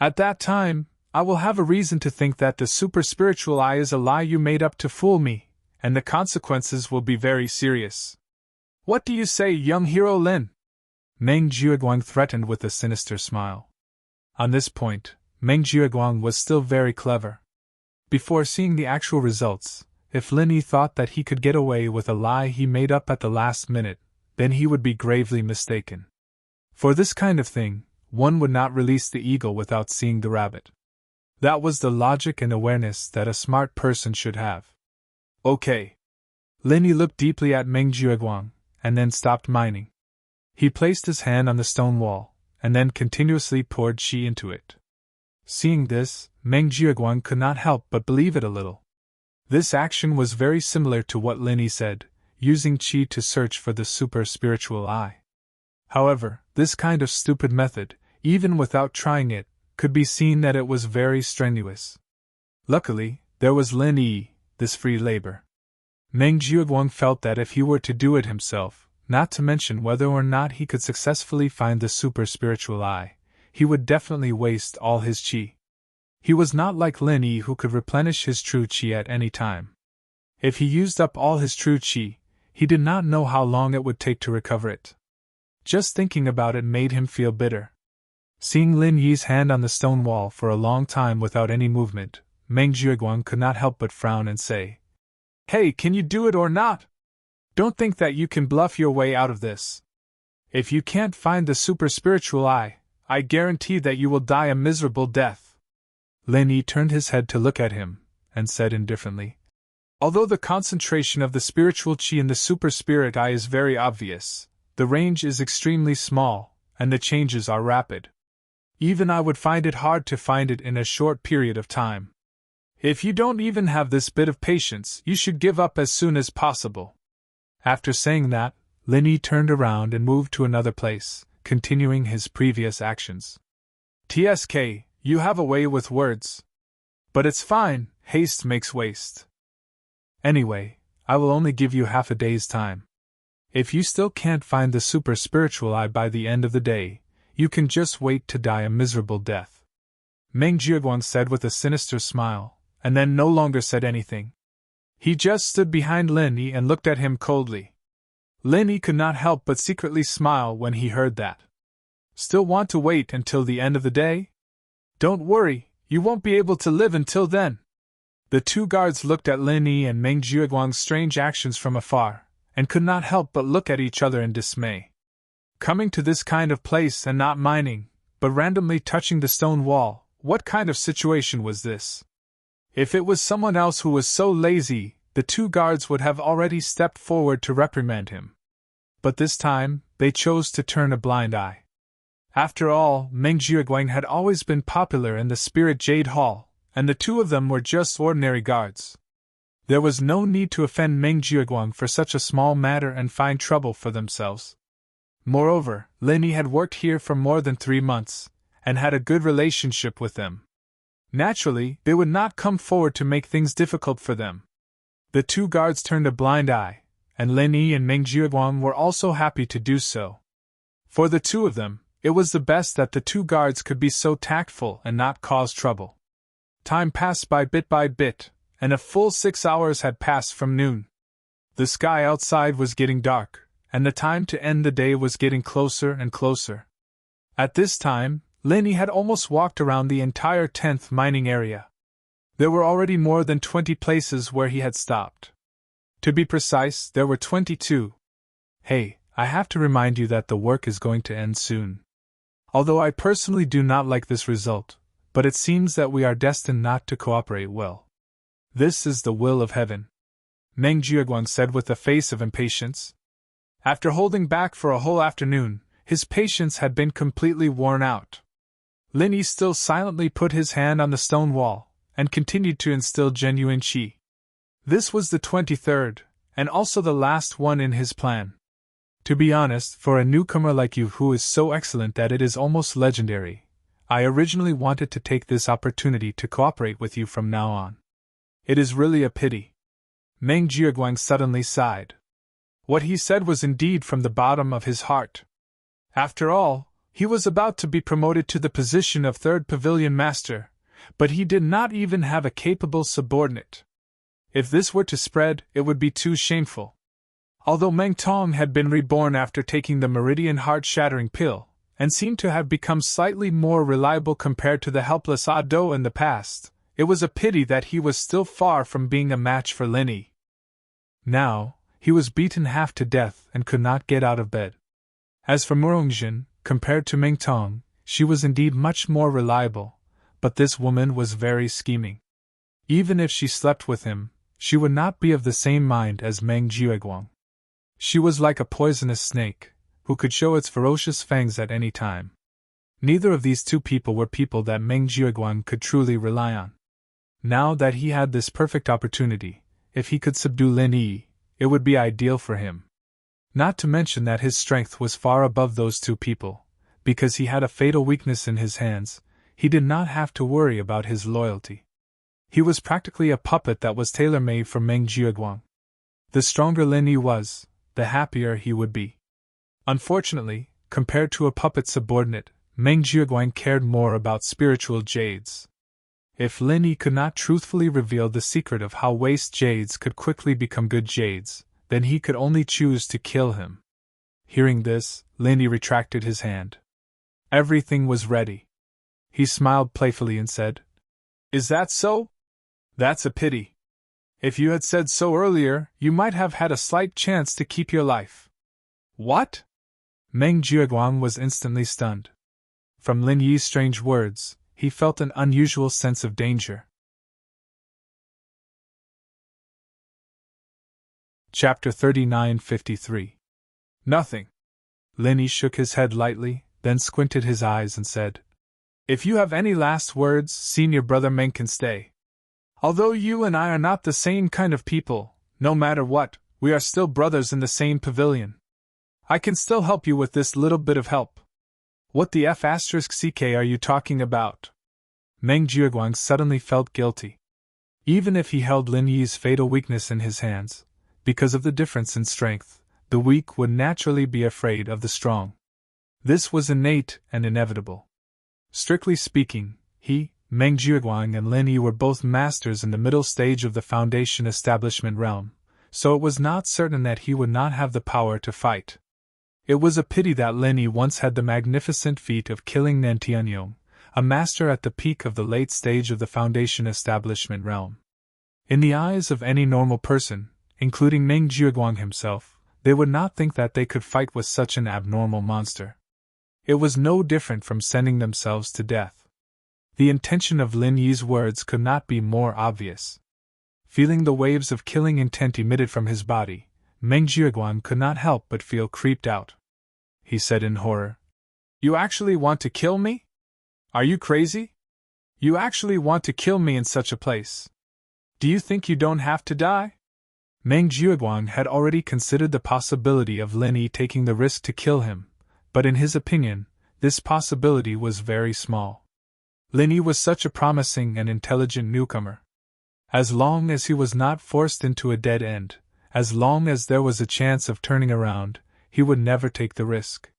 At that time, I will have a reason to think that the super spiritual eye is a lie you made up to fool me, and the consequences will be very serious. What do you say, young hero Lin?" Meng Jiuguang threatened with a sinister smile. On this point, Meng Jiuguang was still very clever. Before seeing the actual results, if Linny thought that he could get away with a lie he made up at the last minute, then he would be gravely mistaken. For this kind of thing, one would not release the eagle without seeing the rabbit. That was the logic and awareness that a smart person should have. Okay. Linny looked deeply at Meng Jiuguang, and then stopped mining. He placed his hand on the stone wall, and then continuously poured qi into it. Seeing this, Meng Jiuguang could not help but believe it a little. This action was very similar to what Linny said, using qi to search for the super spiritual eye. However, this kind of stupid method, even without trying it, could be seen that it was very strenuous. Luckily, there was Lin Yi, this free labor. Meng Jiuguang felt that if he were to do it himself, not to mention whether or not he could successfully find the super spiritual eye, he would definitely waste all his qi. He was not like Lin Yi who could replenish his true qi at any time. If he used up all his true qi, he did not know how long it would take to recover it. Just thinking about it made him feel bitter. Seeing Lin Yi's hand on the stone wall for a long time without any movement, Meng Jiuguang could not help but frown and say, "Hey, can you do it or not? Don't think that you can bluff your way out of this. If you can't find the super spiritual eye, I guarantee that you will die a miserable death." Lin Yi turned his head to look at him, and said indifferently, "Although the concentration of the spiritual qi in the super spirit eye is very obvious, the range is extremely small, and the changes are rapid. Even I would find it hard to find it in a short period of time. If you don't even have this bit of patience, you should give up as soon as possible." After saying that, Lin Yi turned around and moved to another place, continuing his previous actions. "TSK, you have a way with words. But it's fine, haste makes waste. Anyway, I will only give you half a day's time. If you still can't find the super spiritual eye by the end of the day, you can just wait to die a miserable death." Meng Jiuguang said with a sinister smile, and then no longer said anything. He just stood behind Lin Yi and looked at him coldly. Lin Yi could not help but secretly smile when he heard that. "Still want to wait until the end of the day? Don't worry, you won't be able to live until then." The two guards looked at Lin Yi and Meng Jiuguang's strange actions from afar, and could not help but look at each other in dismay. Coming to this kind of place and not mining, but randomly touching the stone wall, what kind of situation was this? If it was someone else who was so lazy, the two guards would have already stepped forward to reprimand him. But this time, they chose to turn a blind eye. After all, Meng Jiuguang had always been popular in the Spirit Jade Hall, and the two of them were just ordinary guards. There was no need to offend Meng Jiaguang for such a small matter and find trouble for themselves. Moreover, Lin Yi had worked here for more than 3 months, and had a good relationship with them. Naturally, they would not come forward to make things difficult for them. The two guards turned a blind eye, and Lin Yi and Meng Jiaguang were also happy to do so. For the two of them, it was the best that the two guards could be so tactful and not cause trouble. Time passed by bit, and a full 6 hours had passed from noon. The sky outside was getting dark, and the time to end the day was getting closer and closer. At this time, Lin Yi had almost walked around the entire 10th mining area. There were already more than 20 places where he had stopped. To be precise, there were 22. Hey, I have to remind you that the work is going to end soon. Although I personally do not like this result, but it seems that we are destined not to cooperate well. This is the will of heaven, Meng Jiaguang said with a face of impatience. After holding back for a whole afternoon, his patience had been completely worn out. Lin Yi still silently put his hand on the stone wall, and continued to instill genuine qi. This was the 23rd, and also the last one in his plan. To be honest, for a newcomer like you who is so excellent that it is almost legendary, I originally wanted to take this opportunity to cooperate with you from now on. It is really a pity. Meng Jiaguang suddenly sighed. What he said was indeed from the bottom of his heart. After all, he was about to be promoted to the position of 3rd Pavilion Master, but he did not even have a capable subordinate. If this were to spread, it would be too shameful. Although Meng Tong had been reborn after taking the Meridian heart-shattering pill, and seemed to have become slightly more reliable compared to the helpless Ah Do in the past, it was a pity that he was still far from being a match for Lin Yi. Now, he was beaten half to death and could not get out of bed. As for Murongjin, compared to Meng Tong, she was indeed much more reliable, but this woman was very scheming. Even if she slept with him, she would not be of the same mind as Meng Jiaguang. She was like a poisonous snake, who could show its ferocious fangs at any time. Neither of these two people were people that Meng Jiaguang could truly rely on. Now that he had this perfect opportunity, if he could subdue Lin Yi, it would be ideal for him. Not to mention that his strength was far above those two people. Because he had a fatal weakness in his hands, he did not have to worry about his loyalty. He was practically a puppet that was tailor-made for Meng Jiaguang. The stronger Lin Yi was, the happier he would be. Unfortunately, compared to a puppet subordinate, Meng Jiaguang cared more about spiritual jades. If Lin Yi could not truthfully reveal the secret of how waste jades could quickly become good jades, then he could only choose to kill him. Hearing this, Lin Yi retracted his hand. Everything was ready. He smiled playfully and said, "Is that so? That's a pity. If you had said so earlier, you might have had a slight chance to keep your life." "What?" Meng Jiaguang was instantly stunned. From Lin Yi's strange words, he felt an unusual sense of danger. Chapter 39-53. Nothing. Lin Yi shook his head lightly, then squinted his eyes and said, "If you have any last words, senior brother Meng can stay. Although you and I are not the same kind of people, no matter what, we are still brothers in the same pavilion. I can still help you with this little bit of help." "What the F***ck are you talking about?" Meng Jiaguang suddenly felt guilty. Even if he held Lin Yi's fatal weakness in his hands, because of the difference in strength, the weak would naturally be afraid of the strong. This was innate and inevitable. Strictly speaking, he, Meng Jiaguang and Lin Yi were both masters in the middle stage of the Foundation establishment realm, so it was not certain that he would not have the power to fight. It was a pity that Lin Yi once had the magnificent feat of killing Nan Tianyong, a master at the peak of the late stage of the Foundation establishment realm. In the eyes of any normal person, including Meng Jiaguang himself, they would not think that they could fight with such an abnormal monster. It was no different from sending themselves to death. The intention of Lin Yi's words could not be more obvious. Feeling the waves of killing intent emitted from his body, Meng Jiaguang could not help but feel creeped out. He said in horror, "You actually want to kill me? Are you crazy? You actually want to kill me in such a place? Do you think you don't have to die? Meng Jiuguang had already considered the possibility of Lin Yi taking the risk to kill him, but in his opinion, this possibility was very small. Lin Yi was such a promising and intelligent newcomer. As long as he was not forced into a dead end, as long as there was a chance of turning around, he would never take the risk.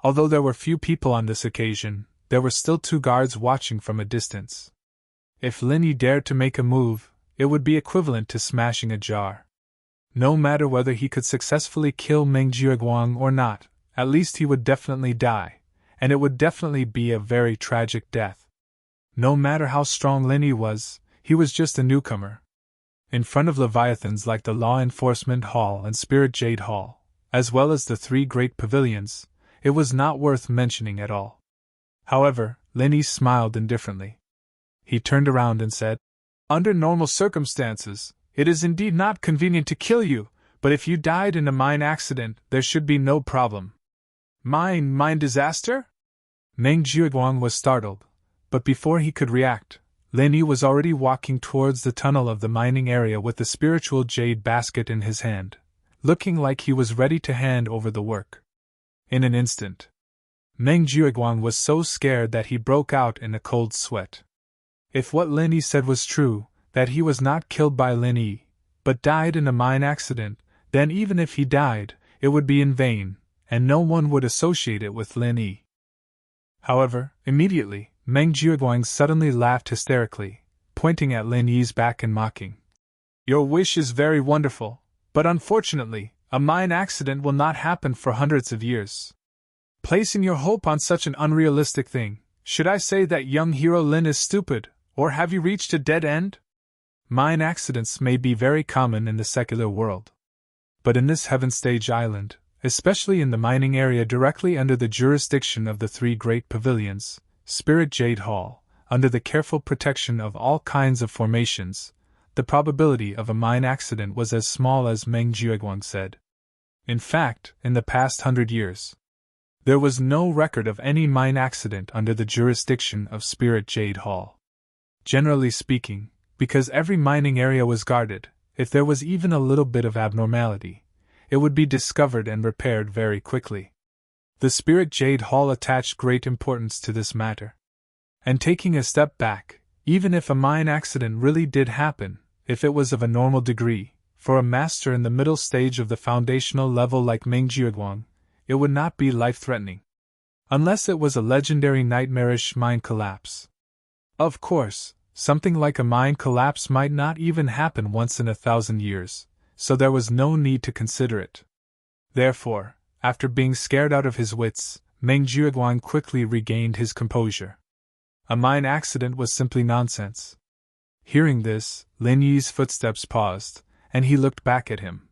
Although there were few people on this occasion, there were still 2 guards watching from a distance. If Lin Yi dared to make a move, it would be equivalent to smashing a jar. No matter whether he could successfully kill Meng Jiuguang or not, at least he would definitely die, and it would definitely be a very tragic death. No matter how strong Lin Yi was, he was just a newcomer. In front of leviathans like the Law Enforcement Hall and Spirit Jade Hall, as well as the 3 great pavilions, it was not worth mentioning at all. However, Lin Yi smiled indifferently. He turned around and said, "Under normal circumstances, it is indeed not convenient to kill you, but if you died in a mine accident, there should be no problem." Mine disaster? Meng Jiuguang was startled, but before he could react, Lin Yi was already walking towards the tunnel of the mining area with the spiritual jade basket in his hand, looking like he was ready to hand over the work. In an instant, Meng Jiuguang was so scared that he broke out in a cold sweat. If what Lin Yi said was true, that he was not killed by Lin Yi, but died in a mine accident, then even if he died, it would be in vain, and no one would associate it with Lin Yi. However, immediately, Meng Jiuguang suddenly laughed hysterically, pointing at Lin Yi's back and mocking. "Your wish is very wonderful, but unfortunately, a mine accident will not happen for hundreds of years. Placing your hope on such an unrealistic thing, should I say that young hero Lin is stupid, or have you reached a dead end? Mine accidents may be very common in the secular world. But in this Heaven Stage Island, especially in the mining area directly under the jurisdiction of the 3 great pavilions, Spirit Jade Hall, under the careful protection of all kinds of formations, the probability of a mine accident was as small as Meng Jiuguang said. In fact, in the past 100 years, there was no record of any mine accident under the jurisdiction of Spirit Jade Hall. Generally speaking, because every mining area was guarded, if there was even a little bit of abnormality, it would be discovered and repaired very quickly. The Spirit Jade Hall attached great importance to this matter. And taking a step back, even if a mine accident really did happen, if it was of a normal degree, for a master in the middle stage of the foundational level like Meng Jiuguang, it would not be life-threatening. Unless it was a legendary nightmarish mine collapse. Of course, something like a mine collapse might not even happen once in 1,000 years, so there was no need to consider it. Therefore, after being scared out of his wits, Meng Jiuguang quickly regained his composure. A mine accident was simply nonsense. Hearing this, Lin Yi's footsteps paused, and he looked back at him.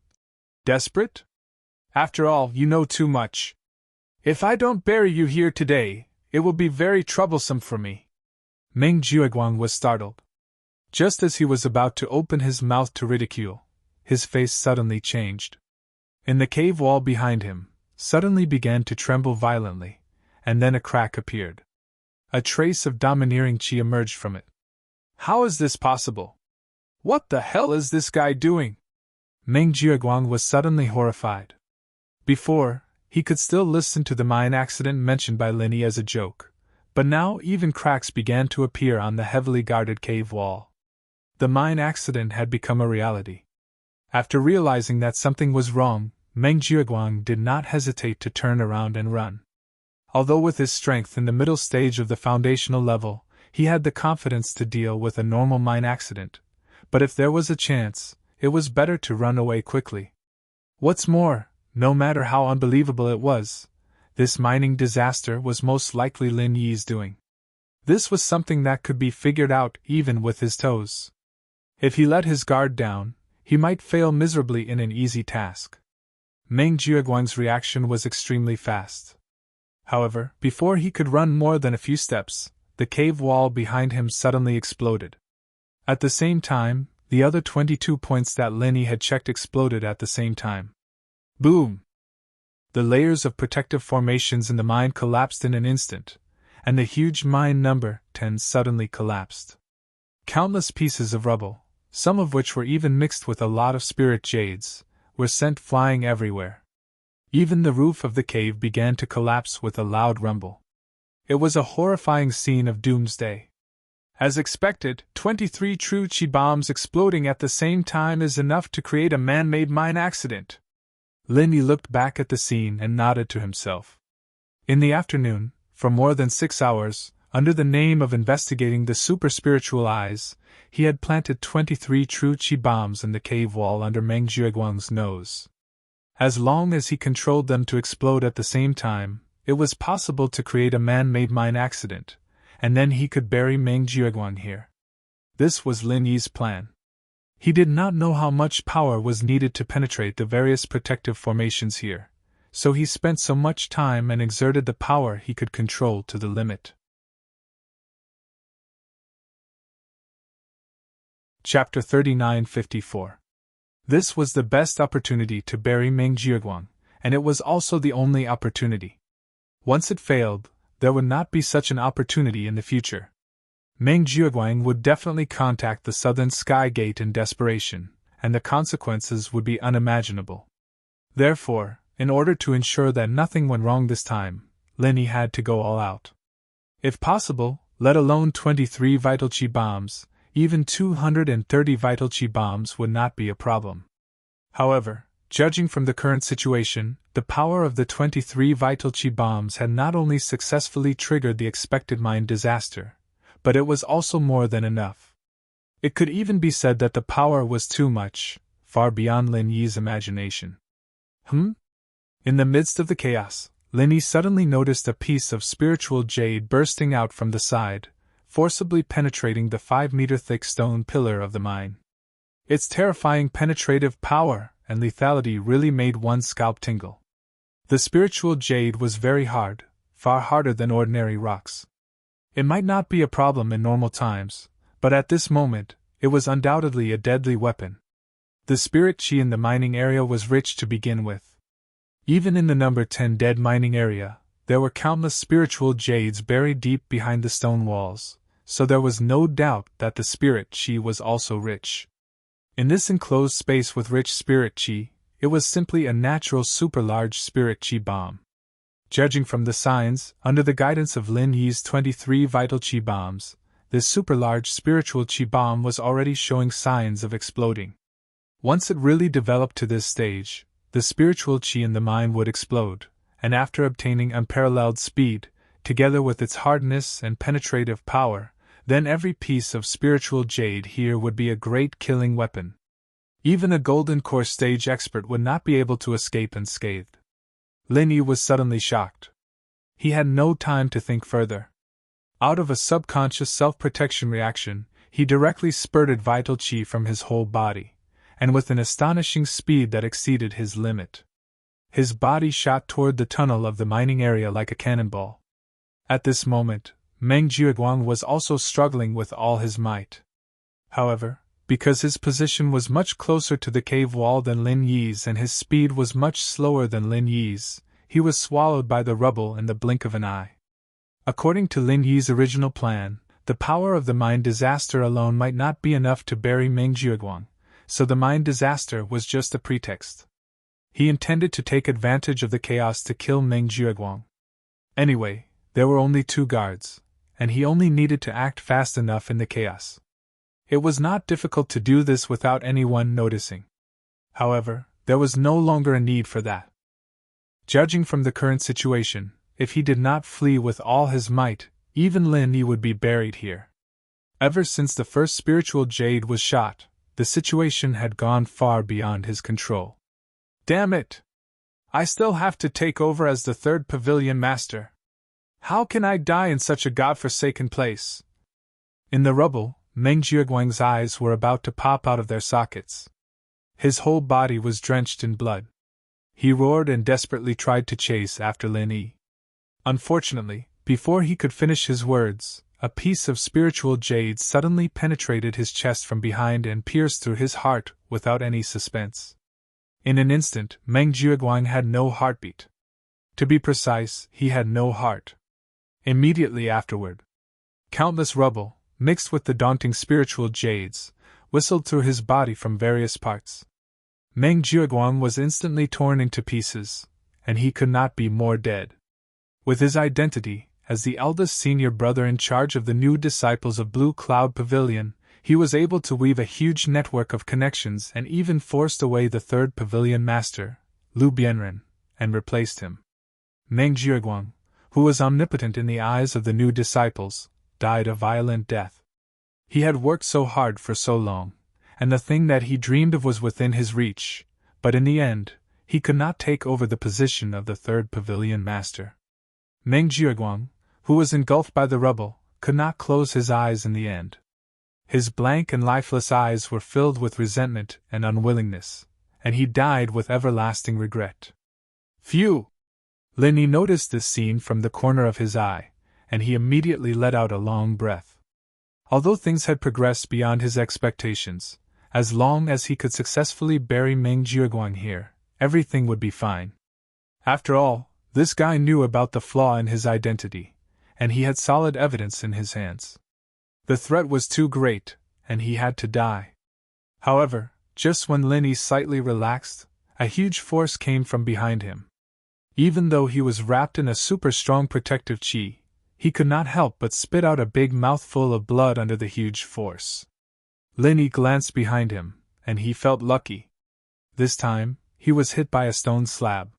Desperate? After all, you know too much. If I don't bury you here today, it will be very troublesome for me. Meng Jiuguang was startled. Just as he was about to open his mouth to ridicule, his face suddenly changed. In the cave wall behind him, suddenly began to tremble violently, and then a crack appeared. A trace of domineering chi emerged from it. How is this possible? What the hell is this guy doing? Meng Jiuguang was suddenly horrified. Before, he could still listen to the mine accident mentioned by Lin Yi as a joke, but now even cracks began to appear on the heavily guarded cave wall. The mine accident had become a reality. After realizing that something was wrong, Meng Jiuguang did not hesitate to turn around and run. Although with his strength in the middle stage of the foundational level, he had the confidence to deal with a normal mine accident, but if there was a chance, it was better to run away quickly. What's more, no matter how unbelievable it was, this mining disaster was most likely Lin Yi's doing. This was something that could be figured out even with his toes. If he let his guard down, he might fail miserably in an easy task. Meng Jiuguang's reaction was extremely fast. However, before he could run more than a few steps, the cave wall behind him suddenly exploded. At the same time, the other 22 points that Lin Yi had checked exploded at the same time. Boom! The layers of protective formations in the mine collapsed in an instant, and the huge mine number 10 suddenly collapsed. Countless pieces of rubble, some of which were even mixed with a lot of spirit jades, were sent flying everywhere. Even the roof of the cave began to collapse with a loud rumble. It was a horrifying scene of doomsday. As expected, 23 true chi bombs exploding at the same time is enough to create a man-made mine accident. Lin Yi looked back at the scene and nodded to himself. In the afternoon, for more than 6 hours, under the name of investigating the super-spiritual eyes, he had planted 23 true chi bombs in the cave wall under Meng Jueguang's nose. As long as he controlled them to explode at the same time, it was possible to create a man-made mine accident, and then he could bury Meng Jueguang here. This was Lin Yi's plan. He did not know how much power was needed to penetrate the various protective formations here, so he spent so much time and exerted the power he could control to the limit. Chapter 3954. This was the best opportunity to bury Meng Jueguang, and it was also the only opportunity. Once it failed, there would not be such an opportunity in the future. Meng Jueguang would definitely contact the Southern Sky Gate in desperation, and the consequences would be unimaginable. Therefore, in order to ensure that nothing went wrong this time, Lin Yi had to go all out. If possible, let alone 23 vital chi bombs, even 230 vital chi bombs would not be a problem. However, judging from the current situation, the power of the 23 vital chi bombs had not only successfully triggered the expected mine disaster, but it was also more than enough. It could even be said that the power was too much, far beyond Lin Yi's imagination. In the midst of the chaos, Lin Yi suddenly noticed a piece of spiritual jade bursting out from the side, forcibly penetrating the 5-meter-thick stone pillar of the mine. Its terrifying penetrative power and lethality really made one's scalp tingle. The spiritual jade was very hard, far harder than ordinary rocks. It might not be a problem in normal times, but at this moment, it was undoubtedly a deadly weapon. The spirit chi in the mining area was rich to begin with. Even in the number 10 dead mining area, there were countless spiritual jades buried deep behind the stone walls, so there was no doubt that the spirit chi was also rich. In this enclosed space with rich spirit chi, it was simply a natural super-large spirit chi bomb. Judging from the signs, under the guidance of Lin Yi's 23 vital chi bombs, this super-large spiritual chi bomb was already showing signs of exploding. Once it really developed to this stage, the spiritual chi in the mine would explode, and after obtaining unparalleled speed, together with its hardness and penetrative power, then every piece of spiritual jade here would be a great killing weapon. Even a golden core stage expert would not be able to escape unscathed. Lin Yi was suddenly shocked. He had no time to think further. Out of a subconscious self-protection reaction, he directly spurted vital chi from his whole body, and with an astonishing speed that exceeded his limit. His body shot toward the tunnel of the mining area like a cannonball. At this moment, Meng Jueguang was also struggling with all his might. However, because his position was much closer to the cave wall than Lin Yi's and his speed was much slower than Lin Yi's, he was swallowed by the rubble in the blink of an eye. According to Lin Yi's original plan, the power of the mine disaster alone might not be enough to bury Meng Jueguang, so the mine disaster was just a pretext. He intended to take advantage of the chaos to kill Meng Jueguang. Anyway, there were only 2 guards, and he only needed to act fast enough in the chaos. It was not difficult to do this without anyone noticing. However, there was no longer a need for that. Judging from the current situation, if he did not flee with all his might, even Lin Yi would be buried here. Ever since the first spiritual jade was shot, the situation had gone far beyond his control. Damn it! I still have to take over as the 3rd pavilion master. How can I die in such a godforsaken place? In the rubble, Meng Jueguang's eyes were about to pop out of their sockets. His whole body was drenched in blood. He roared and desperately tried to chase after Lin Yi. Unfortunately, before he could finish his words, a piece of spiritual jade suddenly penetrated his chest from behind and pierced through his heart without any suspense. In an instant, Meng Jueguang had no heartbeat. To be precise, he had no heart. Immediately afterward, countless rubble, mixed with the daunting spiritual jades, whistled through his body from various parts. Meng Jiuguang was instantly torn into pieces, and he could not be more dead. With his identity, as the eldest senior brother in charge of the new disciples of Blue Cloud Pavilion, he was able to weave a huge network of connections and even forced away the third pavilion master, Lu Bianren, and replaced him. Meng Jiuguang, who was omnipotent in the eyes of the new disciples, died a violent death. He had worked so hard for so long, and the thing that he dreamed of was within his reach, but in the end, he could not take over the position of the third pavilion master. Meng Jiuguang, who was engulfed by the rubble, could not close his eyes in the end. His blank and lifeless eyes were filled with resentment and unwillingness, and he died with everlasting regret. Phew! Lin Yi noticed this scene from the corner of his eye, and he immediately let out a long breath. Although things had progressed beyond his expectations, as long as he could successfully bury Meng Jiuguang here, everything would be fine. After all, this guy knew about the flaw in his identity, and he had solid evidence in his hands. The threat was too great, and he had to die. However, just when Lin Yi slightly relaxed, a huge force came from behind him. Even though he was wrapped in a super-strong protective chi, he could not help but spit out a big mouthful of blood under the huge force. Lin Yi glanced behind him, and he felt lucky. This time, he was hit by a stone slab.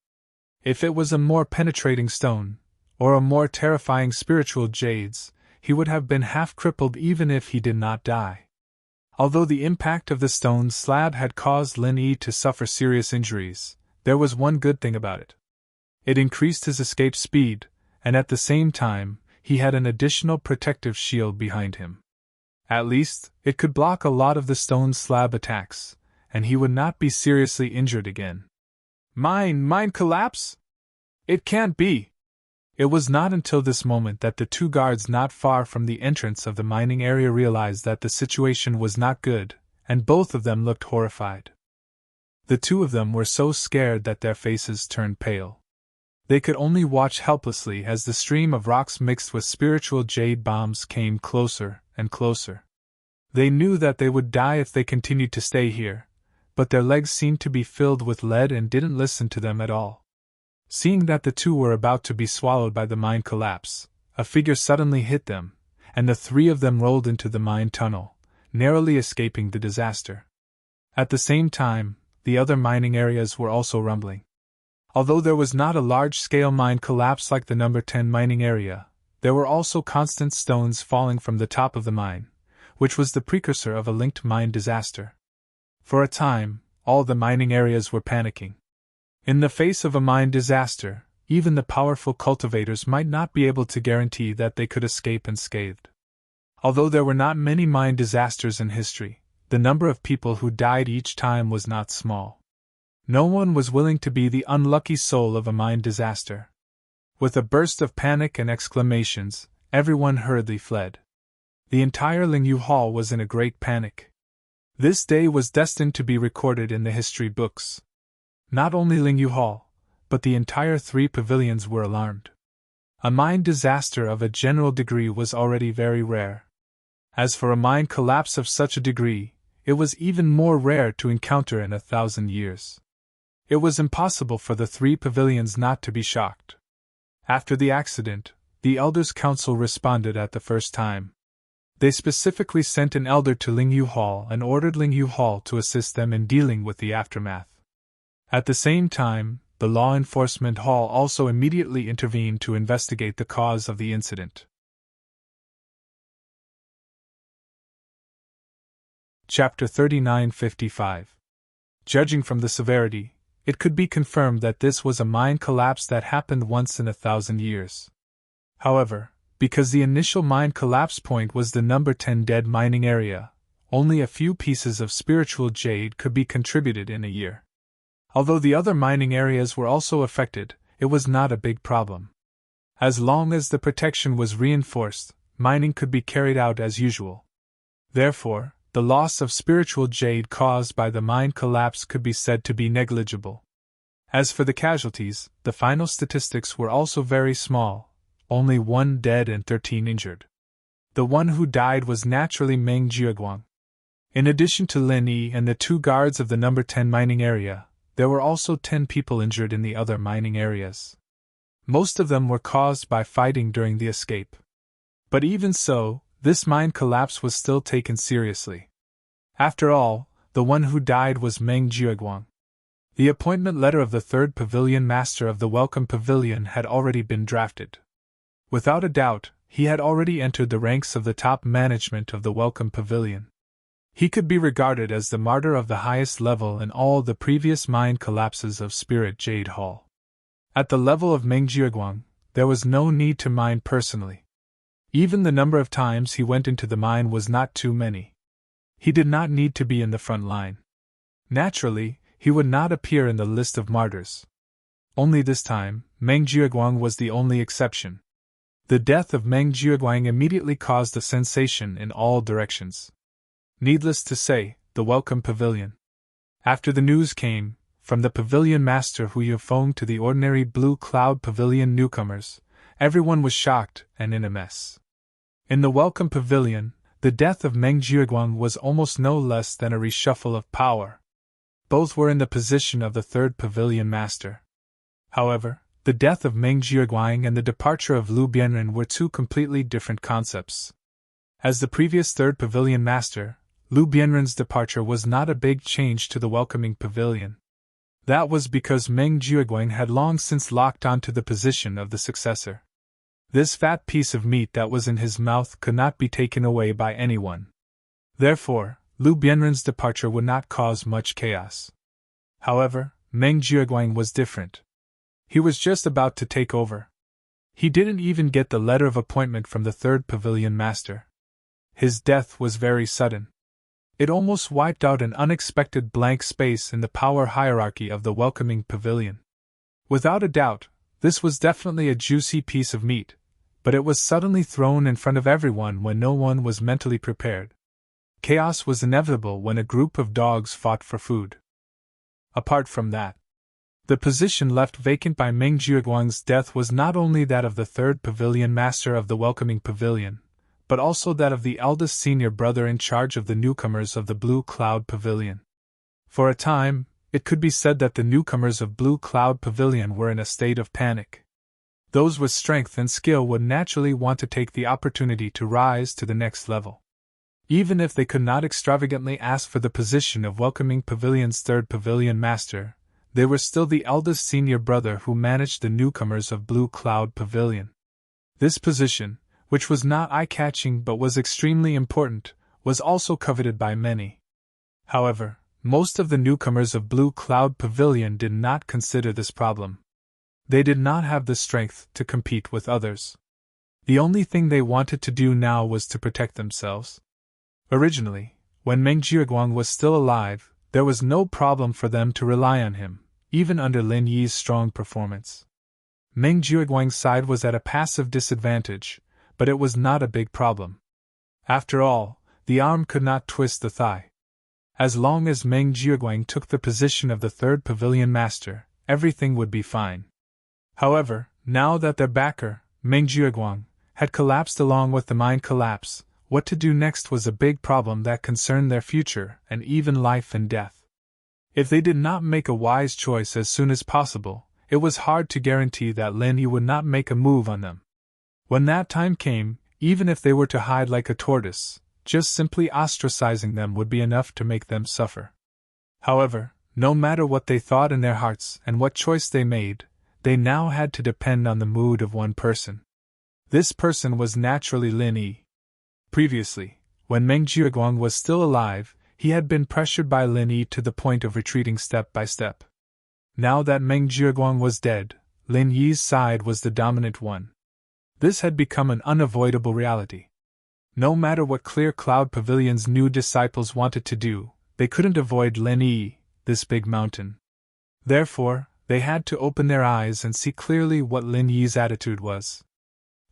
If it was a more penetrating stone, or a more terrifying spiritual jades, he would have been half-crippled even if he did not die. Although the impact of the stone slab had caused Lin Yi to suffer serious injuries, there was one good thing about it. It increased his escape speed, and at the same time, he had an additional protective shield behind him. At least, it could block a lot of the stone slab attacks, and he would not be seriously injured again. Mine collapse? It can't be! It was not until this moment that the two guards not far from the entrance of the mining area realized that the situation was not good, and both of them looked horrified. The two of them were so scared that their faces turned pale. They could only watch helplessly as the stream of rocks mixed with spiritual jade bombs came closer and closer. They knew that they would die if they continued to stay here, but their legs seemed to be filled with lead and didn't listen to them at all. Seeing that the two were about to be swallowed by the mine collapse, a figure suddenly hit them, and the three of them rolled into the mine tunnel, narrowly escaping the disaster. At the same time, the other mining areas were also rumbling. Although there was not a large-scale mine collapse like the number 10 mining area, there were also constant stones falling from the top of the mine, which was the precursor of a linked mine disaster. For a time, all the mining areas were panicking. In the face of a mine disaster, even the powerful cultivators might not be able to guarantee that they could escape unscathed. Although there were not many mine disasters in history, the number of people who died each time was not small. No one was willing to be the unlucky soul of a mine disaster. With a burst of panic and exclamations, everyone hurriedly fled. The entire Lingyu Hall was in a great panic. This day was destined to be recorded in the history books. Not only Lingyu Hall, but the entire 3 pavilions were alarmed. A mine disaster of a general degree was already very rare. As for a mine collapse of such a degree, it was even more rare to encounter in 1,000 years. It was impossible for the 3 pavilions not to be shocked. After the accident, the Elders' Council responded at the first time. They specifically sent an elder to Lingyu Hall and ordered Lingyu Hall to assist them in dealing with the aftermath. At the same time, the Law Enforcement Hall also immediately intervened to investigate the cause of the incident. Chapter 3955. Judging from the severity, it could be confirmed that this was a mine collapse that happened once in 1,000 years. However, because the initial mine collapse point was the number 10 dead mining area, only a few pieces of spiritual jade could be contributed in a year. Although the other mining areas were also affected, it was not a big problem. As long as the protection was reinforced, mining could be carried out as usual. Therefore, the loss of spiritual jade caused by the mine collapse could be said to be negligible. As for the casualties, the final statistics were also very small, only 1 dead and 13 injured. The one who died was naturally Meng Jiaguang. In addition to Lin Yi and the 2 guards of the number 10 mining area, there were also 10 people injured in the other mining areas. Most of them were caused by fighting during the escape. But even so, this mine collapse was still taken seriously. After all, the one who died was Meng Jiaguang. The appointment letter of the 3rd Pavilion Master of the Welcome Pavilion had already been drafted. Without a doubt, he had already entered the ranks of the top management of the Welcome Pavilion. He could be regarded as the martyr of the highest level in all the previous mine collapses of Spirit Jade Hall. At the level of Meng Jiaguang, there was no need to mine personally. Even the number of times he went into the mine was not too many. He did not need to be in the front line. Naturally, he would not appear in the list of martyrs. Only this time, Meng Jiaguang was the only exception. The death of Meng Jiaguang immediately caused a sensation in all directions. Needless to say, the Welcome Pavilion. After the news came, from the Pavilion Master Hu Yifeng to the ordinary Blue Cloud Pavilion newcomers, everyone was shocked and in a mess. In the Welcome Pavilion, the death of Meng Jiaguang was almost no less than a reshuffle of power. Both were in the position of the 3rd Pavilion Master. However, the death of Meng Jiaguang and the departure of Lu Bianren were 2 completely different concepts. As the previous 3rd Pavilion Master, Lu Bianren's departure was not a big change to the welcoming pavilion. That was because Meng Jiaguang had long since locked onto the position of the successor. This fat piece of meat that was in his mouth could not be taken away by anyone. Therefore, Lu Bianren's departure would not cause much chaos. However, Meng Jiaguang was different. He was just about to take over. He didn't even get the letter of appointment from the 3rd Pavilion Master. His death was very sudden. It almost wiped out an unexpected blank space in the power hierarchy of the welcoming pavilion. Without a doubt, this was definitely a juicy piece of meat, but it was suddenly thrown in front of everyone when no one was mentally prepared. Chaos was inevitable when a group of dogs fought for food. Apart from that, the position left vacant by Meng Jiaguang's death was not only that of the 3rd Pavilion Master of the welcoming pavilion, but also that of the eldest senior brother in charge of the newcomers of the Blue Cloud Pavilion. For a time, it could be said that the newcomers of Blue Cloud Pavilion were in a state of panic. Those with strength and skill would naturally want to take the opportunity to rise to the next level. Even if they could not extravagantly ask for the position of Welcoming Pavilion's 3rd Pavilion Master, they were still the eldest senior brother who managed the newcomers of Blue Cloud Pavilion. This position, which was not eye-catching but was extremely important, was also coveted by many. However, most of the newcomers of Blue Cloud Pavilion did not consider this problem. They did not have the strength to compete with others. The only thing they wanted to do now was to protect themselves. Originally, when Meng Jiaguang was still alive, there was no problem for them to rely on him, even under Lin Yi's strong performance. Meng Jiaguang's side was at a passive disadvantage, but it was not a big problem. After all, the arm could not twist the thigh. As long as Meng Jiaguang took the position of the 3rd Pavilion Master, everything would be fine. However, now that their backer, Meng Jiaguang, had collapsed along with the mine collapse, what to do next was a big problem that concerned their future and even life and death. If they did not make a wise choice as soon as possible, it was hard to guarantee that Lin Yi would not make a move on them. When that time came, even if they were to hide like a tortoise, just simply ostracizing them would be enough to make them suffer. However, no matter what they thought in their hearts and what choice they made, they now had to depend on the mood of one person. This person was naturally Lin Yi. Previously, when Meng Jiaguang was still alive, he had been pressured by Lin Yi to the point of retreating step by step. Now that Meng Jiaguang was dead, Lin Yi's side was the dominant one. This had become an unavoidable reality. No matter what Clear Cloud Pavilion's new disciples wanted to do, they couldn't avoid Lin Yi, this big mountain. Therefore, they had to open their eyes and see clearly what Lin Yi's attitude was.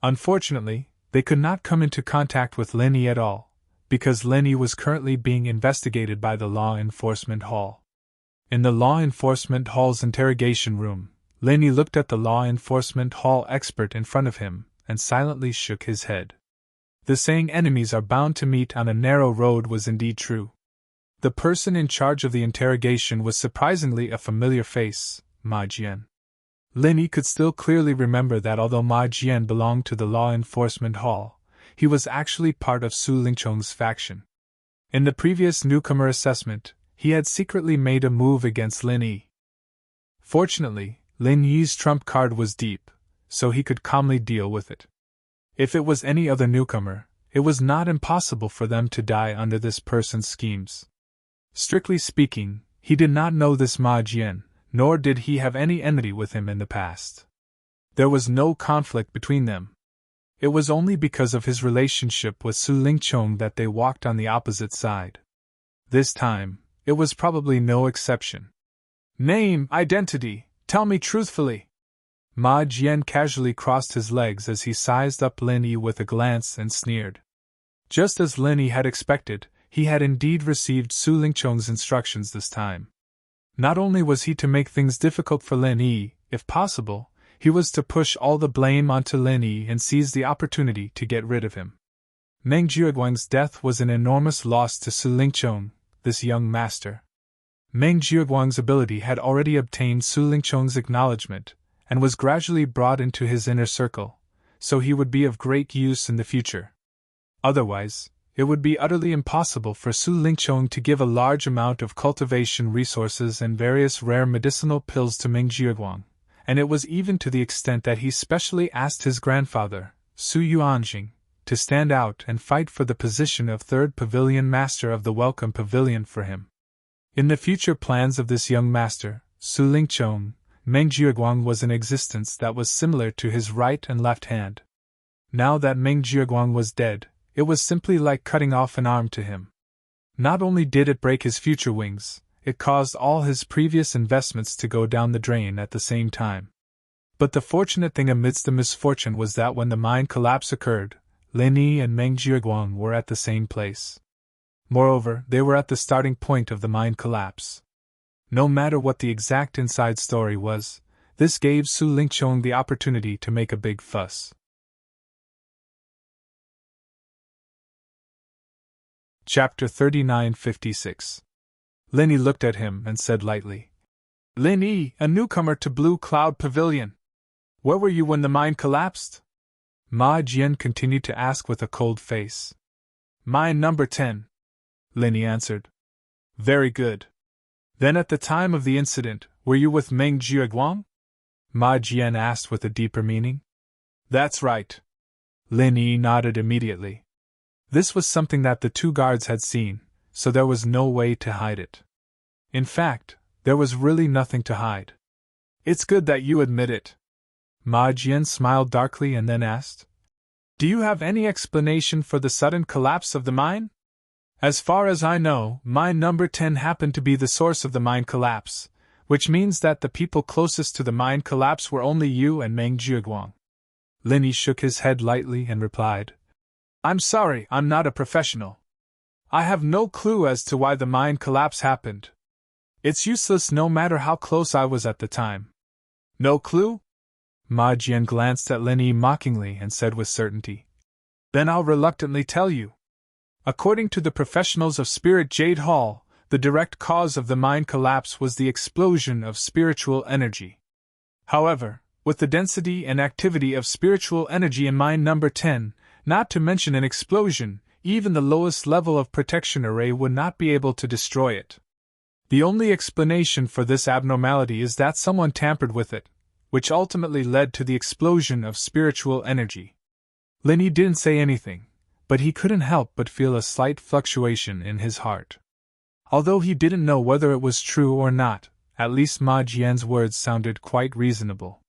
Unfortunately, they could not come into contact with Lin Yi at all, because Lin Yi was currently being investigated by the Law Enforcement Hall. In the Law Enforcement Hall's interrogation room, Lin Yi looked at the Law Enforcement Hall expert in front of him, and silently shook his head. The saying enemies are bound to meet on a narrow road was indeed true. The person in charge of the interrogation was surprisingly a familiar face, Ma Jian. Lin Yi could still clearly remember that although Ma Jian belonged to the Law Enforcement Hall, he was actually part of Su Lingchong's faction. In the previous newcomer assessment, he had secretly made a move against Lin Yi. Fortunately, Lin Yi's trump card was deep, so he could calmly deal with it. If it was any other newcomer, it was not impossible for them to die under this person's schemes. Strictly speaking, he did not know this Ma Jian, nor did he have any enmity with him in the past. There was no conflict between them. It was only because of his relationship with Su Lingchong that they walked on the opposite side. This time, it was probably no exception. Name, identity, tell me truthfully. Ma Jian casually crossed his legs as he sized up Lin Yi with a glance and sneered. Just as Lin Yi had expected, he had indeed received Su Lingchong's instructions this time. Not only was he to make things difficult for Lin Yi, if possible, he was to push all the blame onto Lin Yi and seize the opportunity to get rid of him. Meng Jiuguang's death was an enormous loss to Su Lingchong, this young master. Meng Jiuguang's ability had already obtained Su Lingchong's acknowledgement, and was gradually brought into his inner circle, so he would be of great use in the future. Otherwise, it would be utterly impossible for Su Lingchong to give a large amount of cultivation resources and various rare medicinal pills to Meng Jiuguang, and it was even to the extent that he specially asked his grandfather, Su Yuanjing, to stand out and fight for the position of third pavilion master of the Welcome Pavilion for him. In the future plans of this young master, Su Lingchong, Meng Jiuguang was in existence that was similar to his right and left hand. Now that Meng Jiuguang was dead, it was simply like cutting off an arm to him. Not only did it break his future wings, it caused all his previous investments to go down the drain at the same time. But the fortunate thing amidst the misfortune was that when the mine collapse occurred, Lin Yi and Meng Jiuguang were at the same place. Moreover, they were at the starting point of the mine collapse. No matter what the exact inside story was, this gave Su Lingchong the opportunity to make a big fuss. Chapter 3956. Lin Yi looked at him and said lightly, Lin Yi, a newcomer to Blue Cloud Pavilion. Where were you when the mine collapsed? Ma Jian continued to ask with a cold face. Mine number 10. Lin Yi answered. Very good. Then at the time of the incident, were you with Meng Jiuguang? Ma Jian asked with a deeper meaning. That's right. Lin Yi nodded immediately. This was something that the two guards had seen, so there was no way to hide it. In fact, there was really nothing to hide. It's good that you admit it. Ma Jian smiled darkly and then asked, Do you have any explanation for the sudden collapse of the mine? As far as I know, mine number 10 happened to be the source of the mine collapse, which means that the people closest to the mine collapse were only you and Meng Jiuguang. Lin Yi shook his head lightly and replied, I'm sorry, I'm not a professional. I have no clue as to why the mine collapse happened. It's useless no matter how close I was at the time. No clue? Ma Jian glanced at Lin Yi mockingly and said with certainty, Then I'll reluctantly tell you. According to the professionals of Spirit Jade Hall, the direct cause of the mine collapse was the explosion of spiritual energy. However, with the density and activity of spiritual energy in mine number 10, not to mention an explosion, even the lowest level of protection array would not be able to destroy it. The only explanation for this abnormality is that someone tampered with it, which ultimately led to the explosion of spiritual energy. Lin Yi didn't say anything, but he couldn't help but feel a slight fluctuation in his heart. Although he didn't know whether it was true or not, at least Ma Jian's words sounded quite reasonable.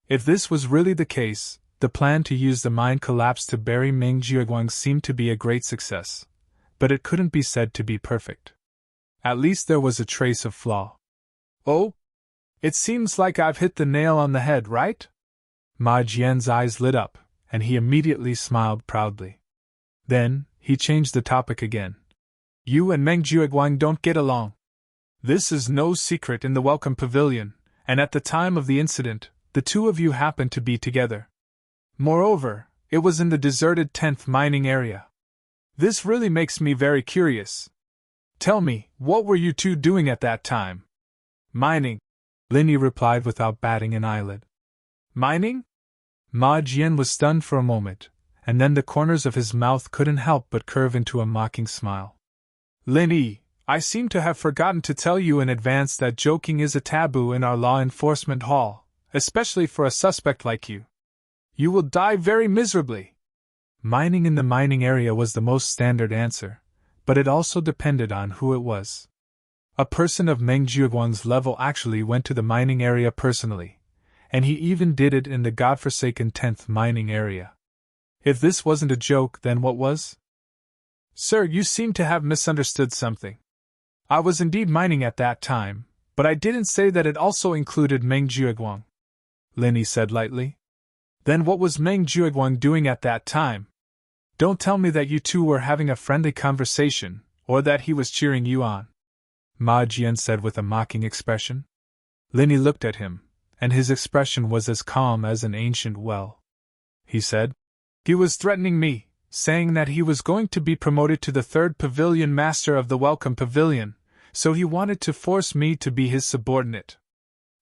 If this was really the case, the plan to use the mine collapse to bury Meng Jiuguang seemed to be a great success, but it couldn't be said to be perfect. At least there was a trace of flaw. Oh? It seems like I've hit the nail on the head, right? Ma Jian's eyes lit up, and he immediately smiled proudly. Then, he changed the topic again. You and Meng Jiuguang don't get along. This is no secret in the Welcome Pavilion, and at the time of the incident, the two of you happened to be together. Moreover, it was in the deserted 10th mining area. This really makes me very curious. Tell me, what were you two doing at that time? Mining, Linny replied without batting an eyelid. Mining? Ma Jian was stunned for a moment, and then the corners of his mouth couldn't help but curve into a mocking smile. Linny, I seem to have forgotten to tell you in advance that joking is a taboo in our law enforcement hall, especially for a suspect like you. You will die very miserably. Mining in the mining area was the most standard answer, but it also depended on who it was. A person of Meng Jiuguang's level actually went to the mining area personally, and he even did it in the godforsaken 10th mining area. If this wasn't a joke, then what was? Sir, you seem to have misunderstood something. I was indeed mining at that time, but I didn't say that it also included Meng Jiuguang, Linny said lightly. Then what was Meng Jiuguang doing at that time? Don't tell me that you two were having a friendly conversation, or that he was cheering you on, Ma Jian said with a mocking expression. Linny looked at him, and his expression was as calm as an ancient well. He said, He was threatening me, saying that he was going to be promoted to the 3rd pavilion master of the Welcome Pavilion, so he wanted to force me to be his subordinate.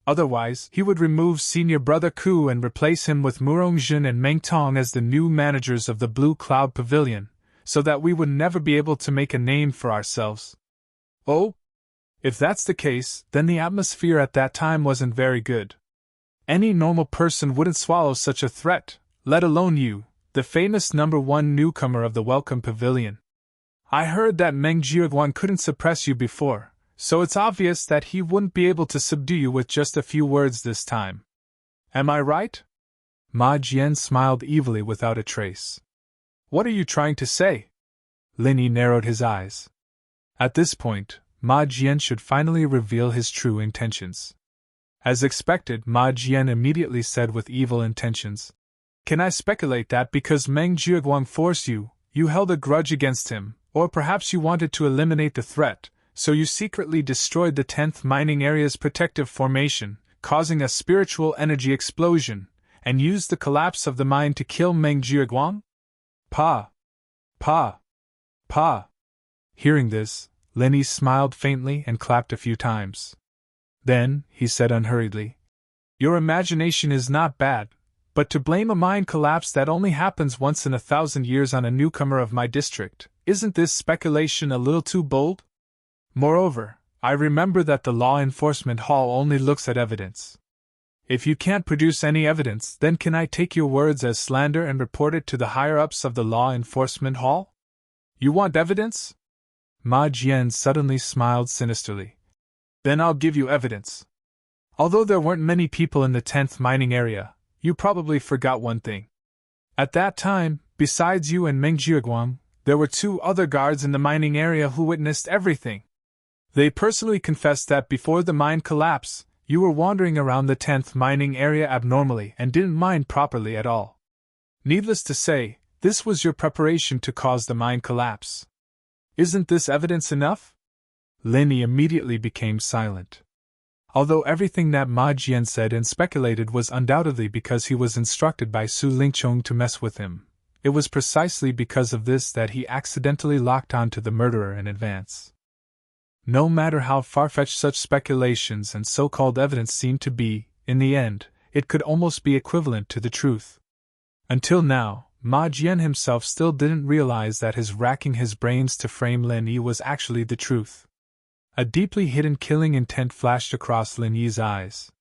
Otherwise, he would remove senior brother Ku and replace him with Murongjin and Meng Tong as the new managers of the Blue Cloud Pavilion, so that we would never be able to make a name for ourselves. Oh? If that's the case, then the atmosphere at that time wasn't very good. Any normal person wouldn't swallow such a threat, let alone you, the famous #1 newcomer of the Welcome Pavilion. I heard that Meng Jiuguang couldn't suppress you before, so it's obvious that he wouldn't be able to subdue you with just a few words this time. Am I right? Ma Jian smiled evilly without a trace. What are you trying to say? Linny narrowed his eyes. At this point, Ma Jian should finally reveal his true intentions. As expected, Ma Jian immediately said with evil intentions, Can I speculate that because Meng Jiuguang forced you, you held a grudge against him, or perhaps you wanted to eliminate the threat, so you secretly destroyed the 10th mining area's protective formation, causing a spiritual energy explosion, and used the collapse of the mine to kill Meng Jiuguang? Pa! Pa! Pa! Hearing this, Linny smiled faintly and clapped a few times. Then, he said unhurriedly, Your imagination is not bad, but to blame a mine collapse that only happens once in 1,000 years on a newcomer of my district, isn't this speculation a little too bold? Moreover, I remember that the law enforcement hall only looks at evidence. If you can't produce any evidence, then can I take your words as slander and report it to the higher-ups of the law enforcement hall? You want evidence? Ma Jian suddenly smiled sinisterly. Then I'll give you evidence. Although there weren't many people in the 10th mining area, you probably forgot one thing. At that time, besides you and Meng Jiuguang, there were 2 other guards in the mining area who witnessed everything. They personally confessed that before the mine collapse, you were wandering around the 10th mining area abnormally and didn't mine properly at all. Needless to say, this was your preparation to cause the mine collapse. Isn't this evidence enough? Linny immediately became silent. Although everything that Ma Jian said and speculated was undoubtedly because he was instructed by Su Lingchong to mess with him, it was precisely because of this that he accidentally locked on to the murderer in advance. No matter how far-fetched such speculations and so-called evidence seemed to be, in the end, it could almost be equivalent to the truth. Until now, Ma Jian himself still didn't realize that his racking his brains to frame Lin Yi was actually the truth. A deeply hidden killing intent flashed across Lin Yi's eyes.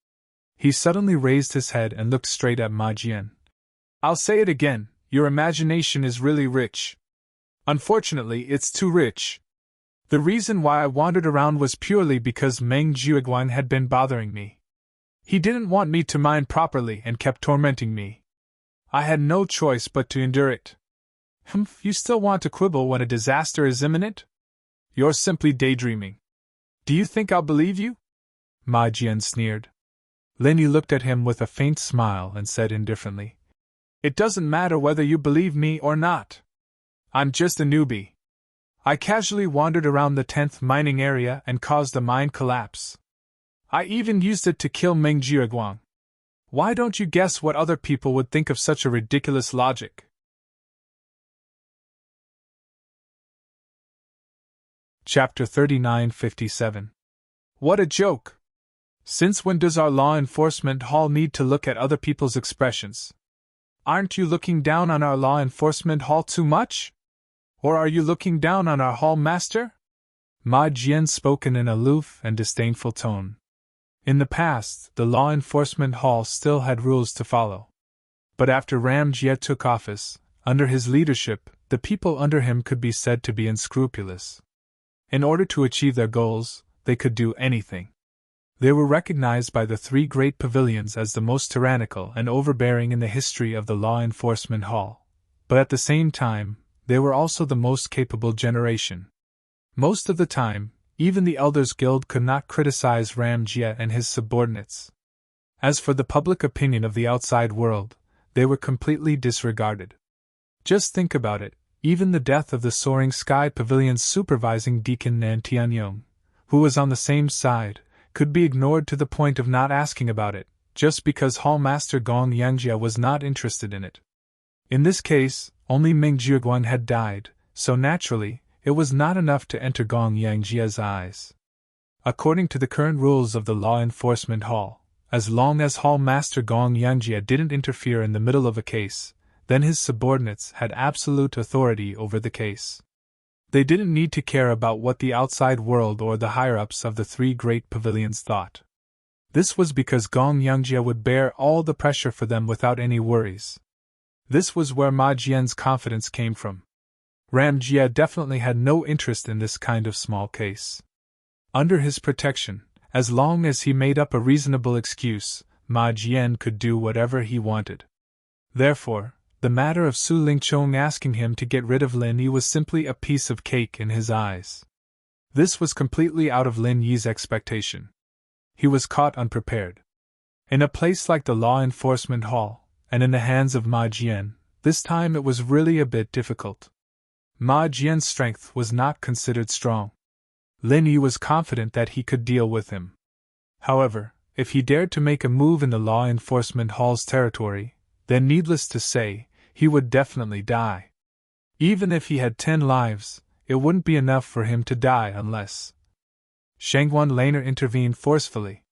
He suddenly raised his head and looked straight at Ma Jian. I'll say it again, your imagination is really rich. Unfortunately, it's too rich. The reason why I wandered around was purely because Meng Jiuguang had been bothering me. He didn't want me to mine properly and kept tormenting me. I had no choice but to endure it. You still want to quibble when a disaster is imminent? You're simply daydreaming. Do you think I'll believe you? Ma Jian sneered. Lin Yi looked at him with a faint smile and said indifferently, It doesn't matter whether you believe me or not. I'm just a newbie. I casually wandered around the 10th mining area and caused the mine collapse. I even used it to kill Meng Jiuguang. Why don't you guess what other people would think of such a ridiculous logic? Chapter 3957. What a joke! Since when does our law enforcement hall need to look at other people's expressions? Aren't you looking down on our law enforcement hall too much? Or are you looking down on our hall master? Ma Jian spoke in an aloof and disdainful tone. In the past, the law enforcement hall still had rules to follow. But after Ram Jie took office, under his leadership, the people under him could be said to be unscrupulous. In order to achieve their goals, they could do anything. They were recognized by the three great pavilions as the most tyrannical and overbearing in the history of the law enforcement hall. But at the same time, they were also the most capable generation. Most of the time, even the Elders Guild could not criticize Ram Jie and his subordinates. As for the public opinion of the outside world, they were completely disregarded. Just think about it, even the death of the Soaring Sky Pavilion's supervising deacon Nan Tianyong, who was on the same side, could be ignored to the point of not asking about it, just because Hall Master Gong Yangjia was not interested in it. In this case, only Ming Jueguang had died, so naturally, it was not enough to enter Gong Yangjia's eyes. According to the current rules of the Law Enforcement Hall, as long as Hall Master Gong Yangjia didn't interfere in the middle of a case, then his subordinates had absolute authority over the case. They didn't need to care about what the outside world or the higher-ups of the three great pavilions thought. This was because Gong Yangjia would bear all the pressure for them without any worries. This was where Ma Jian's confidence came from. Ram Jie definitely had no interest in this kind of small case. Under his protection, as long as he made up a reasonable excuse, Ma Jian could do whatever he wanted. Therefore, the matter of Su Lingchong asking him to get rid of Lin Yi was simply a piece of cake in his eyes. This was completely out of Lin Yi's expectation. He was caught unprepared. In a place like the Law Enforcement Hall, and in the hands of Ma Jian, this time it was really a bit difficult. Ma Jian's strength was not considered strong. Lin Yi was confident that he could deal with him. However, if he dared to make a move in the Law Enforcement Hall's territory, then needless to say, he would definitely die. Even if he had 10 lives, it wouldn't be enough for him to die unless Shangguan Laner intervened forcefully.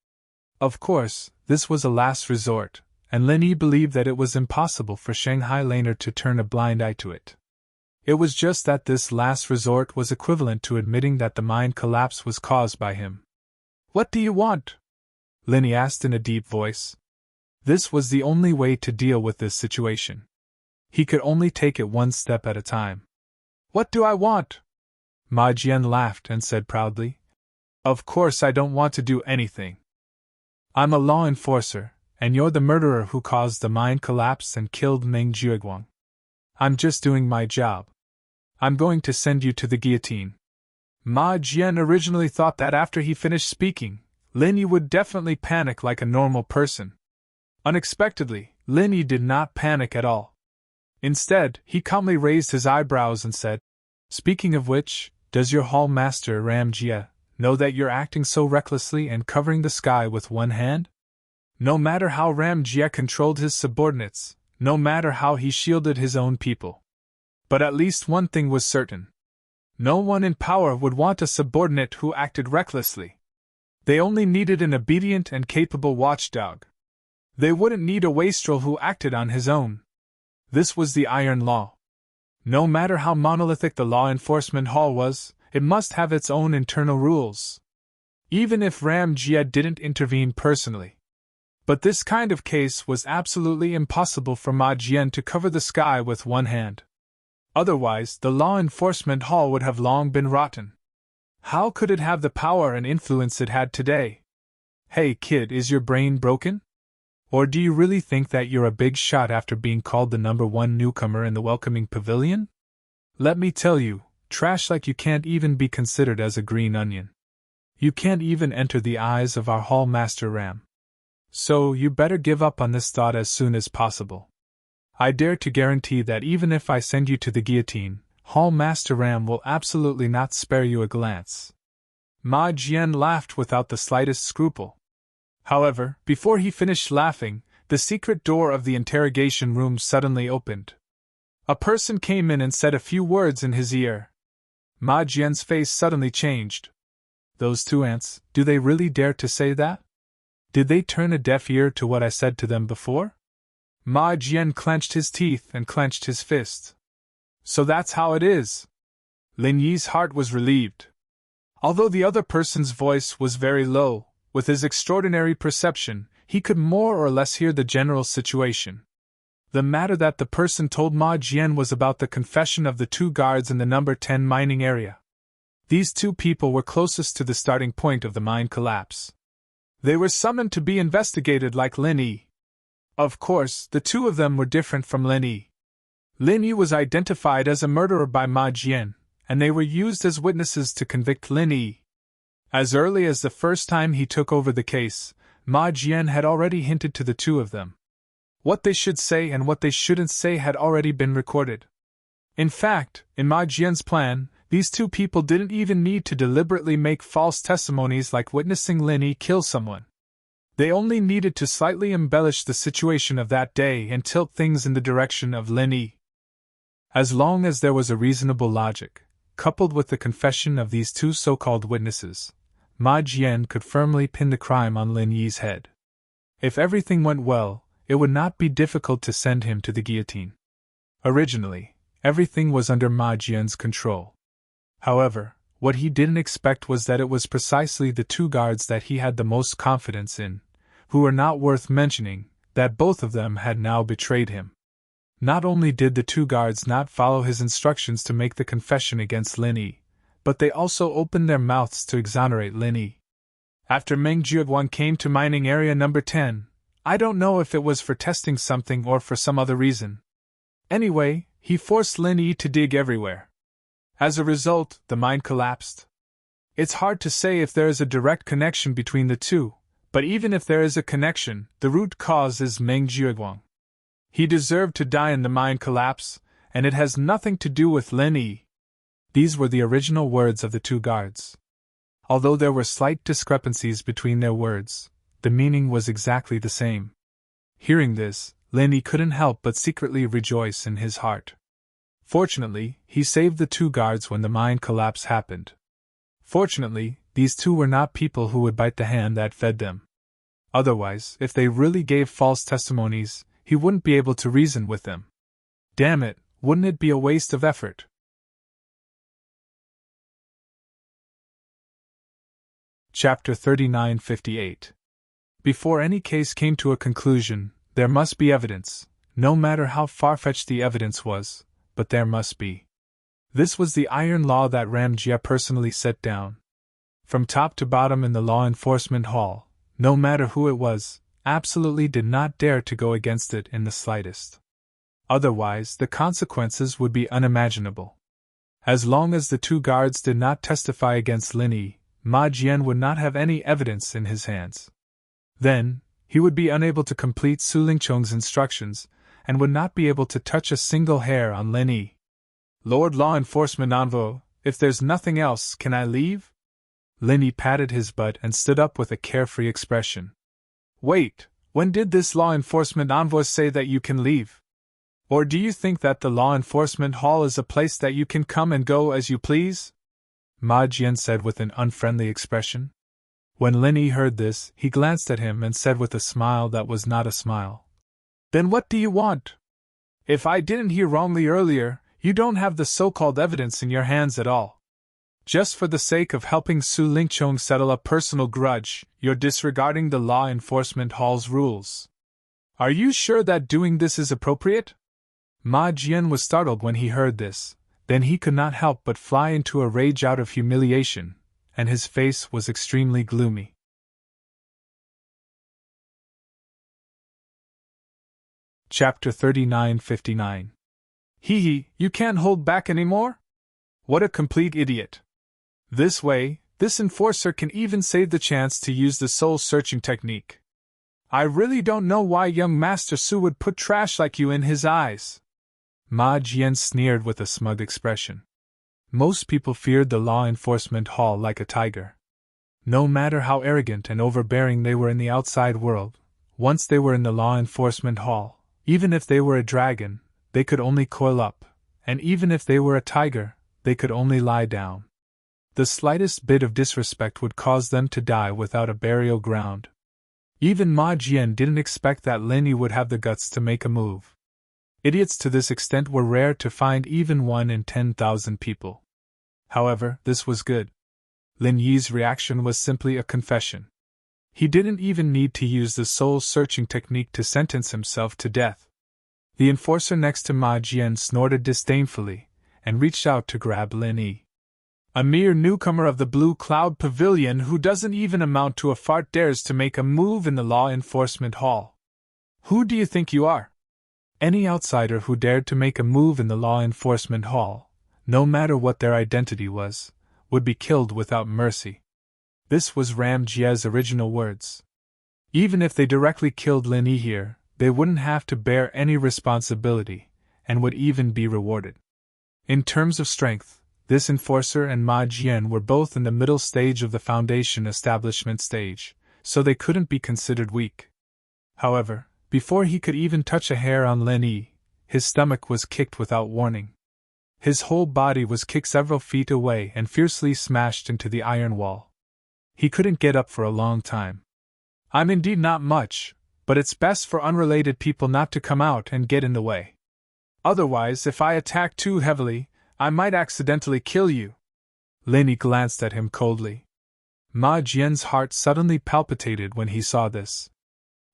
Of course, this was a last resort, and Lin Yi believed that it was impossible for Shanghai Laner to turn a blind eye to it. It was just that this last resort was equivalent to admitting that the mind collapse was caused by him. "What do you want?" Lin Yi asked in a deep voice. This was the only way to deal with this situation. He could only take it one step at a time. "What do I want?" Ma Jian laughed and said proudly. "Of course I don't want to do anything. I'm a law enforcer, and you're the murderer who caused the mind collapse and killed Ming Jueguang. I'm just doing my job. I'm going to send you to the guillotine." Ma Jian originally thought that after he finished speaking, Lin Yi would definitely panic like a normal person. Unexpectedly, Lin Yi did not panic at all. Instead, he calmly raised his eyebrows and said, "Speaking of which, does your hall master Ram Jie know that you're acting so recklessly and covering the sky with one hand? No matter how Ram Jie controlled his subordinates, no matter how he shielded his own people. But at least one thing was certain. No one in power would want a subordinate who acted recklessly. They only needed an obedient and capable watchdog. They wouldn't need a wastrel who acted on his own. This was the iron law. No matter how monolithic the law enforcement hall was, it must have its own internal rules. Even if Ram Jie didn't intervene personally. But this kind of case was absolutely impossible for Ma Jian to cover the sky with one hand. Otherwise, the law enforcement hall would have long been rotten. How could it have the power and influence it had today? Hey kid, is your brain broken? Or do you really think that you're a big shot after being called the #1 newcomer in the welcoming pavilion? Let me tell you, trash like you can't even be considered as a green onion. You can't even enter the eyes of our hall master Ram. So you better give up on this thought as soon as possible. I dare to guarantee that even if I send you to the guillotine, Hall Master Ram will absolutely not spare you a glance." Ma Jian laughed without the slightest scruple. However, before he finished laughing, the secret door of the interrogation room suddenly opened. A person came in and said a few words in his ear. Ma Jian's face suddenly changed. Those two ants, do they really dare to say that? Did they turn a deaf ear to what I said to them before? Ma Jian clenched his teeth and clenched his fist. So that's how it is. Lin Yi's heart was relieved. Although the other person's voice was very low, with his extraordinary perception, he could more or less hear the general situation. The matter that the person told Ma Jian was about the confession of the two guards in the number 10 mining area. These two people were closest to the starting point of the mine collapse. They were summoned to be investigated like Lin Yi. Of course, the two of them were different from Lin Yi. Lin Yi was identified as a murderer by Ma Jian, and they were used as witnesses to convict Lin Yi. As early as the first time he took over the case, Ma Jian had already hinted to the two of them. What they should say and what they shouldn't say had already been recorded. In fact, in Ma Jian's plan, these two people didn't even need to deliberately make false testimonies like witnessing Lin Yi kill someone. They only needed to slightly embellish the situation of that day and tilt things in the direction of Lin Yi. As long as there was a reasonable logic, coupled with the confession of these two so-called witnesses, Ma Jian could firmly pin the crime on Lin Yi's head. If everything went well, it would not be difficult to send him to the guillotine. Originally, everything was under Ma Jian's control. However, what he didn't expect was that it was precisely the two guards that he had the most confidence in, who were not worth mentioning, that both of them had now betrayed him. Not only did the two guards not follow his instructions to make the confession against Lin Yi, but they also opened their mouths to exonerate Lin Yi. After Meng Jiuguang came to mining area number 10, I don't know if it was for testing something or for some other reason. Anyway, he forced Lin Yi to dig everywhere. As a result, the mine collapsed. It's hard to say if there is a direct connection between the two, but even if there is a connection, the root cause is Meng Jiuguang. He deserved to die in the mine collapse, and it has nothing to do with Lin Yi. These were the original words of the two guards. Although there were slight discrepancies between their words, the meaning was exactly the same. Hearing this, Lin Yi couldn't help but secretly rejoice in his heart. Fortunately, he saved the two guards when the mine collapse happened. Fortunately, these two were not people who would bite the hand that fed them. Otherwise, if they really gave false testimonies, he wouldn't be able to reason with them. Damn it, wouldn't it be a waste of effort? Chapter 3958. Before any case came to a conclusion, there must be evidence, no matter how far-fetched the evidence was, but there must be. This was the iron law that Ram Jia personally set down. From top to bottom in the law enforcement hall, no matter who it was, absolutely did not dare to go against it in the slightest. Otherwise, the consequences would be unimaginable. As long as the two guards did not testify against Lin Yi, Ma Jian would not have any evidence in his hands. Then, he would be unable to complete Su Lingchong's instructions, and would not be able to touch a single hair on Lin Yi. Lord Law Enforcement Envoy, if there's nothing else, can I leave? Lin Yi patted his butt and stood up with a carefree expression. Wait, when did this Law Enforcement Envoy say that you can leave? Or do you think that the Law Enforcement Hall is a place that you can come and go as you please? Ma Jian said with an unfriendly expression. When Lin Yi heard this, he glanced at him and said with a smile that was not a smile. Then what do you want? If I didn't hear wrongly earlier, you don't have the so-called evidence in your hands at all. Just for the sake of helping Su Lingchong settle a personal grudge, you're disregarding the Law Enforcement Hall's rules. Are you sure that doing this is appropriate? Ma Jian was startled when he heard this. Then he could not help but fly into a rage out of humiliation, and his face was extremely gloomy. Chapter 3959. Hee, you can't hold back anymore? What a complete idiot. This way, this enforcer can even save the chance to use the soul-searching technique. I really don't know why young Master Su would put trash like you in his eyes. Ma Jian sneered with a smug expression. Most people feared the Law Enforcement Hall like a tiger. No matter how arrogant and overbearing they were in the outside world, Once they were in the law enforcement hall, even if they were a dragon, they could only coil up, and even if they were a tiger, they could only lie down. The slightest bit of disrespect would cause them to die without a burial ground. Even Ma Jian didn't expect that Lin Yi would have the guts to make a move. Idiots to this extent were rare to find, even 1 in 10,000 people. However, this was good. Lin Yi's reaction was simply a confession. He didn't even need to use the soul-searching technique to sentence himself to death. The enforcer next to Ma Jian snorted disdainfully and reached out to grab Lin Yi. A mere newcomer of the Blue Cloud Pavilion who doesn't even amount to a fart dares to make a move in the law enforcement hall. Who do you think you are? Any outsider who dared to make a move in the law enforcement hall, no matter what their identity was, would be killed without mercy. This was Ram Jie's original words. Even if they directly killed Lin Yi here, they wouldn't have to bear any responsibility, and would even be rewarded. In terms of strength, this enforcer and Ma Jian were both in the middle stage of the foundation establishment stage, so they couldn't be considered weak. However, before he could even touch a hair on Lin Yi, his stomach was kicked without warning. His whole body was kicked several feet away and fiercely smashed into the iron wall. He couldn't get up for a long time. I'm indeed not much, but it's best for unrelated people not to come out and get in the way. Otherwise, if I attack too heavily, I might accidentally kill you. Lin Yi glanced at him coldly. Ma Jian's heart suddenly palpitated when he saw this.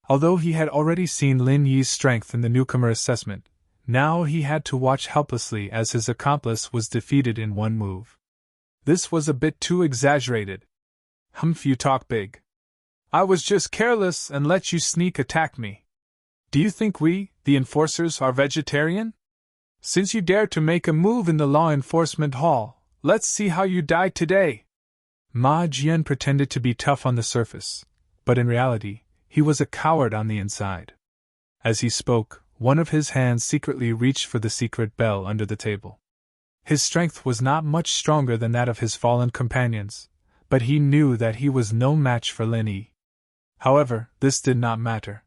Although he had already seen Lin Yi's strength in the newcomer assessment, now he had to watch helplessly as his accomplice was defeated in one move. This was a bit too exaggerated. Humph, you talk big. I was just careless and let you sneak attack me. Do you think we, the enforcers, are vegetarian? Since you dare to make a move in the law enforcement hall, let's see how you die today. Ma Jian pretended to be tough on the surface, but in reality, he was a coward on the inside. As he spoke, one of his hands secretly reached for the secret bell under the table. His strength was not much stronger than that of his fallen companions, but he knew that he was no match for Lin Yi. However, this did not matter.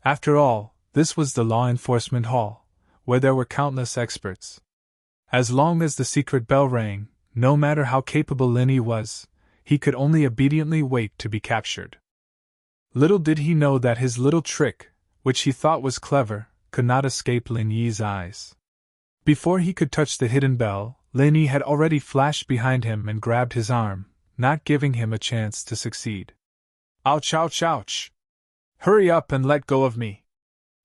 After all, this was the law enforcement hall, where there were countless experts. As long as the secret bell rang, no matter how capable Lin Yi was, he could only obediently wait to be captured. Little did he know that his little trick, which he thought was clever, could not escape Lin Yi's eyes. Before he could touch the hidden bell, Lin Yi had already flashed behind him and grabbed his arm, not giving him a chance to succeed. Ouch, ouch, ouch! Hurry up and let go of me.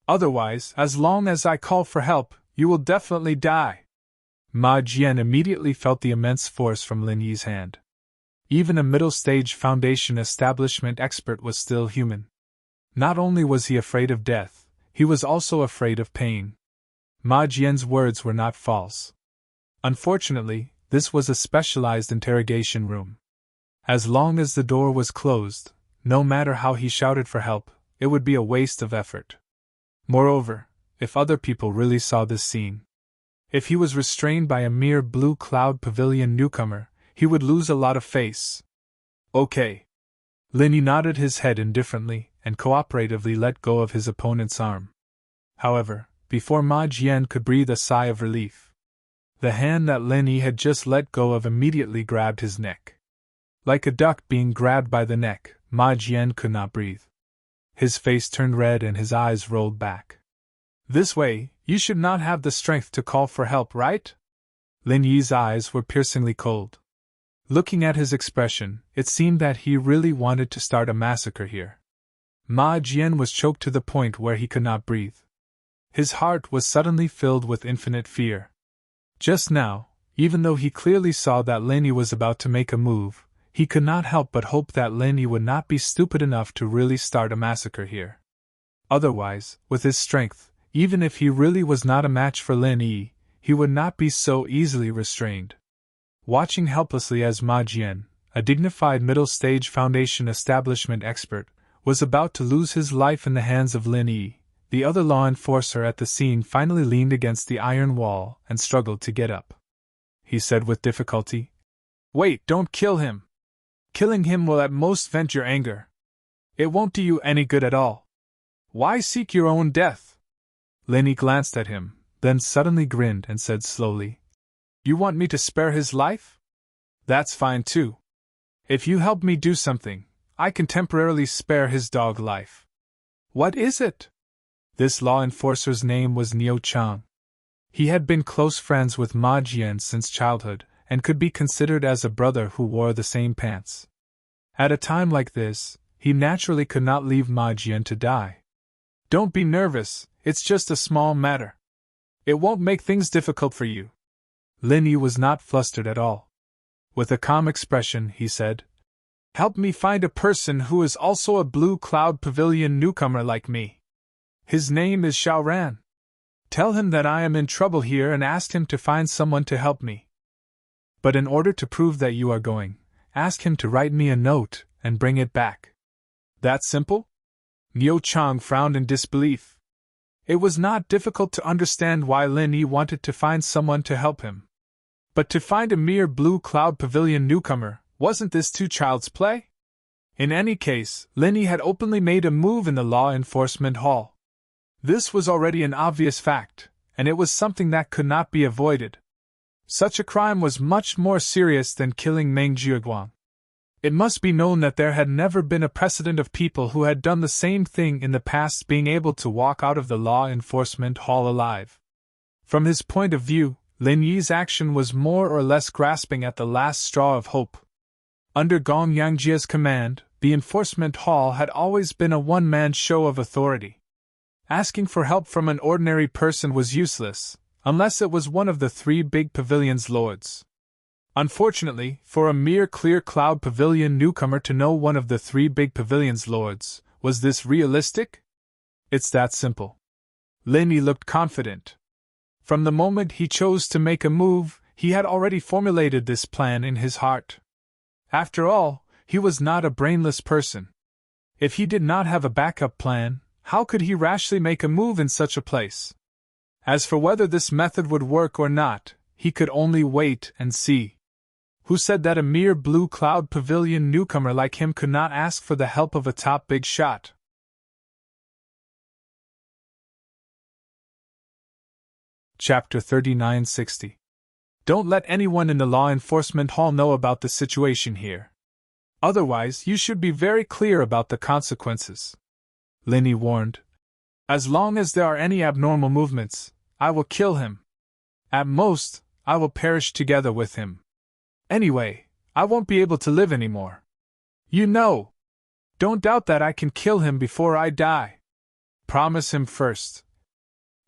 Otherwise, as long as I call for help, you will definitely die. Ma Jian immediately felt the immense force from Lin Yi's hand. Even a middle-stage foundation establishment expert was still human. Not only was he afraid of death, he was also afraid of pain. Ma Jian's words were not false. Unfortunately, this was a specialized interrogation room. As long as the door was closed, no matter how he shouted for help, it would be a waste of effort. Moreover, if other people really saw this scene, if he was restrained by a mere Blue Cloud Pavilion newcomer, he would lose a lot of face. Okay. Lin Yi nodded his head indifferently and cooperatively let go of his opponent's arm. However, before Ma Jian could breathe a sigh of relief, the hand that Lin Yi had just let go of immediately grabbed his neck. Like a duck being grabbed by the neck, Ma Jian could not breathe. His face turned red and his eyes rolled back. This way, you should not have the strength to call for help, right? Lin Yi's eyes were piercingly cold. Looking at his expression, it seemed that he really wanted to start a massacre here. Ma Jian was choked to the point where he could not breathe. His heart was suddenly filled with infinite fear. Just now, even though he clearly saw that Lin Yi was about to make a move, he could not help but hope that Lin Yi would not be stupid enough to really start a massacre here. Otherwise, with his strength, even if he really was not a match for Lin Yi, he would not be so easily restrained. Watching helplessly as Ma Jian, a dignified middle-stage foundation establishment expert, was about to lose his life in the hands of Lin Yi, the other law enforcer at the scene finally leaned against the iron wall and struggled to get up. He said with difficulty, "Wait, don't kill him. Killing him will at most vent your anger. It won't do you any good at all." Why seek your own death? Lin Yi glanced at him, then suddenly grinned and said slowly, You want me to spare his life? That's fine too. If you help me do something, I can temporarily spare his dog life. What is it? This law enforcer's name was Niu Chang. He had been close friends with Ma Jian since childhood, and could be considered as a brother who wore the same pants. At a time like this, he naturally could not leave Ma Jian to die. Don't be nervous, it's just a small matter. It won't make things difficult for you. Lin Yi was not flustered at all. With a calm expression, he said, Help me find a person who is also a Blue Cloud Pavilion newcomer like me. His name is Xiaoran. Tell him that I am in trouble here and ask him to find someone to help me. But in order to prove that you are going, ask him to write me a note and bring it back. That simple? Niu Chang frowned in disbelief. It was not difficult to understand why Lin Yi wanted to find someone to help him. But to find a mere Blue Cloud Pavilion newcomer, wasn't this too child's play? In any case, Lin Yi had openly made a move in the law enforcement hall. This was already an obvious fact, and it was something that could not be avoided. Such a crime was much more serious than killing Meng Jiuguang. It must be known that there had never been a precedent of people who had done the same thing in the past being able to walk out of the law enforcement hall alive. From his point of view, Lin Yi's action was more or less grasping at the last straw of hope. Under Gong Yangjia's command, the enforcement hall had always been a one-man show of authority. Asking for help from an ordinary person was useless, unless it was one of the three big pavilion's lords. Unfortunately, for a mere Clear Cloud Pavilion newcomer to know one of the three big pavilion's lords, was this realistic? It's that simple. Lin Yi looked confident. From the moment he chose to make a move, he had already formulated this plan in his heart. After all, he was not a brainless person. If he did not have a backup plan, how could he rashly make a move in such a place? As for whether this method would work or not, he could only wait and see. Who said that a mere Blue Cloud Pavilion newcomer like him could not ask for the help of a top big shot? Chapter 3960. Don't let anyone in the law enforcement hall know about the situation here. Otherwise, you should be very clear about the consequences. Lin Yi warned. As long as there are any abnormal movements, I will kill him. At most, I will perish together with him. Anyway, I won't be able to live anymore. You know. Don't doubt that I can kill him before I die. Promise him first.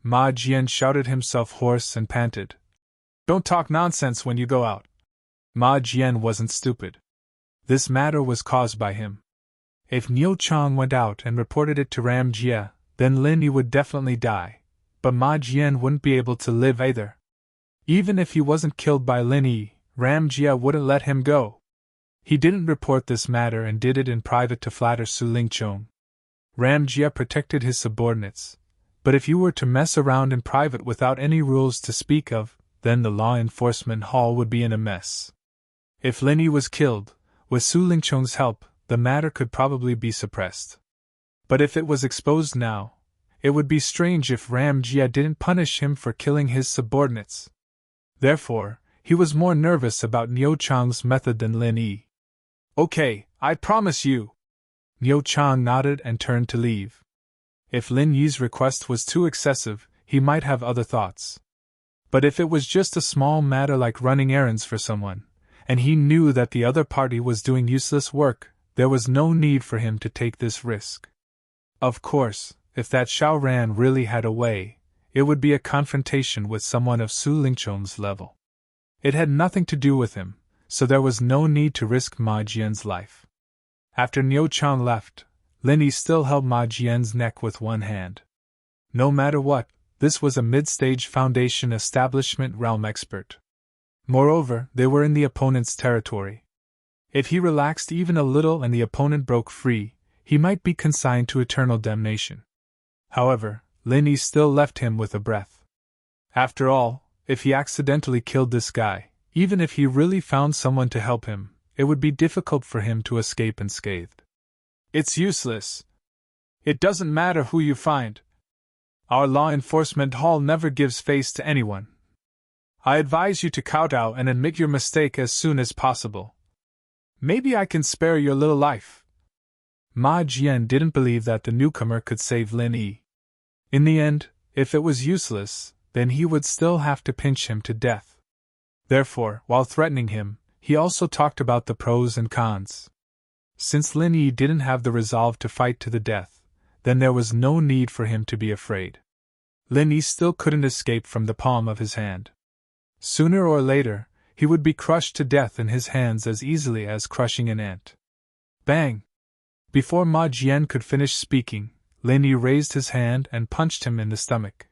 Ma Jian shouted himself hoarse and panted. Don't talk nonsense when you go out. Ma Jian wasn't stupid. This matter was caused by him. If Niu Chang went out and reported it to Ram Jia, then Lin Yi would definitely die, but Ma Jian wouldn't be able to live either. Even if he wasn't killed by Lin Yi, Ram Jia wouldn't let him go. He didn't report this matter and did it in private to flatter Su Lingchong. Ram Jia protected his subordinates, but if you were to mess around in private without any rules to speak of, then the law enforcement hall would be in a mess. If Lin Yi was killed, with Su Lingchong's help, the matter could probably be suppressed. But if it was exposed now, it would be strange if Ram Jia didn't punish him for killing his subordinates. Therefore, he was more nervous about Niu Chang's method than Lin Yi. Okay, I promise you. Niu Chang nodded and turned to leave. If Lin Yi's request was too excessive, he might have other thoughts. But if it was just a small matter like running errands for someone, and he knew that the other party was doing useless work, there was no need for him to take this risk. Of course, if that Xiaoran really had a way, it would be a confrontation with someone of Su Lingchong's level. It had nothing to do with him, so there was no need to risk Ma Jian's life. After Niu Chang left, Lin Yi still held Ma Jian's neck with one hand. No matter what, this was a mid-stage Foundation establishment realm expert. Moreover, they were in the opponent's territory. If he relaxed even a little and the opponent broke free, he might be consigned to eternal damnation. However, Lin Yi still left him with a breath. After all, if he accidentally killed this guy, even if he really found someone to help him, it would be difficult for him to escape unscathed. It's useless. It doesn't matter who you find. Our law enforcement hall never gives face to anyone. I advise you to kowtow and admit your mistake as soon as possible. Maybe I can spare your little life. Ma Jian didn't believe that the newcomer could save Lin Yi. In the end, if it was useless, then he would still have to pinch him to death. Therefore, while threatening him, he also talked about the pros and cons. Since Lin Yi didn't have the resolve to fight to the death, then there was no need for him to be afraid. Lin Yi still couldn't escape from the palm of his hand. Sooner or later, he would be crushed to death in his hands as easily as crushing an ant. Bang! Before Ma Jian could finish speaking, Lin Yi raised his hand and punched him in the stomach.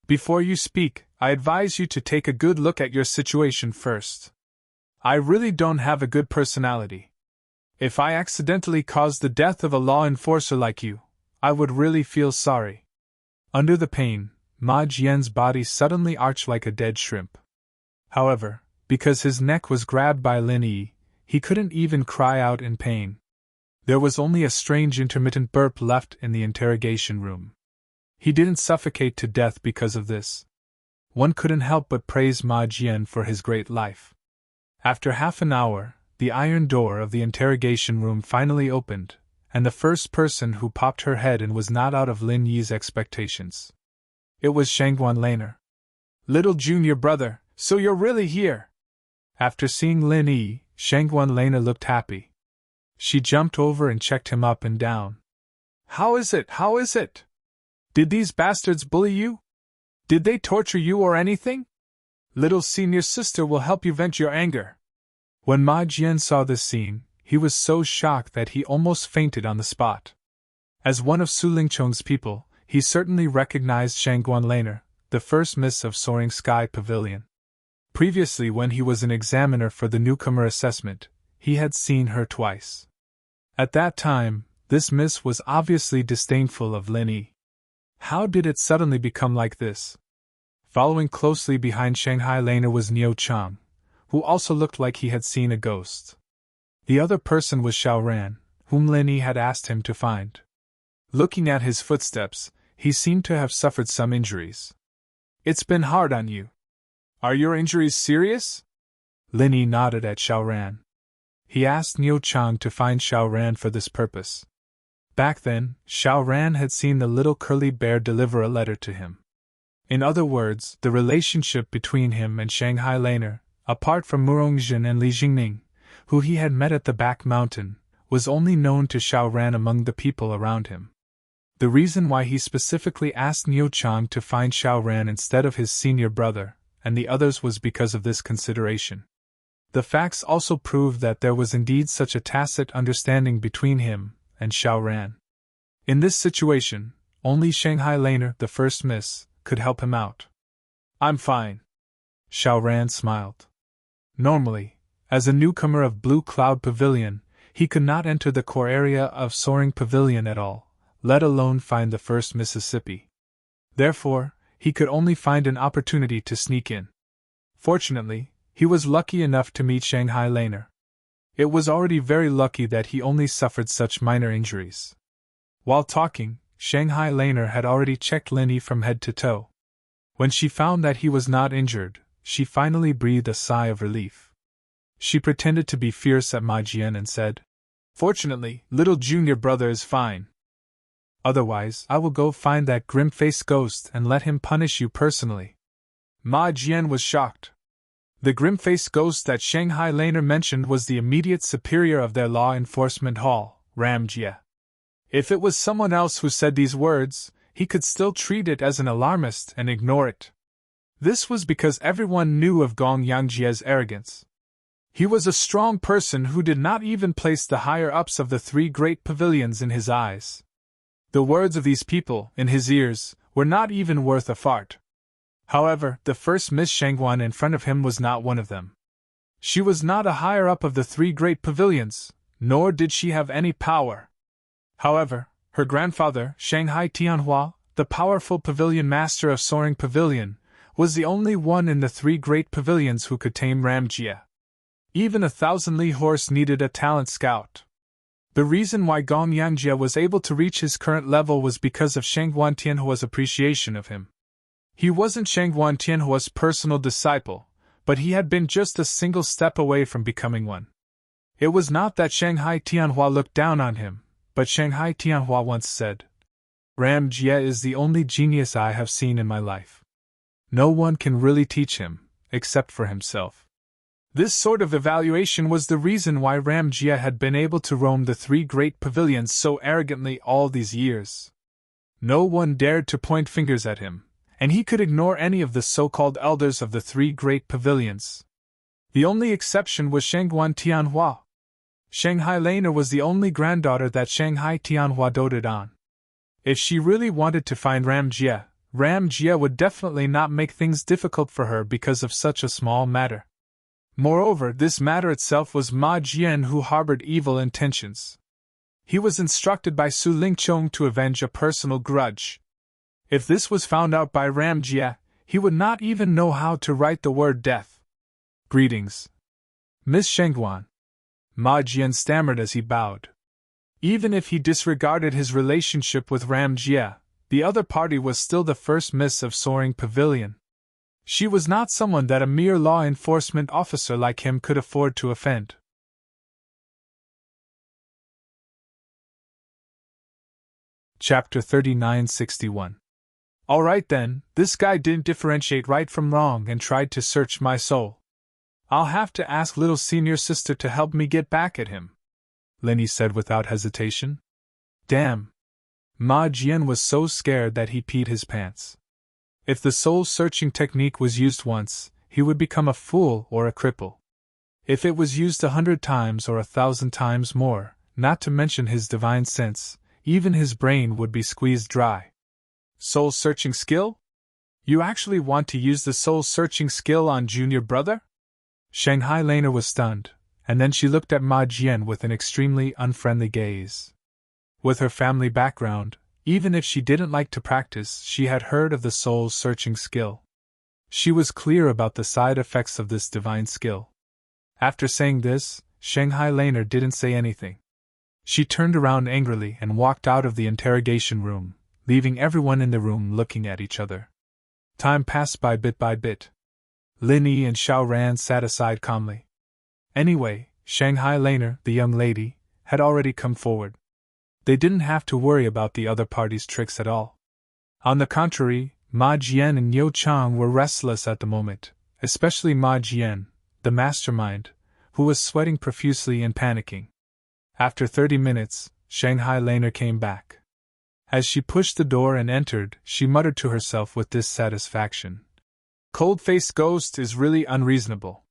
Before you speak, I advise you to take a good look at your situation first. I really don't have a good personality. If I accidentally caused the death of a law enforcer like you, I would really feel sorry. Under the pain, Ma Jian's body suddenly arched like a dead shrimp. However, because his neck was grabbed by Lin Yi, he couldn't even cry out in pain. There was only a strange intermittent burp left in the interrogation room. He didn't suffocate to death because of this. One couldn't help but praise Ma Jian for his great life. After half an hour, the iron door of the interrogation room finally opened, and the first person who popped her head in was not out of Lin Yi's expectations. It was Shangguan Laner. Little junior brother, so you're really here! After seeing Lin Yi, Shangguan Laner looked happy. She jumped over and checked him up and down. How is it? How is it? Did these bastards bully you? Did they torture you or anything? Little senior sister will help you vent your anger. When Ma Jian saw this scene, he was so shocked that he almost fainted on the spot. As one of Su Lingchong's people, he certainly recognized Shangguan Laner, the first miss of Soaring Sky Pavilion. Previously, when he was an examiner for the newcomer assessment, he had seen her twice. At that time, this miss was obviously disdainful of Lin Yi. How did it suddenly become like this? Following closely behind Shanghai Laner was Niu Chang, who also looked like he had seen a ghost. The other person was Xiao Ran, whom Lin Yi had asked him to find. Looking at his footsteps, he seemed to have suffered some injuries. It's been hard on you. Are your injuries serious? Lin Yi nodded at Xiao Ran. He asked Niu Chang to find Xiao Ran for this purpose. Back then, Xiao Ran had seen the little curly bear deliver a letter to him. In other words, the relationship between him and Shanghai Laner, apart from Murongjin and Li Jingning, who he had met at the back mountain, was only known to Xiao Ran among the people around him. The reason why he specifically asked Niu Chang to find Xiao Ran instead of his senior brother and the others was because of this consideration. The facts also proved that there was indeed such a tacit understanding between him and Xiao Ran. In this situation, only Shanghai Laner, the first miss, could help him out. I'm fine. Xiao Ran smiled. Normally, as a newcomer of Blue Cloud Pavilion, he could not enter the core area of Soaring Pavilion at all, let alone find the first Mississippi. Therefore, he could only find an opportunity to sneak in. Fortunately, he was lucky enough to meet Shanghai Laner. It was already very lucky that he only suffered such minor injuries. While talking, Shanghai Laner had already checked Lin Yi from head to toe. When she found that he was not injured, she finally breathed a sigh of relief. She pretended to be fierce at Ma Jian and said, Fortunately, little junior brother is fine. Otherwise, I will go find that grim-faced ghost and let him punish you personally. Ma Jian was shocked. The grim-faced ghost that Shanghai Laner mentioned was the immediate superior of their law enforcement hall, Ram Jie. If it was someone else who said these words, he could still treat it as an alarmist and ignore it. This was because everyone knew of Gong Yangjie's arrogance. He was a strong person who did not even place the higher-ups of the three great pavilions in his eyes. The words of these people, in his ears, were not even worth a fart. However, the first Miss Shangguan in front of him was not one of them. She was not a higher-up of the three great pavilions, nor did she have any power. However, her grandfather, Shanghai Tianhua, the powerful pavilion master of Soaring Pavilion, was the only one in the three great pavilions who could tame Ram Jie. Even a 1,000 Li horse needed a talent scout. The reason why Gong Yangjie was able to reach his current level was because of Shangguan Tianhua's appreciation of him. He wasn't Shangguan Tianhua's personal disciple, but he had been just a single step away from becoming one. It was not that Shanghai Tianhua looked down on him, but Shanghai Tianhua once said, "Ram Jie is the only genius I have seen in my life. No one can really teach him, except for himself." This sort of evaluation was the reason why Ram Jie had been able to roam the three great pavilions so arrogantly all these years. No one dared to point fingers at him, and he could ignore any of the so-called elders of the three great pavilions. The only exception was Shangguan Tianhua. Shanghai Laner was the only granddaughter that Shanghai Tianhua doted on. If she really wanted to find Ram Jie would definitely not make things difficult for her because of such a small matter. Moreover, this matter itself was Ma Jian who harbored evil intentions. He was instructed by Su Lingchong to avenge a personal grudge. If this was found out by Ram Jie, he would not even know how to write the word death. "Greetings, Miss Shangguan," Ma Jian stammered as he bowed. Even if he disregarded his relationship with Ram Jie, the other party was still the first miss of Soaring Pavilion. She was not someone that a mere law enforcement officer like him could afford to offend. Chapter 3961. Alright then, this guy didn't differentiate right from wrong and tried to search my soul. I'll have to ask little senior sister to help me get back at him, Linny said without hesitation. Damn. Ma Jian was so scared that he peed his pants. If the soul-searching technique was used once, he would become a fool or a cripple. If it was used 100 times or 1,000 times more, not to mention his divine sense, even his brain would be squeezed dry. Soul-searching skill? You actually want to use the soul-searching skill on junior brother? Shanghai Laner was stunned, and then she looked at Ma Jian with an extremely unfriendly gaze. With her family background, even if she didn't like to practice, she had heard of the soul-searching skill. She was clear about the side effects of this divine skill. After saying this, Shanghai Laner didn't say anything. She turned around angrily and walked out of the interrogation room, leaving everyone in the room looking at each other. Time passed by bit. Lin Yi and Xiao Ran sat aside calmly. Anyway, Shanghai Laner, the young lady, had already come forward. They didn't have to worry about the other party's tricks at all. On the contrary, Ma Jian and Yo Chang were restless at the moment, especially Ma Jian, the mastermind, who was sweating profusely and panicking. After 30 minutes, Shanghai Laner came back. As she pushed the door and entered, she muttered to herself with dissatisfaction. Cold-faced ghost is really unreasonable.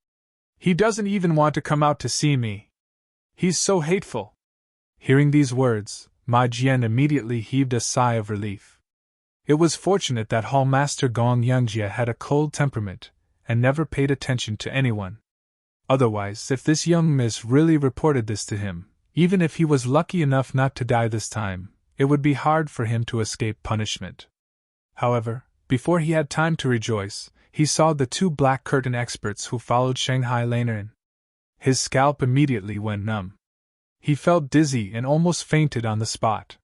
He doesn't even want to come out to see me. He's so hateful. Hearing these words, Ma Jian immediately heaved a sigh of relief. It was fortunate that Hall Master Gong Yangjie had a cold temperament, and never paid attention to anyone. Otherwise, if this young miss really reported this to him, even if he was lucky enough not to die this time, it would be hard for him to escape punishment. However, before he had time to rejoice, he saw the two black curtain experts who followed Shanghai Laner in. His scalp immediately went numb. He felt dizzy and almost fainted on the spot.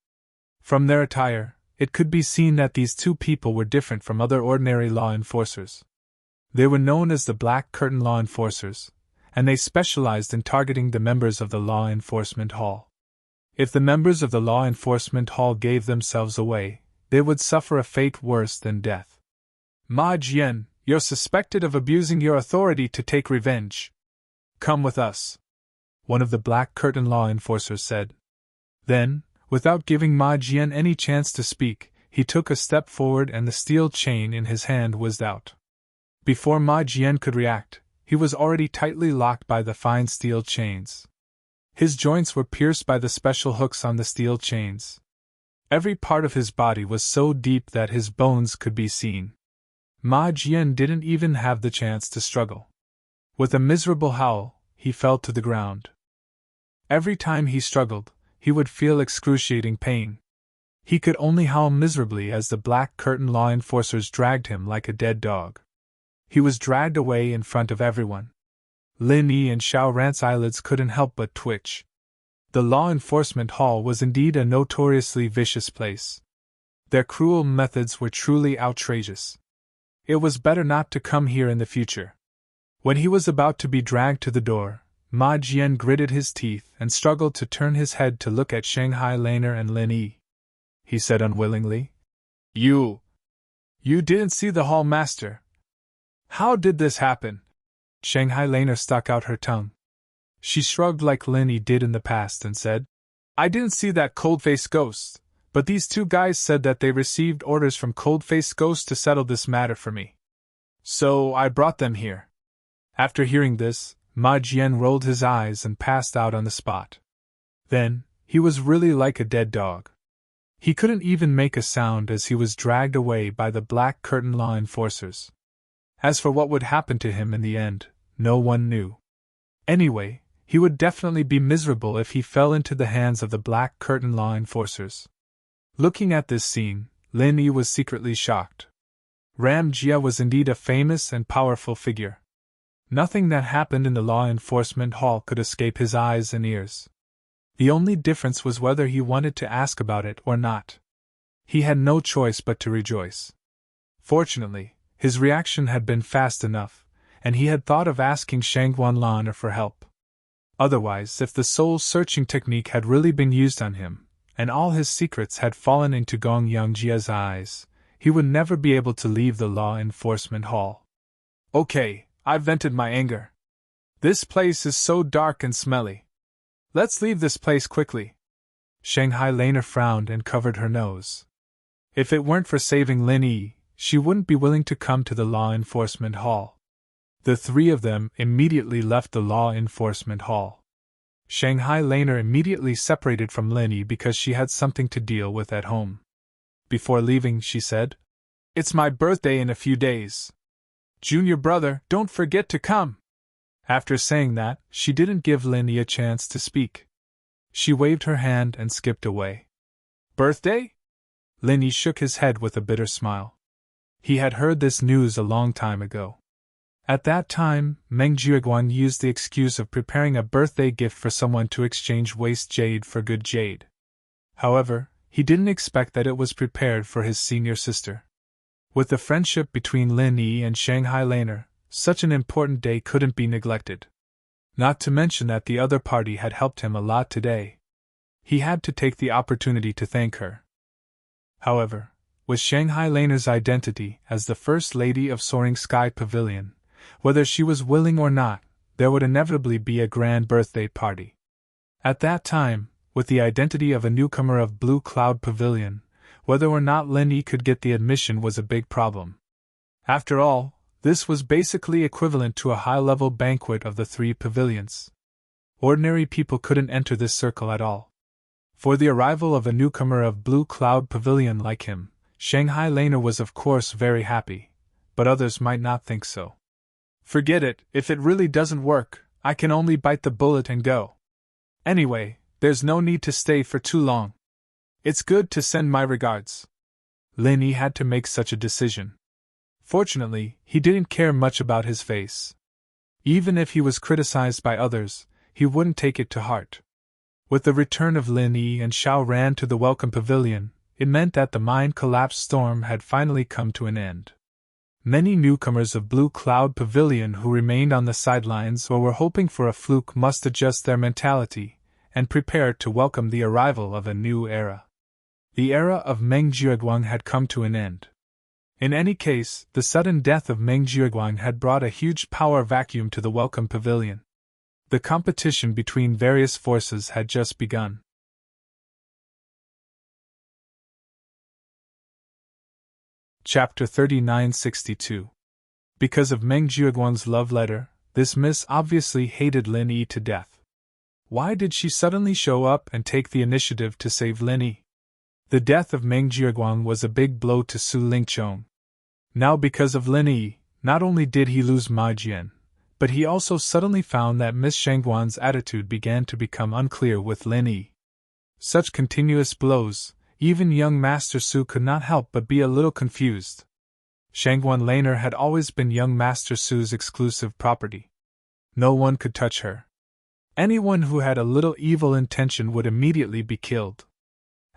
From their attire, it could be seen that these two people were different from other ordinary law enforcers. They were known as the Black Curtain Law Enforcers, and they specialized in targeting the members of the Law Enforcement Hall. If the members of the Law Enforcement Hall gave themselves away, they would suffer a fate worse than death. Ma Jian, you're suspected of abusing your authority to take revenge. Come with us, one of the Black Curtain Law Enforcers said. Then, without giving Ma Jian any chance to speak, he took a step forward and the steel chain in his hand whizzed out. Before Ma Jian could react, he was already tightly locked by the fine steel chains. His joints were pierced by the special hooks on the steel chains. Every part of his body was so deep that his bones could be seen. Ma Jian didn't even have the chance to struggle. With a miserable howl, he fell to the ground. Every time he struggled, he would feel excruciating pain. He could only howl miserably as the Black Curtain Law Enforcers dragged him like a dead dog. He was dragged away in front of everyone. Lin Yi and Xiao Ran's eyelids couldn't help but twitch. The law enforcement hall was indeed a notoriously vicious place. Their cruel methods were truly outrageous. It was better not to come here in the future. When he was about to be dragged to the door, Ma Jian gritted his teeth and struggled to turn his head to look at Shanghai Laner and Lin Yi. He said unwillingly, You didn't see the hall master. How did this happen? Shanghai Laner stuck out her tongue. She shrugged like Lin Yi did in the past and said, I didn't see that cold-faced ghost, but these two guys said that they received orders from cold-faced ghost to settle this matter for me. So I brought them here. After hearing this, Ma Jian rolled his eyes and passed out on the spot. Then, he was really like a dead dog. He couldn't even make a sound as he was dragged away by the black curtain law enforcers. As for what would happen to him in the end, no one knew. Anyway, he would definitely be miserable if he fell into the hands of the black curtain law enforcers. Looking at this scene, Lin Yi was secretly shocked. Ram Jia was indeed a famous and powerful figure. Nothing that happened in the law enforcement hall could escape his eyes and ears. The only difference was whether he wanted to ask about it or not. He had no choice but to rejoice. Fortunately, his reaction had been fast enough, and he had thought of asking Shangguan Lan for help. Otherwise, if the soul-searching technique had really been used on him, and all his secrets had fallen into Gong Yangjia's eyes, he would never be able to leave the law enforcement hall. Okay, I've vented my anger. This place is so dark and smelly. Let's leave this place quickly. Shanghai Laner frowned and covered her nose. If it weren't for saving Lin Yi, she wouldn't be willing to come to the law enforcement hall. The three of them immediately left the law enforcement hall. Shanghai Laner immediately separated from Lin Yi because she had something to deal with at home. Before leaving, she said, It's my birthday in a few days. Junior brother, don't forget to come. After saying that, she didn't give Lin Yi a chance to speak. She waved her hand and skipped away. Birthday? Lin Yi shook his head with a bitter smile. He had heard this news a long time ago. At that time, Meng Jiuguan used the excuse of preparing a birthday gift for someone to exchange waste jade for good jade. However, he didn't expect that it was prepared for his senior sister. With the friendship between Lin Yi and Shanghai Laner, such an important day couldn't be neglected. Not to mention that the other party had helped him a lot today. He had to take the opportunity to thank her. However, with Shanghai Laner's identity as the First Lady of Soaring Sky Pavilion, whether she was willing or not, there would inevitably be a grand birthday party. At that time, with the identity of a newcomer of Blue Cloud Pavilion, whether or not Lin Yi could get the admission was a big problem. After all, this was basically equivalent to a high-level banquet of the three pavilions. Ordinary people couldn't enter this circle at all. For the arrival of a newcomer of Blue Cloud Pavilion like him, Shanghai Laner was of course very happy, but others might not think so. Forget it, if it really doesn't work, I can only bite the bullet and go. Anyway, there's no need to stay for too long. It's good to send my regards. Lin Yi had to make such a decision. Fortunately, he didn't care much about his face. Even if he was criticized by others, he wouldn't take it to heart. With the return of Lin Yi and Xiao Ran to the welcome pavilion, it meant that the mind collapse storm had finally come to an end. Many newcomers of Blue Cloud Pavilion who remained on the sidelines or were hoping for a fluke must adjust their mentality and prepare to welcome the arrival of a new era. The era of Meng Jiuguang had come to an end. In any case, the sudden death of Meng Jiuguang had brought a huge power vacuum to the welcome pavilion. The competition between various forces had just begun. Chapter 3962. Because of Meng Jiuguang's love letter, this miss obviously hated Lin Yi to death. Why did she suddenly show up and take the initiative to save Lin Yi? The death of Meng Jiuguang was a big blow to Su Lingchong. Now because of Lin Yi, not only did he lose Ma Jian, but he also suddenly found that Miss Shangguan's attitude began to become unclear with Lin Yi. Such continuous blows, even young Master Su could not help but be a little confused. Shangguan Laner had always been young Master Su's exclusive property. No one could touch her. Anyone who had a little evil intention would immediately be killed.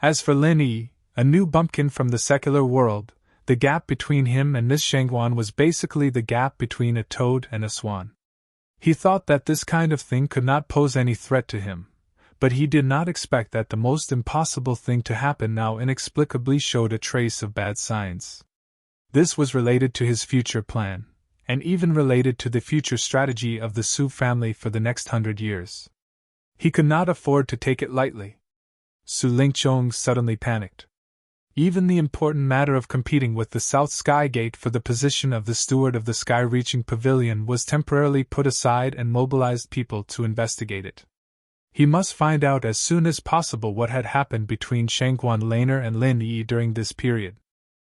As for Lin Yi, a new bumpkin from the secular world, the gap between him and Miss Shangguan was basically the gap between a toad and a swan. He thought that this kind of thing could not pose any threat to him, but he did not expect that the most impossible thing to happen now inexplicably showed a trace of bad signs. This was related to his future plan, and even related to the future strategy of the Su family for the next 100 years. He could not afford to take it lightly. Su Lingqiong suddenly panicked. Even the important matter of competing with the South Sky Gate for the position of the steward of the sky-reaching pavilion was temporarily put aside and mobilized people to investigate it. He must find out as soon as possible what had happened between Shangguan Laner and Lin Yi during this period.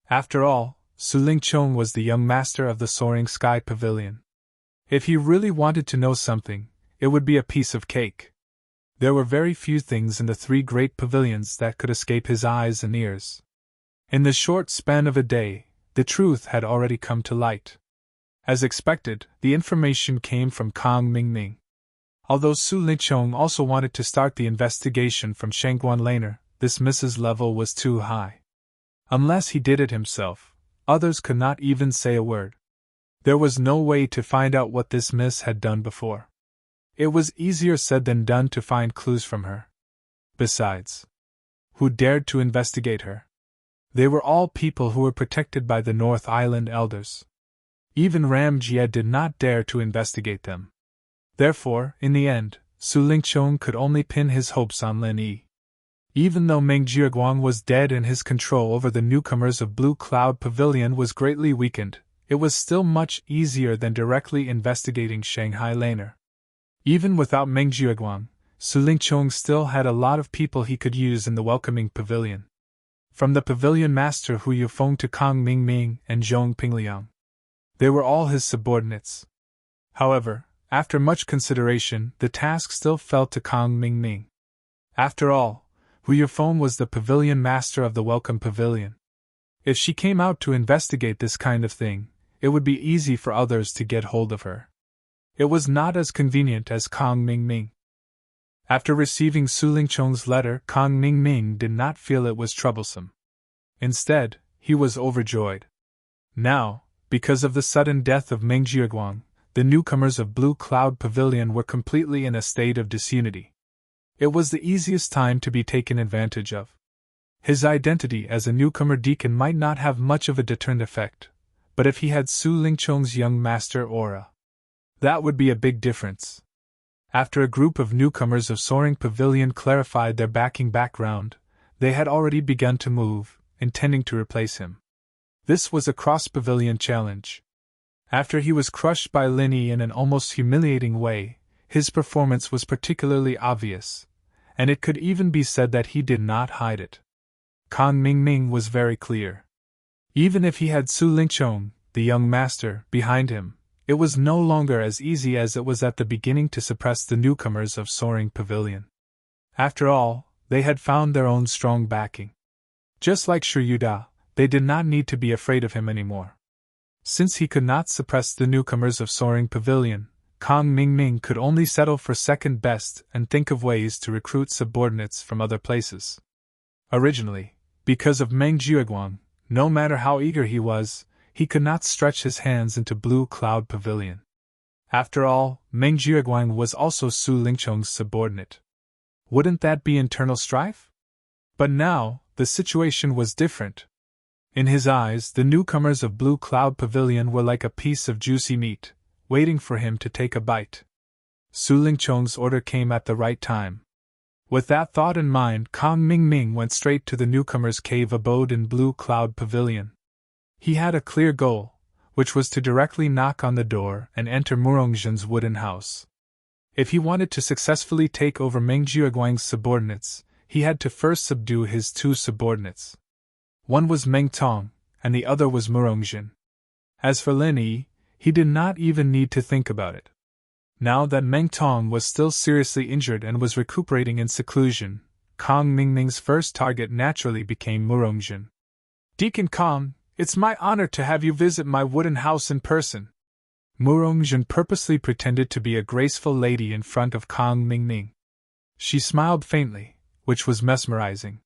After all, Su Lingqiong was the young master of the soaring sky pavilion. If he really wanted to know something, it would be a piece of cake. There were very few things in the three great pavilions that could escape his eyes and ears. In the short span of a day, the truth had already come to light. As expected, the information came from Kang Mingming. Although Su Lingqiong also wanted to start the investigation from Shangguan Laner, this miss's level was too high. Unless he did it himself, others could not even say a word. There was no way to find out what this miss had done before. It was easier said than done to find clues from her. Besides, who dared to investigate her? They were all people who were protected by the North Island elders. Even Ram Jie did not dare to investigate them. Therefore, in the end, Su Lingqiong could only pin his hopes on Lin Yi. Even though Meng Jieguang was dead and his control over the newcomers of Blue Cloud Pavilion was greatly weakened, it was still much easier than directly investigating Shanghai Laner. Even without Meng Jieguang, Su Lingqiong still had a lot of people he could use in the welcoming pavilion. From the pavilion master Hu Yufeng to Kang Mingming and Zhong Pingliang. They were all his subordinates. However, after much consideration, the task still fell to Kang Mingming. After all, Hu Yufeng was the pavilion master of the welcome pavilion. If she came out to investigate this kind of thing, it would be easy for others to get hold of her. It was not as convenient as Kang Mingming. After receiving Su Lingqiong's letter, Kang Mingming did not feel it was troublesome. Instead, he was overjoyed. Now, because of the sudden death of Meng Jieguang, the newcomers of Blue Cloud Pavilion were completely in a state of disunity. It was the easiest time to be taken advantage of. His identity as a newcomer deacon might not have much of a deterrent effect, but if he had Su Lingqiong's young master aura, that would be a big difference. After a group of newcomers of Soaring Pavilion clarified their backing background, they had already begun to move, intending to replace him. This was a cross-pavilion challenge. After he was crushed by Lin Yi in an almost humiliating way, his performance was particularly obvious, and it could even be said that he did not hide it. Kang Mingming was very clear. Even if he had Su Lingqiong, the young master, behind him, it was no longer as easy as it was at the beginning to suppress the newcomers of Soaring Pavilion. After all, they had found their own strong backing. Just like Shi Yuda, they did not need to be afraid of him anymore. Since he could not suppress the newcomers of Soaring Pavilion, Kang Mingming could only settle for second best and think of ways to recruit subordinates from other places. Originally, because of Meng Jieguang, no matter how eager he was, he could not stretch his hands into Blue Cloud Pavilion. After all, Meng Jieguang was also Su Lingqiong's subordinate. Wouldn't that be internal strife? But now, the situation was different. In his eyes, the newcomers of Blue Cloud Pavilion were like a piece of juicy meat, waiting for him to take a bite. Su Lingqiong's order came at the right time. With that thought in mind, Kang Mingming went straight to the newcomer's cave abode in Blue Cloud Pavilion. He had a clear goal, which was to directly knock on the door and enter Murongzhen's wooden house. If he wanted to successfully take over Meng Jieguang's subordinates, he had to first subdue his two subordinates. One was Meng Tong, and the other was Murongzhen. As for Lin Yi, he did not even need to think about it. Now that Meng Tong was still seriously injured and was recuperating in seclusion, Kang Mingming's first target naturally became Murongzhen. "Deacon Kang, it's my honor to have you visit my wooden house in person," Murongjin purposely pretended to be a graceful lady in front of Kang Mingning. She smiled faintly, which was mesmerizing.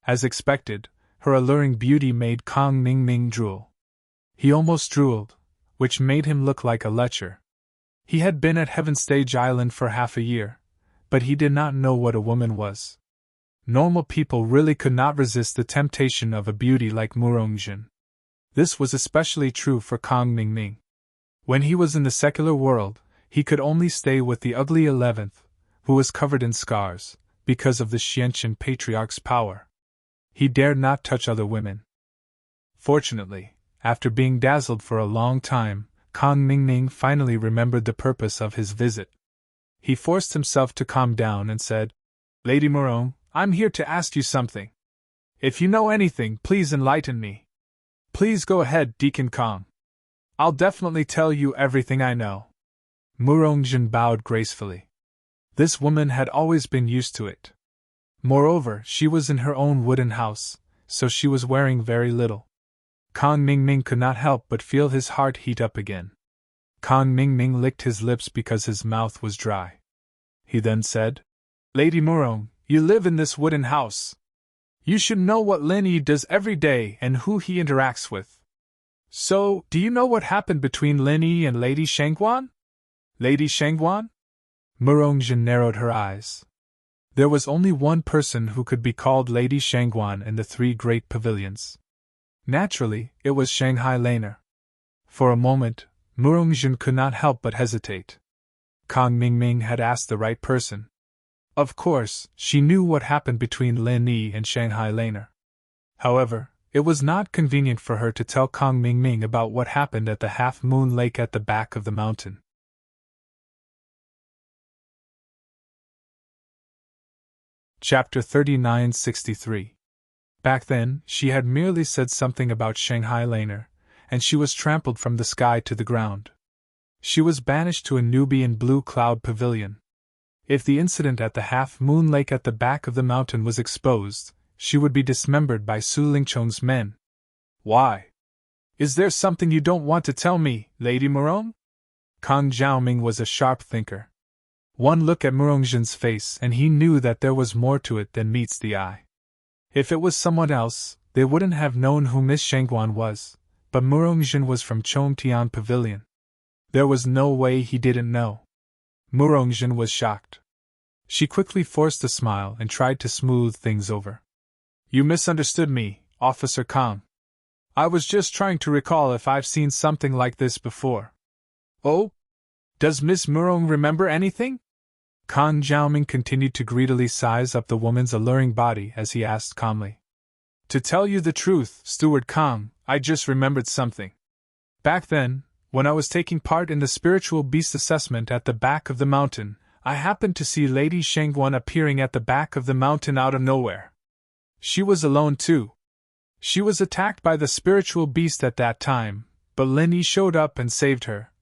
As expected, her alluring beauty made Kang Mingming drool. He almost drooled, which made him look like a lecher. He had been at Heaven Stage Island for half a year, but he did not know what a woman was. Normal people really could not resist the temptation of a beauty like Murongjin. This was especially true for Kang Mingming. When he was in the secular world, he could only stay with the ugly 11th, who was covered in scars, because of the Xianqian patriarch's power. He dared not touch other women. Fortunately, after being dazzled for a long time, Kang Mingming finally remembered the purpose of his visit. He forced himself to calm down and said, "Lady Murong, I'm here to ask you something. If you know anything, please enlighten me." "Please go ahead, Deacon Kang. I'll definitely tell you everything I know." Murongjin bowed gracefully. This woman had always been used to it. Moreover, she was in her own wooden house, so she was wearing very little. Kang Mingming could not help but feel his heart heat up again. Kang Mingming licked his lips because his mouth was dry. He then said, "Lady Murong, you live in this wooden house. You should know what Lin Yi does every day and who he interacts with. So, do you know what happened between Lin Yi and Lady Shangguan?" "Lady Shangguan?" Murongjin narrowed her eyes. There was only one person who could be called Lady Shangguan in the three great pavilions. Naturally, it was Shanghai Laner. For a moment, Murongjin could not help but hesitate. Kang Mingming had asked the right person. Of course, she knew what happened between Lin Yi and Shanghai Laner. However, it was not convenient for her to tell Kang Mingming about what happened at the half-moon lake at the back of the mountain. Chapter 3963. Back then, she had merely said something about Shanghai Laner, and she was trampled from the sky to the ground. She was banished to a Nubian blue cloud pavilion. If the incident at the half-moon lake at the back of the mountain was exposed, she would be dismembered by Su Lingchong's men. "Why? Is there something you don't want to tell me, Lady Murong?" Kang Zhaoming was a sharp thinker. One look at Murongjin's face and he knew that there was more to it than meets the eye. If it was someone else, they wouldn't have known who Miss Shangguan was, but Murongjin was from Chongtian Pavilion. There was no way he didn't know. Murongjin was shocked. She quickly forced a smile and tried to smooth things over. "You misunderstood me, Officer Kang. I was just trying to recall if I've seen something like this before." "Oh? Does Miss Murong remember anything?" Kang Zhaoming continued to greedily size up the woman's alluring body as he asked calmly. "To tell you the truth, Steward Kang, I just remembered something. Back then, when I was taking part in the spiritual beast assessment at the back of the mountain, I happened to see Lady Shangguan appearing at the back of the mountain out of nowhere. She was alone too. She was attacked by the spiritual beast at that time, but Lin Yi showed up and saved her,"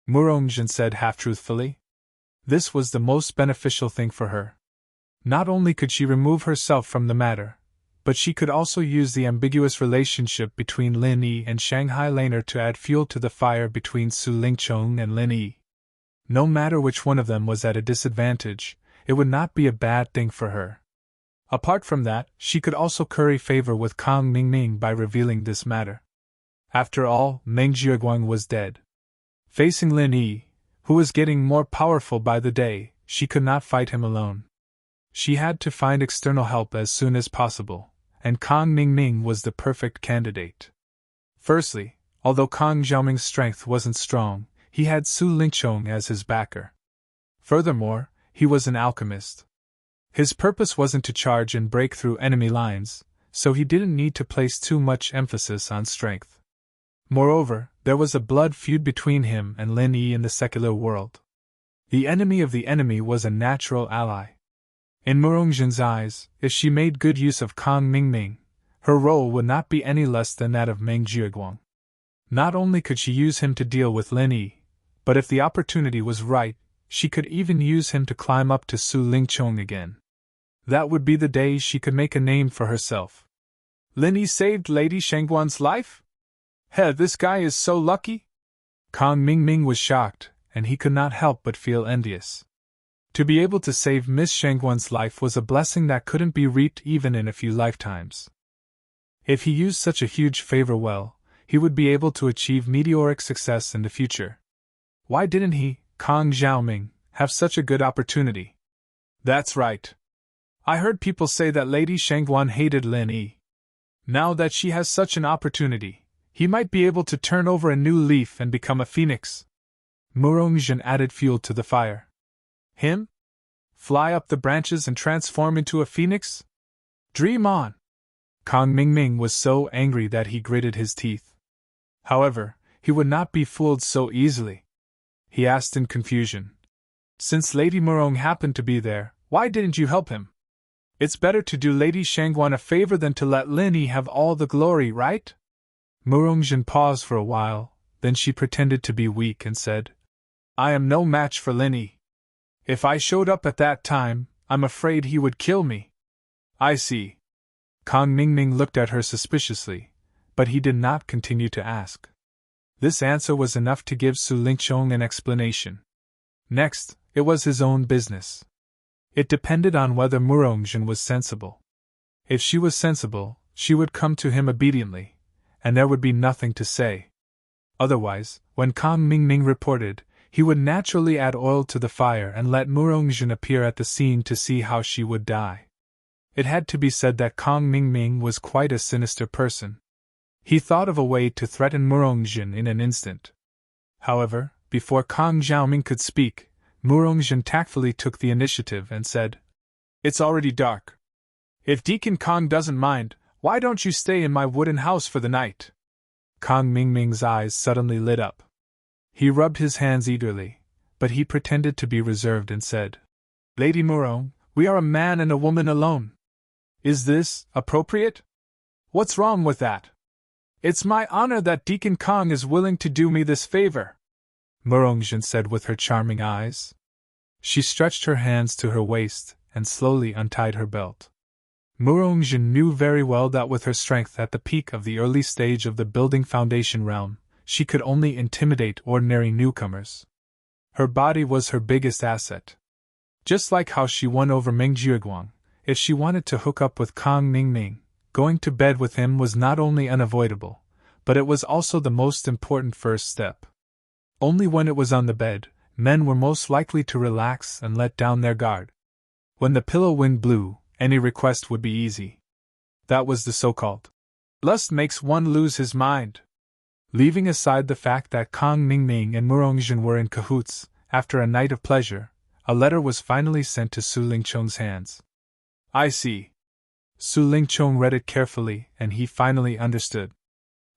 Murongjin said half-truthfully. This was the most beneficial thing for her. Not only could she remove herself from the matter, but she could also use the ambiguous relationship between Lin Yi and Shanghai Laner to add fuel to the fire between Su Lingchong and Lin Yi. No matter which one of them was at a disadvantage, it would not be a bad thing for her. Apart from that, she could also curry favor with Kang Mingming by revealing this matter. After all, Meng Jiaguang was dead. Facing Lin Yi, who was getting more powerful by the day, she could not fight him alone. She had to find external help as soon as possible, and Kang Mingming was the perfect candidate. Firstly, although Kang Zhaoming's strength wasn't strong, he had Su Lingchong as his backer. Furthermore, he was an alchemist. His purpose wasn't to charge and break through enemy lines, so he didn't need to place too much emphasis on strength. Moreover, there was a blood feud between him and Lin Yi in the secular world. The enemy of the enemy was a natural ally. In Murongjin's eyes, if she made good use of Kang Mingming, her role would not be any less than that of Meng Jiaguang. Not only could she use him to deal with Lin Yi, but if the opportunity was right, she could even use him to climb up to Su Lingchong again. That would be the day she could make a name for herself. "Lin Yi saved Lady Shangguan's life? This guy is so lucky?" Kang Mingming was shocked, and he could not help but feel envious. To be able to save Miss Shangguan's life was a blessing that couldn't be reaped even in a few lifetimes. If he used such a huge favor well, he would be able to achieve meteoric success in the future. Why didn't he, Kang Xiaoming, have such a good opportunity? That's right. I heard people say that Lady Shangguan hated Lin Yi. Now that she has such an opportunity, he might be able to turn over a new leaf and become a phoenix. Murongjin added fuel to the fire. Him? Fly up the branches and transform into a phoenix? Dream on! Kang Mingming was so angry that he gritted his teeth. However, he would not be fooled so easily. He asked in confusion. Since Lady Murong happened to be there, why didn't you help him? It's better to do Lady Shangguan a favor than to let Lin Yi have all the glory, right? Murongjin paused for a while, then she pretended to be weak and said, I am no match for Lin Yi. If I showed up at that time, I'm afraid he would kill me. I see. Kang Mingming looked at her suspiciously, but he did not continue to ask. This answer was enough to give Su Lingqiong an explanation. Next, it was his own business. It depended on whether Murongjin was sensible. If she was sensible, she would come to him obediently, and there would be nothing to say. Otherwise, when Kang Mingming reported, he would naturally add oil to the fire and let Murongjin appear at the scene to see how she would die. It had to be said that Kang Mingming was quite a sinister person. He thought of a way to threaten Murongjin in an instant. However, before Kang Xiaoming could speak, Murongjin tactfully took the initiative and said, It's already dark. If Deacon Kang doesn't mind, why don't you stay in my wooden house for the night? Kang Mingming's eyes suddenly lit up. He rubbed his hands eagerly, but he pretended to be reserved and said, Lady Murong, we are a man and a woman alone. Is this appropriate? What's wrong with that? It's my honor that Deacon Kang is willing to do me this favor, Murongjin said with her charming eyes. She stretched her hands to her waist and slowly untied her belt. Murongjin knew very well that with her strength at the peak of the early stage of the building foundation realm, she could only intimidate ordinary newcomers. Her body was her biggest asset. Just like how she won over Meng Jiuguang, if she wanted to hook up with Kang Mingming, going to bed with him was not only unavoidable, but it was also the most important first step. Only when it was on the bed, men were most likely to relax and let down their guard. When the pillow wind blew, any request would be easy. That was the so-called lust makes one lose his mind. Leaving aside the fact that Kang Mingming and Murongjin were in cahoots, after a night of pleasure, a letter was finally sent to Su Lingqiong's hands. I see. Su Lingqiong read it carefully, and he finally understood.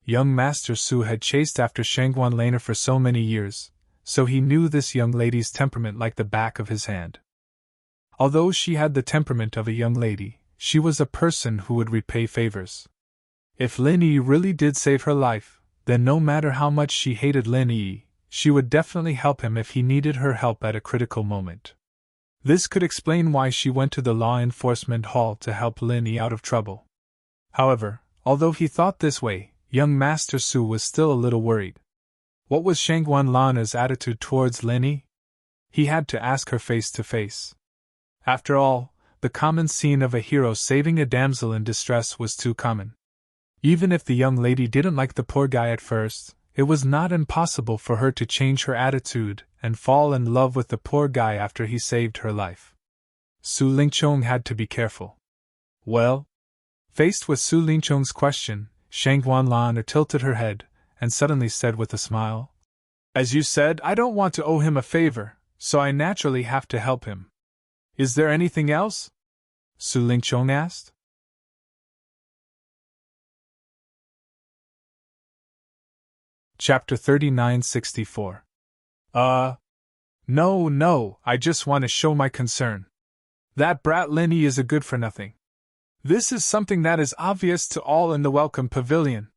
Young Master Su had chased after Shangguan Laner for so many years, so he knew this young lady's temperament like the back of his hand. Although she had the temperament of a young lady, she was a person who would repay favors. If Lin Yi really did save her life, then no matter how much she hated Lin Yi, she would definitely help him if he needed her help at a critical moment. This could explain why she went to the law enforcement hall to help Lin Yi out of trouble. However, although he thought this way, young Master Su was still a little worried. What was Shangguan Lana's attitude towards Lin Yi? He had to ask her face to face. After all, the common scene of a hero saving a damsel in distress was too common. Even if the young lady didn't like the poor guy at first, it was not impossible for her to change her attitude and fall in love with the poor guy after he saved her life. Su Lingqiong had to be careful. Well? Faced with Su Lingqiong's question, Shangguan Lana tilted her head and suddenly said with a smile, As you said, I don't want to owe him a favor, so I naturally have to help him. Is there anything else? Su Lingqiong asked. Chapter 3964. No, I just want to show my concern. That brat Lin Yi is a good-for-nothing. This is something that is obvious to all in the Welcome Pavilion.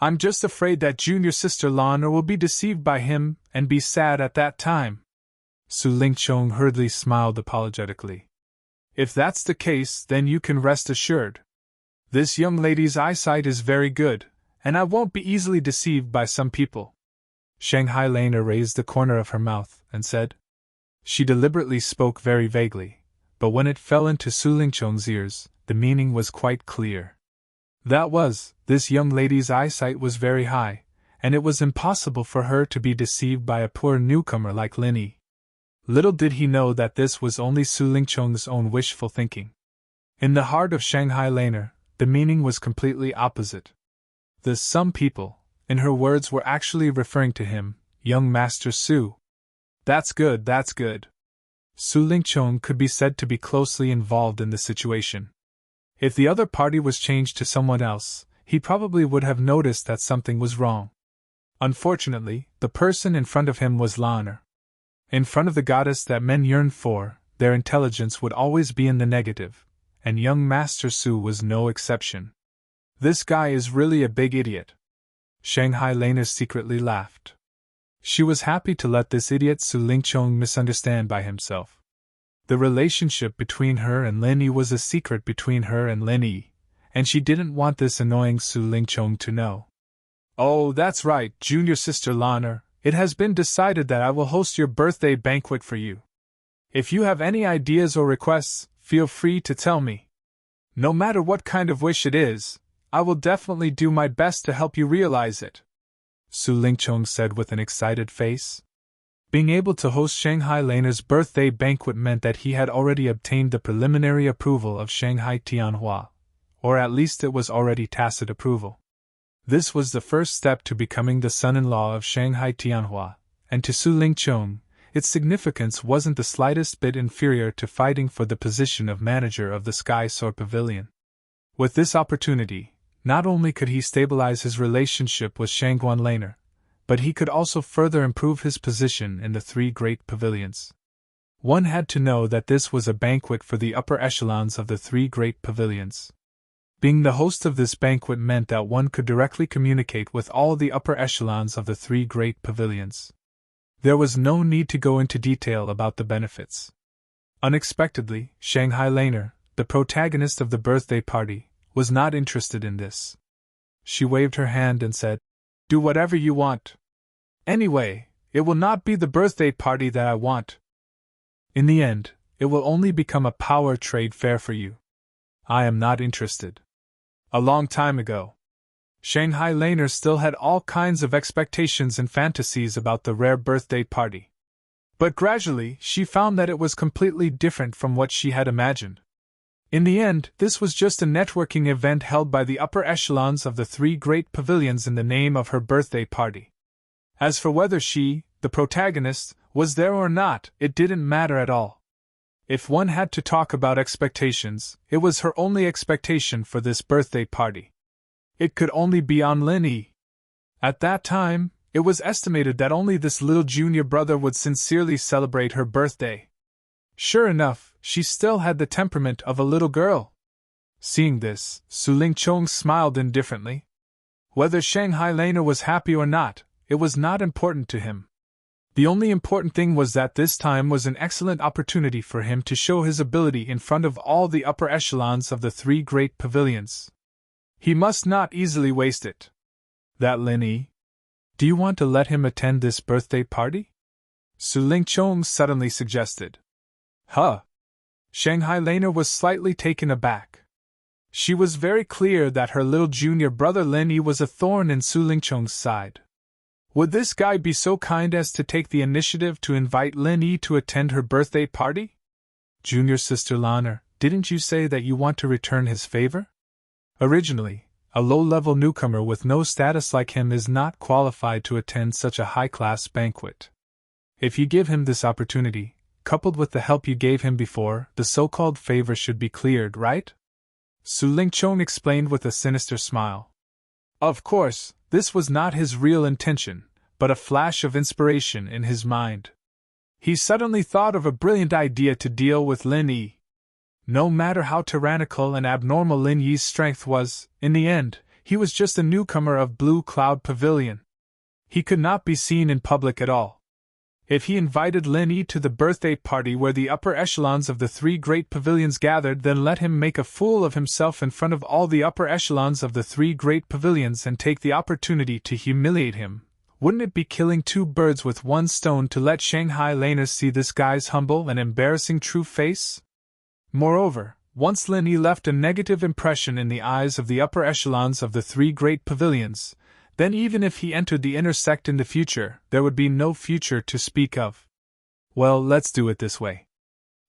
I'm just afraid that junior sister Lana will be deceived by him and be sad at that time. Su Lingqiong hurriedly smiled apologetically. If that's the case, then you can rest assured. This young lady's eyesight is very good, and I won't be easily deceived by some people. Shanghai Lena raised the corner of her mouth and said. She deliberately spoke very vaguely, but when it fell into Su Lingchong's ears, the meaning was quite clear. That was, this young lady's eyesight was very high, and it was impossible for her to be deceived by a poor newcomer like Lin Yi. Little did he know that this was only Su Lingchong's own wishful thinking. In the heart of Shanghai Lena, the meaning was completely opposite. The some people, in her words, were actually referring to him, young Master Su. That's good, that's good. Su Lingchong could be said to be closely involved in the situation. If the other party was changed to someone else, he probably would have noticed that something was wrong. Unfortunately, the person in front of him was Lan'er. In front of the goddess that men yearned for, their intelligence would always be in the negative, and young Master Su was no exception. This guy is really a big idiot. Shanghai Lena secretly laughed. She was happy to let this idiot Su Lingchong misunderstand by himself. The relationship between her and Lin Yi was a secret between her and Lin Yi, and she didn't want this annoying Su Lingchong to know. Oh, that's right, junior sister Lan'er, it has been decided that I will host your birthday banquet for you. If you have any ideas or requests, feel free to tell me. No matter what kind of wish it is, I will definitely do my best to help you realize it, Su Lingchong said with an excited face. Being able to host Shanghai Lena's birthday banquet meant that he had already obtained the preliminary approval of Shanghai Tianhua, or at least it was already tacit approval. This was the first step to becoming the son-in-law of Shanghai Tianhua, and to Su Lingchong, its significance wasn't the slightest bit inferior to fighting for the position of manager of the Sky Soar Pavilion. With this opportunity, not only could he stabilize his relationship with Shangguan Lena, but he could also further improve his position in the three great pavilions. One had to know that this was a banquet for the upper echelons of the three great pavilions. Being the host of this banquet meant that one could directly communicate with all the upper echelons of the three great pavilions. There was no need to go into detail about the benefits. Unexpectedly, Shanghai Lena, the protagonist of the birthday party, was not interested in this. She waved her hand and said, "Do whatever you want. Anyway, it will not be the birthday party that I want. In the end, it will only become a power trade fair for you. I am not interested." A long time ago, Shanghai Lena still had all kinds of expectations and fantasies about the rare birthday party. But gradually, she found that it was completely different from what she had imagined. In the end, this was just a networking event held by the upper echelons of the three great pavilions in the name of her birthday party. As for whether she, the protagonist, was there or not, it didn't matter at all. If one had to talk about expectations, it was her only expectation for this birthday party. It could only be on Lin Yi. At that time, it was estimated that only this little junior brother would sincerely celebrate her birthday. Sure enough, she still had the temperament of a little girl. Seeing this, Su Lingchong smiled indifferently. Whether Shanghai Lena was happy or not, it was not important to him. The only important thing was that this time was an excellent opportunity for him to show his ability in front of all the upper echelons of the three great pavilions. He must not easily waste it. That Lin Yi? Do you want to let him attend this birthday party? Su Lingchong suddenly suggested. Huh? Shanghai Lena was slightly taken aback. She was very clear that her little junior brother Lin Yi was a thorn in Su Lingchong's side. Would this guy be so kind as to take the initiative to invite Lin Yi to attend her birthday party? Junior sister Lan'er, didn't you say that you want to return his favor? Originally, a low-level newcomer with no status like him is not qualified to attend such a high-class banquet. If you give him this opportunity, coupled with the help you gave him before, the so-called favor should be cleared, right? Su Lingchong explained with a sinister smile. Of course, this was not his real intention, but a flash of inspiration in his mind. He suddenly thought of a brilliant idea to deal with Lin Yi. No matter how tyrannical and abnormal Lin Yi's strength was, in the end, he was just a newcomer of Blue Cloud Pavilion. He could not be seen in public at all. If he invited Lin Yi to the birthday party where the upper echelons of the three great pavilions gathered, then let him make a fool of himself in front of all the upper echelons of the three great pavilions and take the opportunity to humiliate him, Wouldn't it be killing two birds with one stone to let Shanghai laners see this guy's humble and embarrassing true face? Moreover, once Lin Yi left a negative impression in the eyes of the upper echelons of the three great pavilions, then even if he entered the inner sect in the future, there would be no future to speak of. Well, let's do it this way.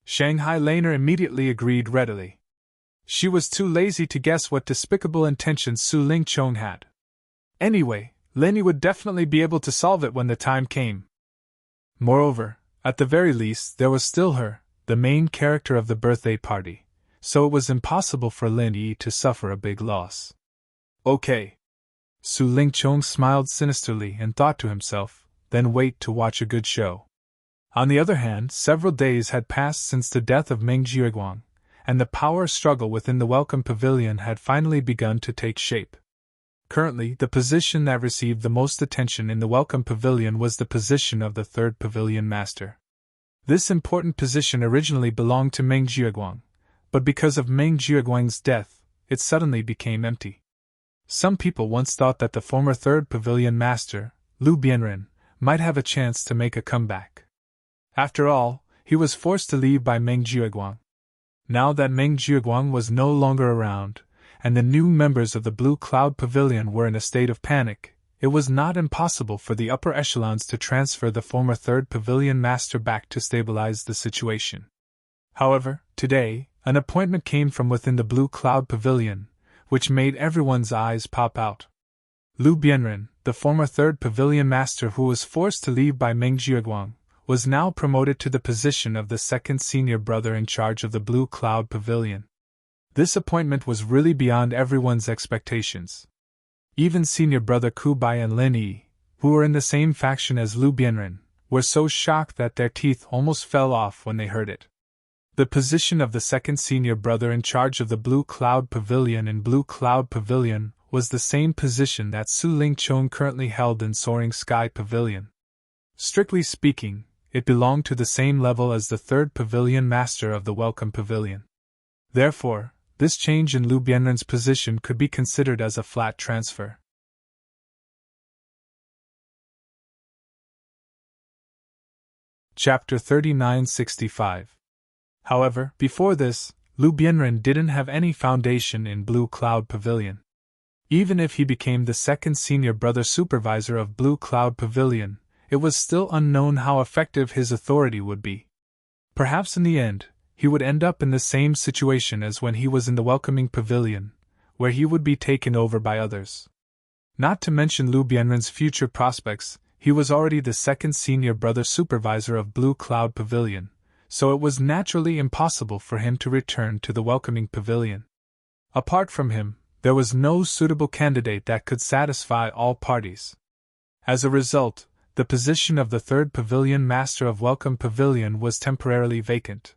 Shanghai Laner immediately agreed readily. She was too lazy to guess what despicable intentions Su Lingchong had. Anyway, Lin Yi would definitely be able to solve it when the time came. Moreover, at the very least, there was still her, the main character of the birthday party, so it was impossible for Lin Yi to suffer a big loss. Okay. Su Lingchong smiled sinisterly and thought to himself, then wait to watch a good show. On the other hand, several days had passed since the death of Meng Jiuguang, and the power struggle within the Welcome Pavilion had finally begun to take shape. Currently, the position that received the most attention in the Welcome Pavilion was the position of the third Pavilion Master. This important position originally belonged to Meng Jiuguang, but because of Meng Jiuguang's death, it suddenly became empty. Some people once thought that the former third Pavilion Master, Lu Bianren, might have a chance to make a comeback. After all, he was forced to leave by Meng Jiuguang. Now that Meng Jiuguang was no longer around, and the new members of the Blue Cloud Pavilion were in a state of panic, it was not impossible for the upper echelons to transfer the former third Pavilion Master back to stabilize the situation. However, today, an appointment came from within the Blue Cloud Pavilion, which made everyone's eyes pop out. Lu Bianren, the former third Pavilion Master who was forced to leave by Meng Jiuguang, was now promoted to the position of the second senior brother in charge of the Blue Cloud Pavilion. This appointment was really beyond everyone's expectations. Even senior brother Ku Bai and Lin Yi, who were in the same faction as Lu Bianren, were so shocked that their teeth almost fell off when they heard it. The position of the second senior brother in charge of the Blue Cloud Pavilion in Blue Cloud Pavilion was the same position that Su Lingchong currently held in Soaring Sky Pavilion. Strictly speaking, it belonged to the same level as the third Pavilion Master of the Welcome Pavilion. Therefore, this change in Lu Bianren's position could be considered as a flat transfer. Chapter 3965. However, before this, Lu Bianren didn't have any foundation in Blue Cloud Pavilion. Even if he became the second senior brother supervisor of Blue Cloud Pavilion, it was still unknown how effective his authority would be. Perhaps in the end, he would end up in the same situation as when he was in the Welcoming Pavilion, where he would be taken over by others. Not to mention Lu Bianren's future prospects, he was already the second senior brother supervisor of Blue Cloud Pavilion, so it was naturally impossible for him to return to the Welcoming Pavilion. Apart from him, there was no suitable candidate that could satisfy all parties. As a result, the position of the third Pavilion Master of Welcome Pavilion was temporarily vacant.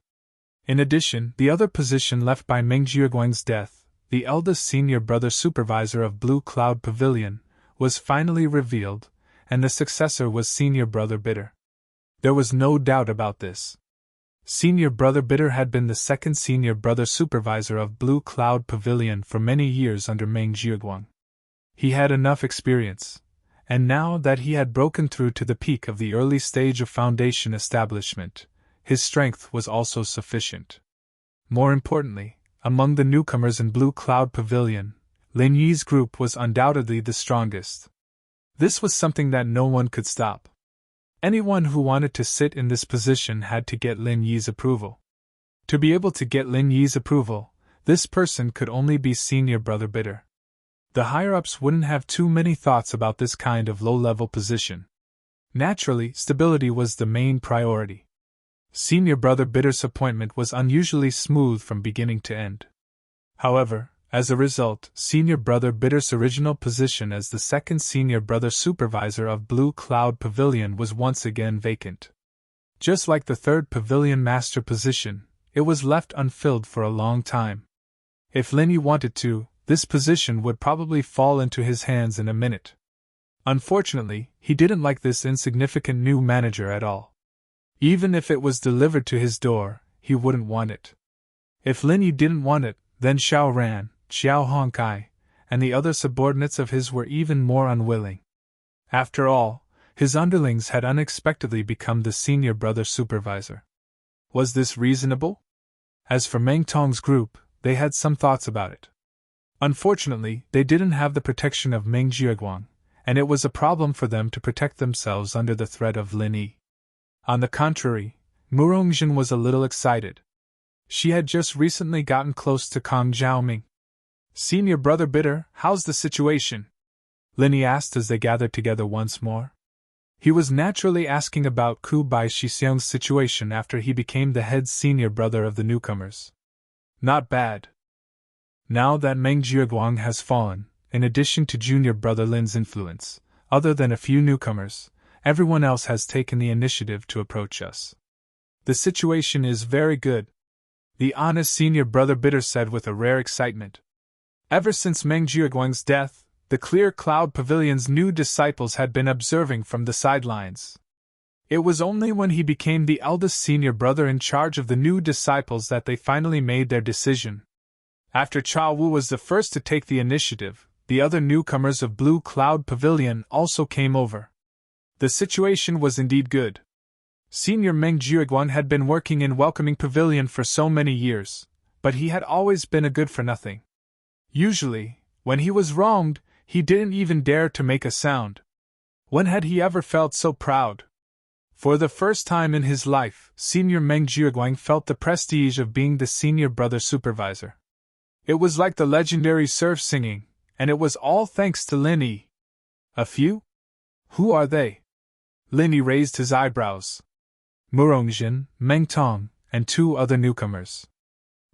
In addition, the other position left by Meng Jiuguang's death, the eldest senior brother supervisor of Blue Cloud Pavilion, was finally revealed, and the successor was senior brother Bitter. There was no doubt about this. Senior brother Bitter had been the second senior brother supervisor of Blue Cloud Pavilion for many years under Meng Jiuguang. He had enough experience, and now that he had broken through to the peak of the early stage of foundation establishment, his strength was also sufficient. More importantly, among the newcomers in Blue Cloud Pavilion, Lin Yi's group was undoubtedly the strongest. This was something that no one could stop. Anyone who wanted to sit in this position had to get Lin Yi's approval. To be able to get Lin Yi's approval, this person could only be senior brother Bitter. The higher-ups wouldn't have too many thoughts about this kind of low-level position. Naturally, stability was the main priority. Senior brother Bitter's appointment was unusually smooth from beginning to end. However, as a result, senior brother Bitter's original position as the second senior brother supervisor of Blue Cloud Pavilion was once again vacant. Just like the third Pavilion Master position, it was left unfilled for a long time. If Lin Yi wanted to, this position would probably fall into his hands in a minute. Unfortunately, he didn't like this insignificant new manager at all. Even if it was delivered to his door, he wouldn't want it. If Lin Yi didn't want it, then Xiao Ran, Xiao Hongkai, and the other subordinates of his were even more unwilling. After all, his underlings had unexpectedly become the senior brother supervisor. Was this reasonable? As for Meng Tong's group, they had some thoughts about it. Unfortunately, they didn't have the protection of Meng Jiaguang, and it was a problem for them to protect themselves under the threat of Lin Yi. On the contrary, Murongjin was a little excited. She had just recently gotten close to Kang Zhaoming. "Senior brother Bitter, how's the situation?" Lin Yi asked as they gathered together once more. He was naturally asking about Ku Bai Shixiang's situation after he became the head senior brother of the newcomers. "Not bad. Now that Meng Jiaguang has fallen, in addition to junior brother Lin's influence, other than a few newcomers, everyone else has taken the initiative to approach us. The situation is very good," the honest senior brother Bitter said with a rare excitement. Ever since Meng Jiaguang's death, the Clear Cloud Pavilion's new disciples had been observing from the sidelines. It was only when he became the eldest senior brother in charge of the new disciples that they finally made their decision. After Cha Wu was the first to take the initiative, the other newcomers of Blue Cloud Pavilion also came over. The situation was indeed good. Senior Meng Jiaguang had been working in Welcoming Pavilion for so many years, but he had always been a good-for-nothing. Usually, when he was wronged, he didn't even dare to make a sound. When had he ever felt so proud? For the first time in his life, Senior Meng Jiaguang felt the prestige of being the senior brother supervisor. It was like the legendary surf singing, and it was all thanks to Lin Yi. "A few? Who are they?" Lin Yi raised his eyebrows. "Murongjin, Meng Tong, and 2 other newcomers.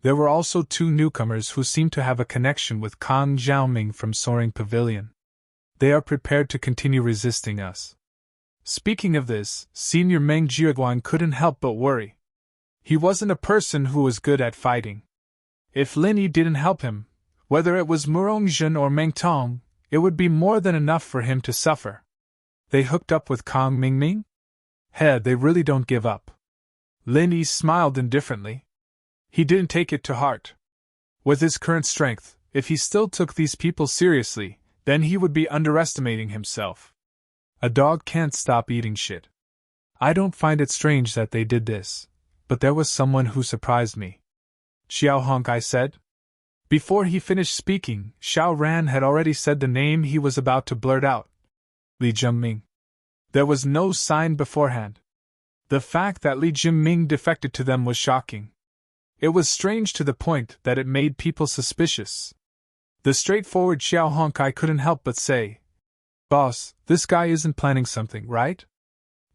There were also 2 newcomers who seemed to have a connection with Kang Zhaoming from Soaring Pavilion. They are prepared to continue resisting us." Speaking of this, Senior Meng Jiaguang couldn't help but worry. He wasn't a person who was good at fighting. If Lin Yi didn't help him, whether it was Murongjin or Meng Tong, it would be more than enough for him to suffer. They hooked up with Kang Mingming? They really don't give up. Lin Yi smiled indifferently. He didn't take it to heart. With his current strength, if he still took these people seriously, then he would be underestimating himself. A dog can't stop eating shit. I don't find it strange that they did this, but there was someone who surprised me. Xiao Honkai said. Before he finished speaking, Xiao Ran had already said the name he was about to blurt out. Li Jingming. There was no sign beforehand. The fact that Li Jingming defected to them was shocking. It was strange to the point that it made people suspicious. The straightforward Xiao Honkai couldn't help but say, "Boss, this guy isn't planning something, right?"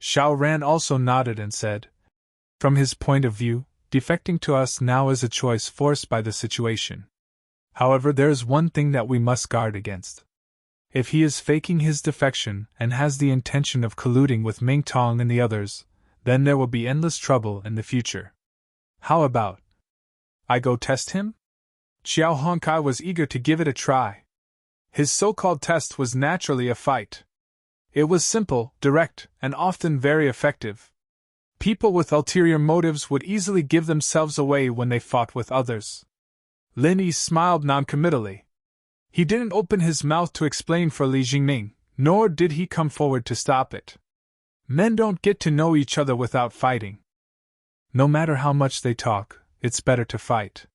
Xiao Ran also nodded and said, "From his point of view, defecting to us now is a choice forced by the situation. However, there is one thing that we must guard against. If he is faking his defection and has the intention of colluding with Ming Tong and the others, then there will be endless trouble in the future. How about I go test him?" Xiao Honkai was eager to give it a try. His so-called test was naturally a fight. It was simple, direct, and often very effective. People with ulterior motives would easily give themselves away when they fought with others. Lin Yi smiled noncommittally. He didn't open his mouth to explain for Li Jingming, nor did he come forward to stop it. Men don't get to know each other without fighting. No matter how much they talk, it's better to fight.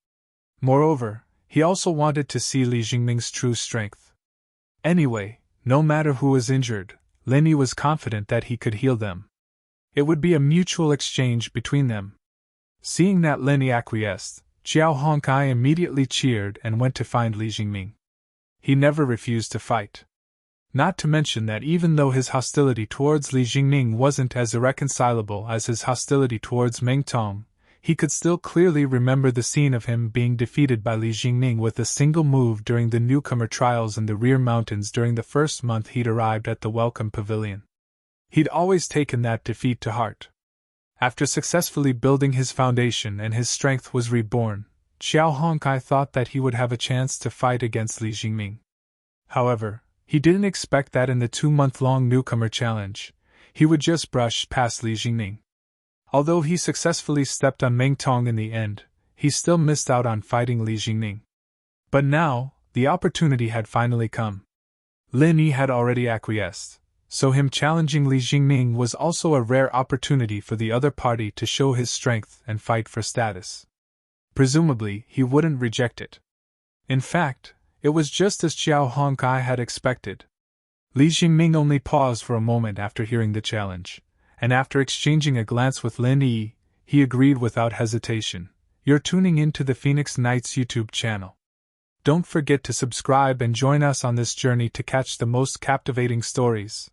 Moreover, he also wanted to see Li Jingming's true strength. Anyway, no matter who was injured, Lin Yi was confident that he could heal them. It would be a mutual exchange between them. Seeing that Lin Yi acquiesced, Xiao Honkai immediately cheered and went to find Li Jingming. He never refused to fight. Not to mention that even though his hostility towards Li Jingming wasn't as irreconcilable as his hostility towards Meng Tong, he could still clearly remember the scene of him being defeated by Li Jingming with a single move during the newcomer trials in the rear mountains during the first month he'd arrived at the Welcome Pavilion. He'd always taken that defeat to heart. After successfully building his foundation and his strength was reborn, Xiao Honkai thought that he would have a chance to fight against Li Jingming. However, he didn't expect that in the 2-month-long newcomer challenge, he would just brush past Li Jingming. Although he successfully stepped on Meng Tong in the end, he still missed out on fighting Li Jingming. But now, the opportunity had finally come. Lin Yi had already acquiesced, so him challenging Li Jingming was also a rare opportunity for the other party to show his strength and fight for status. Presumably, he wouldn't reject it. In fact, it was just as Xiao Hongkai had expected. Li Jingming only paused for a moment after hearing the challenge, and after exchanging a glance with Lin Yi, he agreed without hesitation. You're tuning in to the Phoenix Knights YouTube channel. Don't forget to subscribe and join us on this journey to catch the most captivating stories.